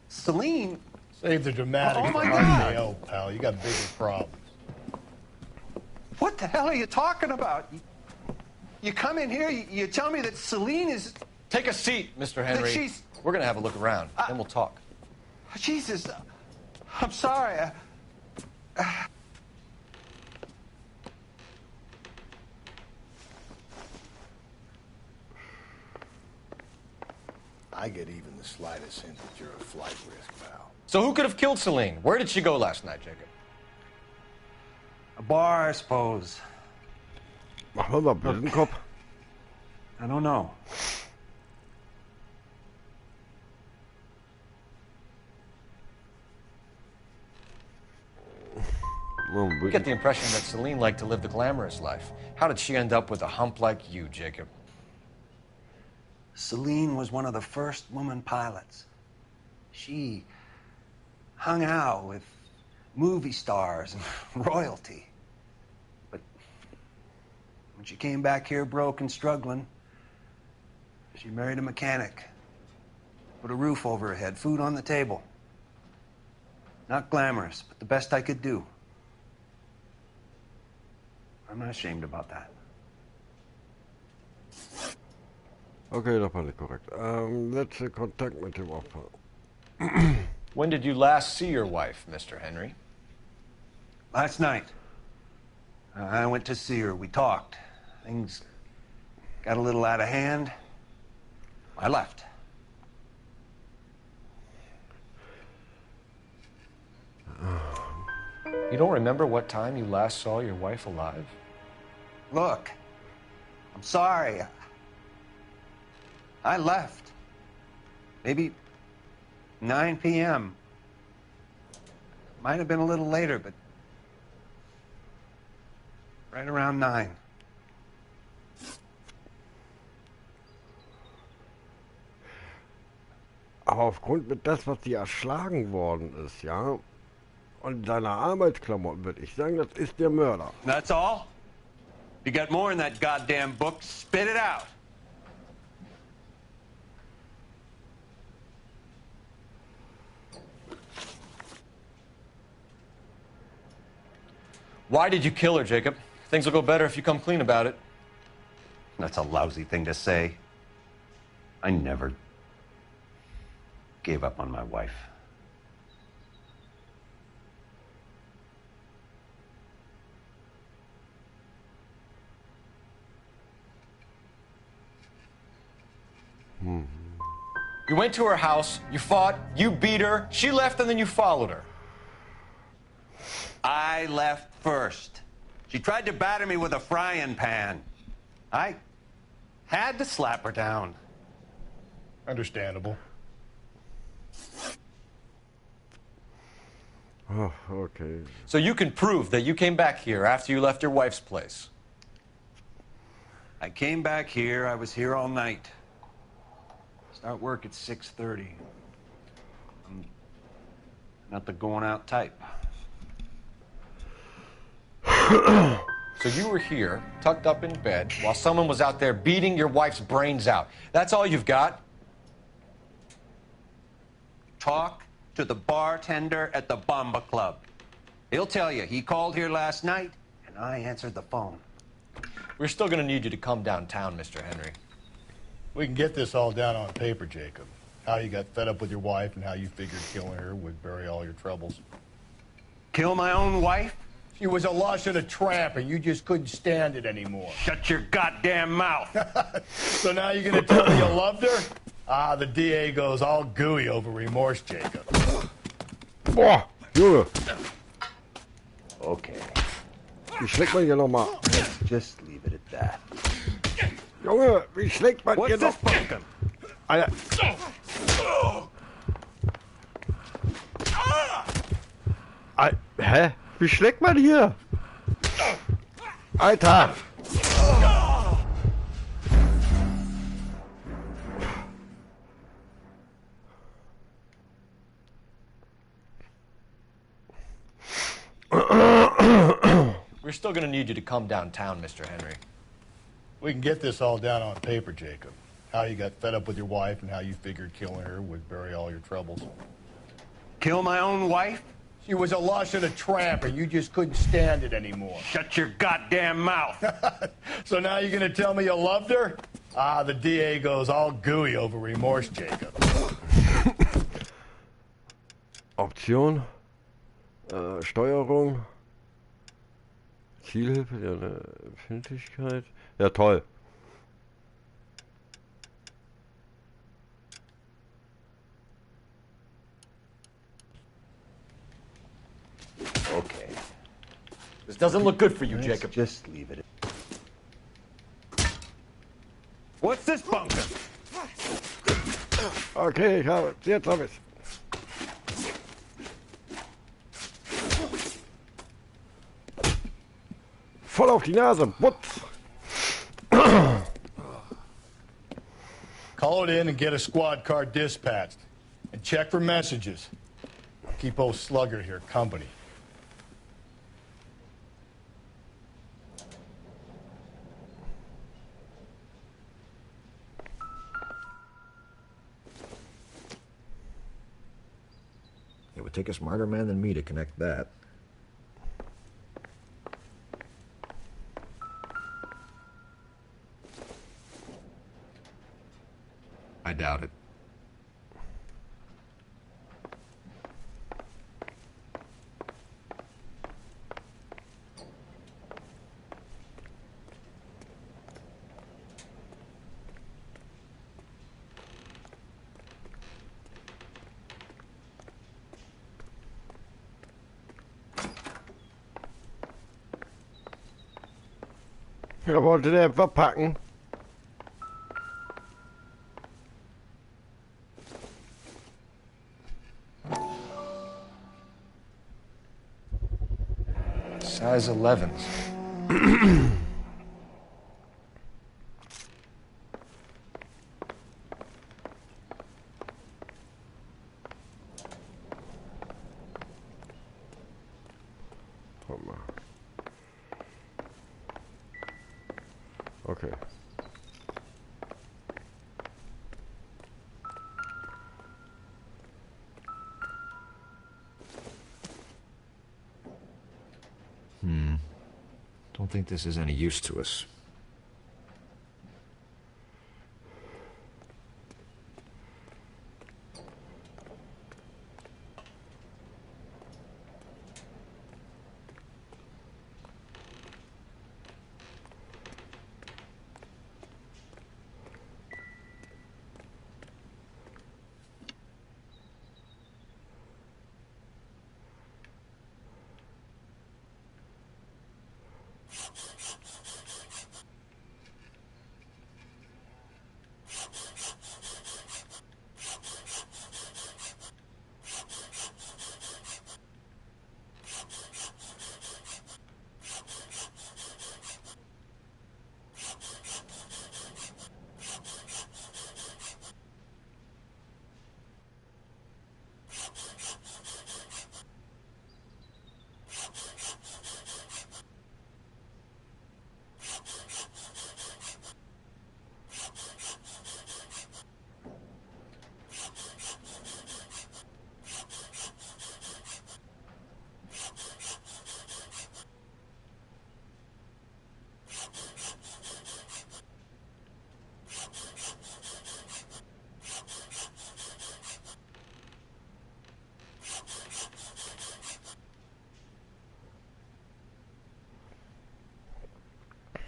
Celine? Save the dramatics Oh, my for God. RKO, pal. You got bigger problems. What the hell are you talking about? You come in here, you tell me that Celine is... Take a seat, Mr. Henry. She's... We're going to have a look around, then we'll talk. Jesus, I'm sorry. I get even the slightest hint that you're a flight risk, pal. So who could have killed Celine? Where did she go last night, Jacob? A bar, I suppose. Machen wir mal Bösenkopf. I don't know. We get the impression that Celine liked to live the glamorous life. How did she end up with a hump like you, Jacob? Celine was one of the first woman pilots. She hung out with movie stars and royalty. But when she came back here broke and struggling, she married a mechanic. Put a roof over her head, food on the table. Not glamorous, but the best I could do. I'm not ashamed about that. Okay, das war nicht korrekt. Letzte Kontakt mit dem Opfer. When did you last see your wife, Mr. Henry? Last night. I went to see her. We talked. Things got a little out of hand. I left. You don't remember what time you last saw your wife alive? Look, I'm sorry. I left. Maybe 9 p.m. Might have been a little later, but right around 9. Aber aufgrund mit das, was sie erschlagen worden ist, ja, und seiner Arbeitsklamotten, würde ich sagen, das ist der Mörder. That's all? You got more in that goddamn book? Spit it out. Why did you kill her, Jacob? Things will go better if you come clean about it. That's a lousy thing to say. I never gave up on my wife. You went to her house, you fought, you beat her, she left, and then you followed her. I left first. She tried to batter me with a frying pan. I had to slap her down. Understandable. Oh, okay. So you can prove that you came back here after you left your wife's place. I came back here. I was here all night. Start work at 6:30. I'm not the going out type. So you were here, tucked up in bed, while someone was out there beating your wife's brains out. That's all you've got? Talk to the bartender at the Bomba Club. He'll tell you he called here last night, and I answered the phone. We're still going to need you to come downtown, Mr. Henry. We can get this all down on paper, Jacob. How you got fed up with your wife and how you figured killing her would bury all your troubles. Kill my own wife? She was a lush and a tramp, and you just couldn't stand it anymore. Shut your goddamn mouth. So now you're going to tell me you loved her? Ah, the DA goes all gooey over remorse, Jacob. Boah, Junge. Okay. Wie schlägt man hier nochmal? Just leave it at that. Junge, wie schlägt man hier What's this noch? pumpkin? Alter. Hä? Wie schlägt man hier? Alter! We're still going to need you to come downtown, Mr. Henry. We can get this all down on paper, Jacob. How you got fed up with your wife and how you figured killing her would bury all your troubles. Kill my own wife? She was a lush and a tramp, and you just couldn't stand it anymore. Shut your goddamn mouth. So now you're going to tell me you loved her? Ah, the DA goes all gooey over remorse, Jacob. Option. Steuerung. Zielhilfe, ja, eine Empfindlichkeit. Ja, toll. Okay. This doesn't look good for you, Let's Jacob. Just leave it. What's this bunker? Okay, ich habe es. Jetzt habe ich es. Voll auf die Nase. Putz. Call it in and get a squad car dispatched. And check for messages. I'll keep old Slugger here company. It would take a smarter man than me to connect that. I doubt it. Er wollte den verpacken. Size 11s. Okay. Hmm. don't think this is any use to us.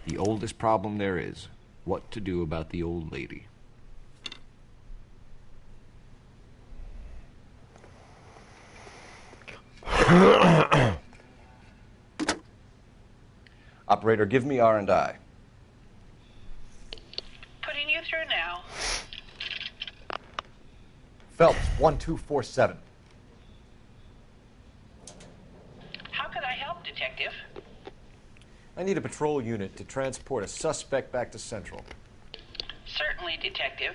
The oldest problem there is, what to do about the old lady. Operator, give me R&I. Putting you through now. Phelps, 1247. How could I help, Detective? I need a patrol unit to transport a suspect back to Central. Certainly, Detective.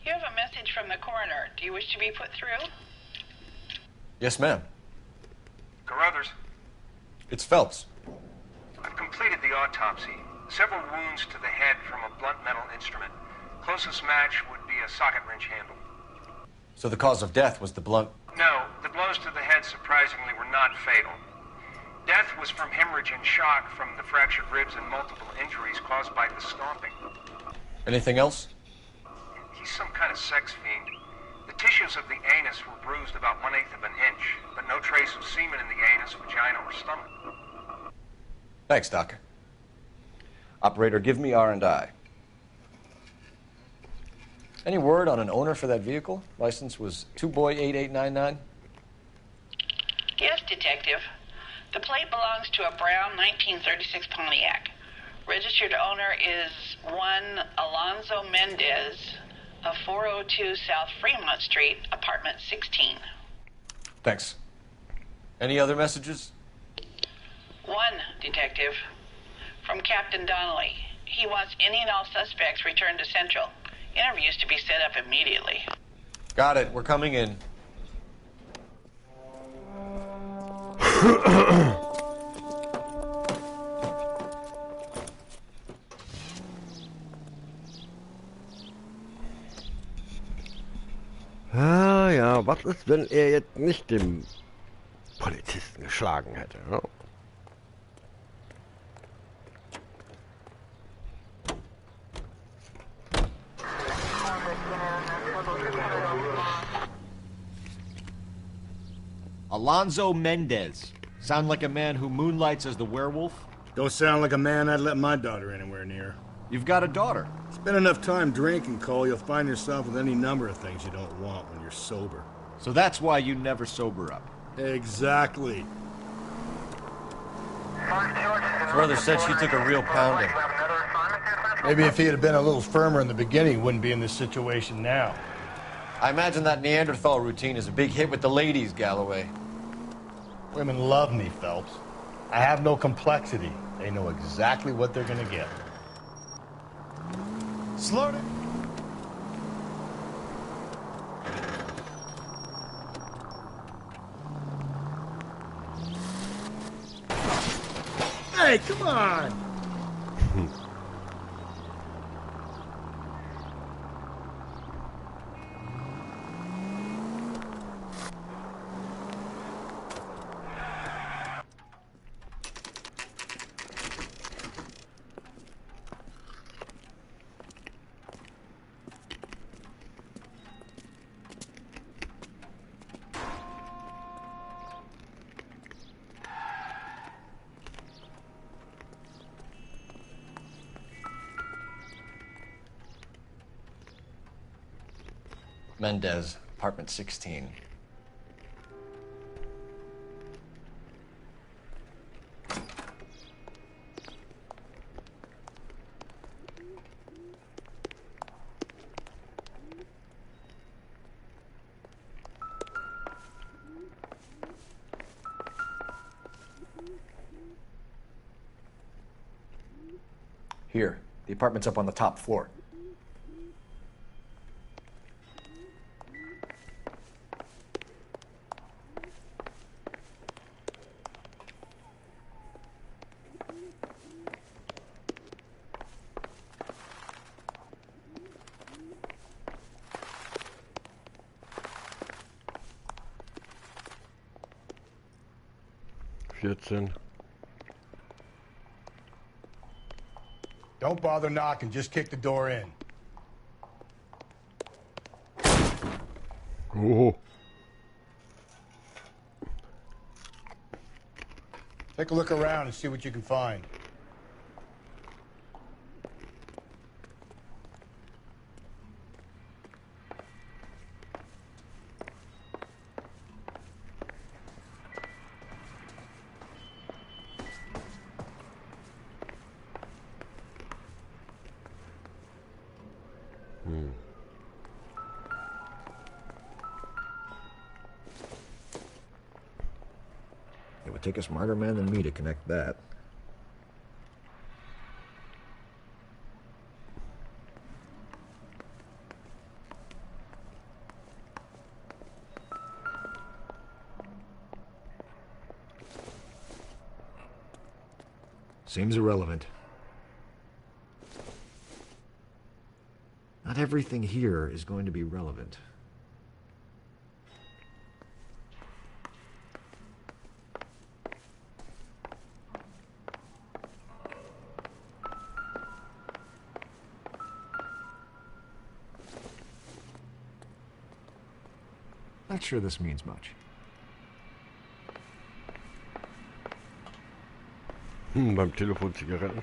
You have a message from the coroner. Do you wish to be put through? Yes, ma'am. Carruthers, It's Phelps. I've completed the autopsy. Several wounds to the head from a blunt metal instrument. Closest match would be a socket wrench handle. So the cause of death was the blunt... No, the blows to the head surprisingly were not fatal. Death was from hemorrhage and shock from the fractured ribs and multiple injuries caused by the stomping. Anything else? He's some kind of sex fiend. The tissues of the anus were bruised about 1/8 of an inch, but no trace of semen in the anus, vagina, or stomach. Thanks, Doctor. Operator, give me R&I. Any word on an owner for that vehicle? License was 2boy8899. Yes, Detective. The plate belongs to a brown 1936 Pontiac. Registered owner is one Alonzo Mendez of 402 South Fremont Street, apartment 16. Thanks. Any other messages? One, Detective. From Captain Donnelly. He wants any and all suspects returned to Central. Interviews to be set up immediately. Got it. We're coming in. Ah ja, was ist, wenn er jetzt nicht den Polizisten geschlagen hätte? Ne? Alonzo Mendez. Sound like a man who moonlights as the werewolf? Don't sound like a man I'd let my daughter anywhere near. You've got a daughter. Spend enough time drinking, Cole, you'll find yourself with any number of things you don't want when you're sober. So that's why you never sober up. Exactly. Brother said she took a real pounding. Maybe if he had been a little firmer in the beginning, he wouldn't be in this situation now. I imagine that Neanderthal routine is a big hit with the ladies, Galloway. Women love me, Phelps. I have no complexity. They know exactly what they're gonna get. Slow down. Hey, come on! Mendez, apartment 16. Here, the apartment's up on the top floor. Don't bother knocking, just kick the door in. Oh. Take a look around and see what you can find. It would take a smarter man than me to connect that. Seems irrelevant. Not everything here is going to be relevant. Not sure this means much. Beim Telefon Zigaretten.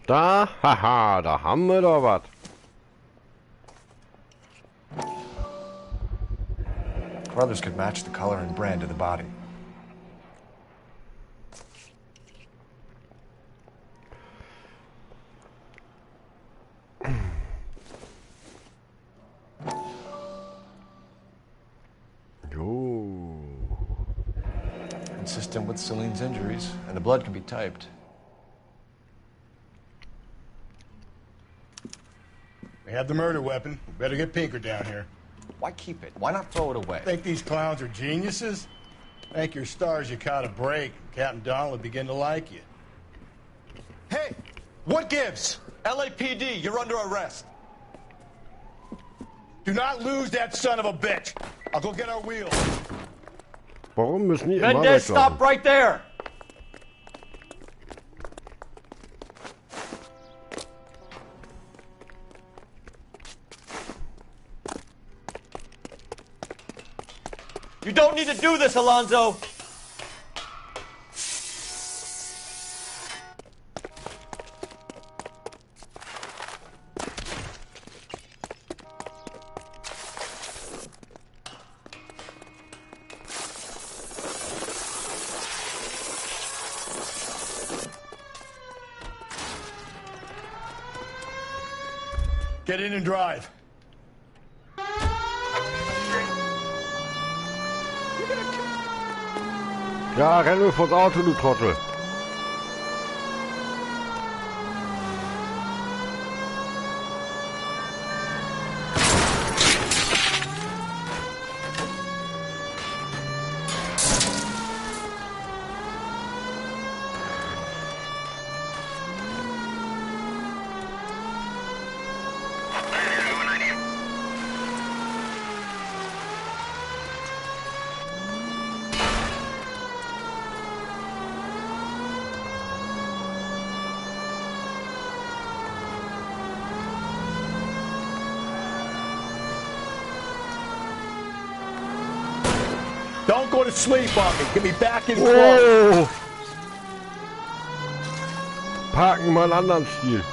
Da, haha, da haben wir doch was. Brothers could match the color and brand of the body. Consistent with Celine's injuries, and the blood can be typed. We have the murder weapon. We better get Pinker down here. Why keep it? Why not throw it away? Think these clowns are geniuses? Thank your stars you caught a break. Captain Donald will begin to like you. Hey, what gives? LAPD, you're under arrest. Do not lose that son of a bitch. I'll go get our wheels. Warum müssen die immer Mendez, weglaufen? stop right there! You don't need to do this, Alonzo! Get in and drive. Ja, renn nur vors Auto, du Trottel. Don't go to sleep on me. Get me back in close. Oh. Parken mal einen anderen Stil.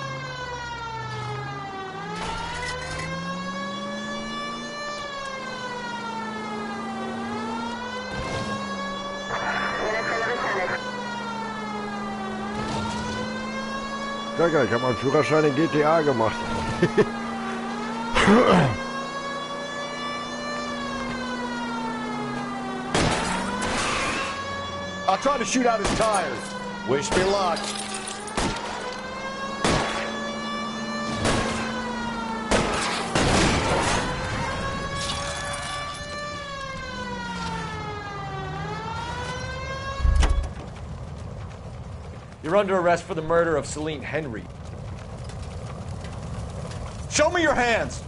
Ja, geil, ich habe meinen Führerschein in GTA gemacht. I'll try to shoot out his tires. Wish me luck. You're under arrest for the murder of Celine Henry. Show me your hands.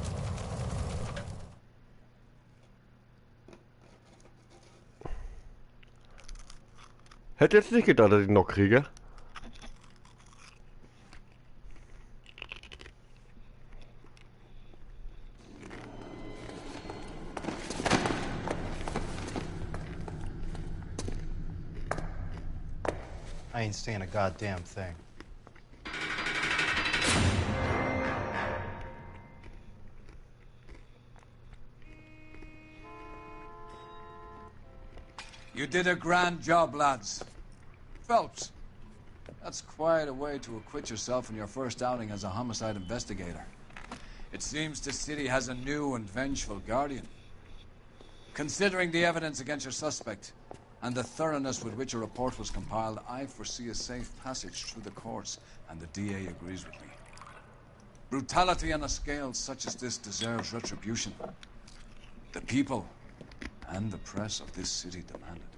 Hätte jetzt nicht gedacht, dass ich ihn noch kriege. I ain't saying a goddamn thing. You did a grand job, lads. Phelps, that's quite a way to acquit yourself in your first outing as a homicide investigator. It seems the city has a new and vengeful guardian. Considering the evidence against your suspect and the thoroughness with which a report was compiled, I foresee a safe passage through the courts, and the DA agrees with me. Brutality on a scale such as this deserves retribution. The people and the press of this city demand it.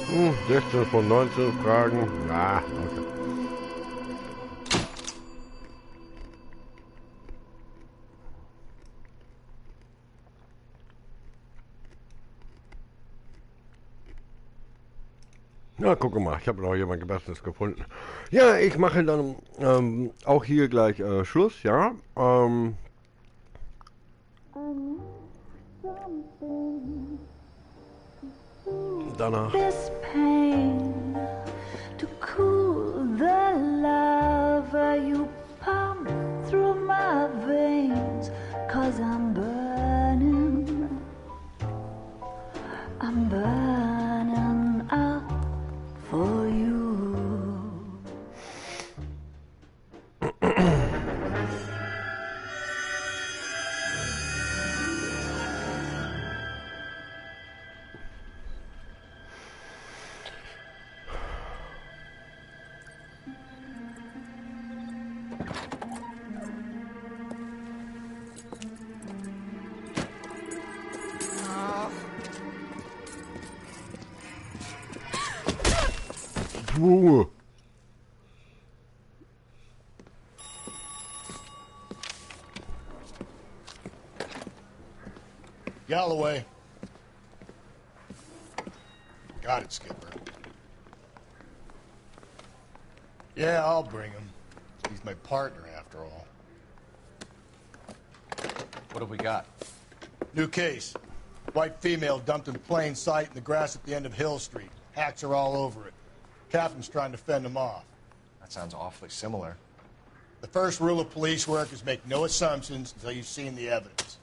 Hm, 16 von 19 Fragen. Ja, okay. Na, guck mal, ich habe noch jemand Besseres gefunden. Ja, ich mache dann auch hier gleich Schluss, ja. Danach. This pain to cool the lava you pump through my veins, 'cause I'm burning up for you. Whoa. Galloway. Got it, Skipper. Yeah, I'll bring him. He's my partner, after all. What have we got? New case. White female dumped in plain sight in the grass at the end of Hill Street. Hacks are all over it. Captain's trying to fend them off. That sounds awfully similar. The first rule of police work is make no assumptions until you've seen the evidence.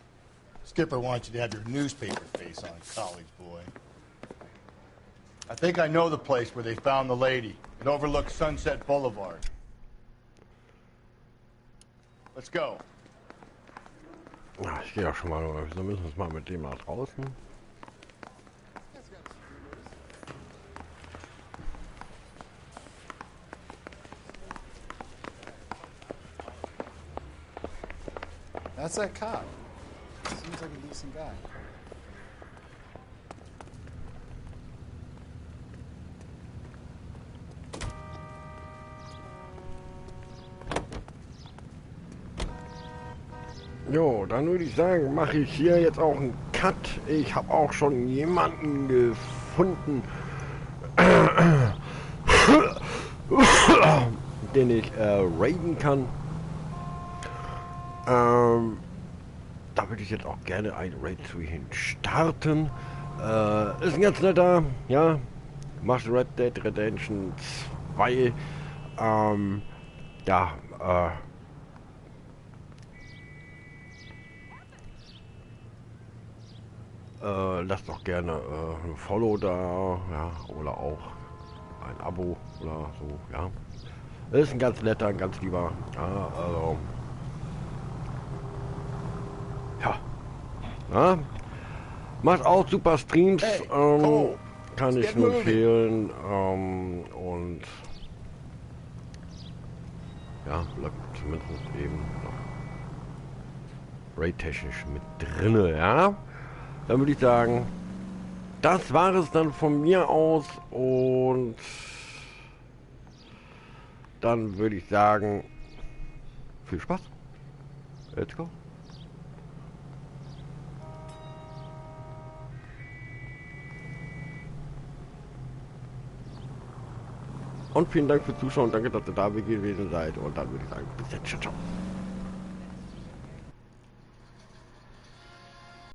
Skipper wants you to have your newspaper face on, college boy. I think I know the place where they found the lady. It overlooks Sunset Boulevard. Let's go. Ja, ich gehe auch schon mal, wir müssen uns mal mit dem nach draußen. That's that cop. Seems like a decent guy. Jo, dann würde ich sagen, mache ich hier jetzt auch einen Cut. Ich habe auch schon jemanden gefunden, den ich raiden kann. Da würde ich jetzt auch gerne ein Raid zu hin starten. Ist ein ganz netter, ja. Macht Red Dead Redemption 2. Ja, lasst doch gerne ein Follow da, ja, oder auch ein Abo oder so, ja. Ist ein ganz netter, ein ganz lieber, ja, also, ja. Ja. Macht auch super Streams, kann ich nur empfehlen, und ja, bleibt zumindest eben noch raid-technisch mit drinne, ja. Dann würde ich sagen, das war es dann von mir aus und dann würde ich sagen, viel Spaß. Let's go. Und vielen Dank fürs Zuschauen, danke, dass ihr da gewesen seid und dann würde ich sagen, bis dann, ciao, ciao.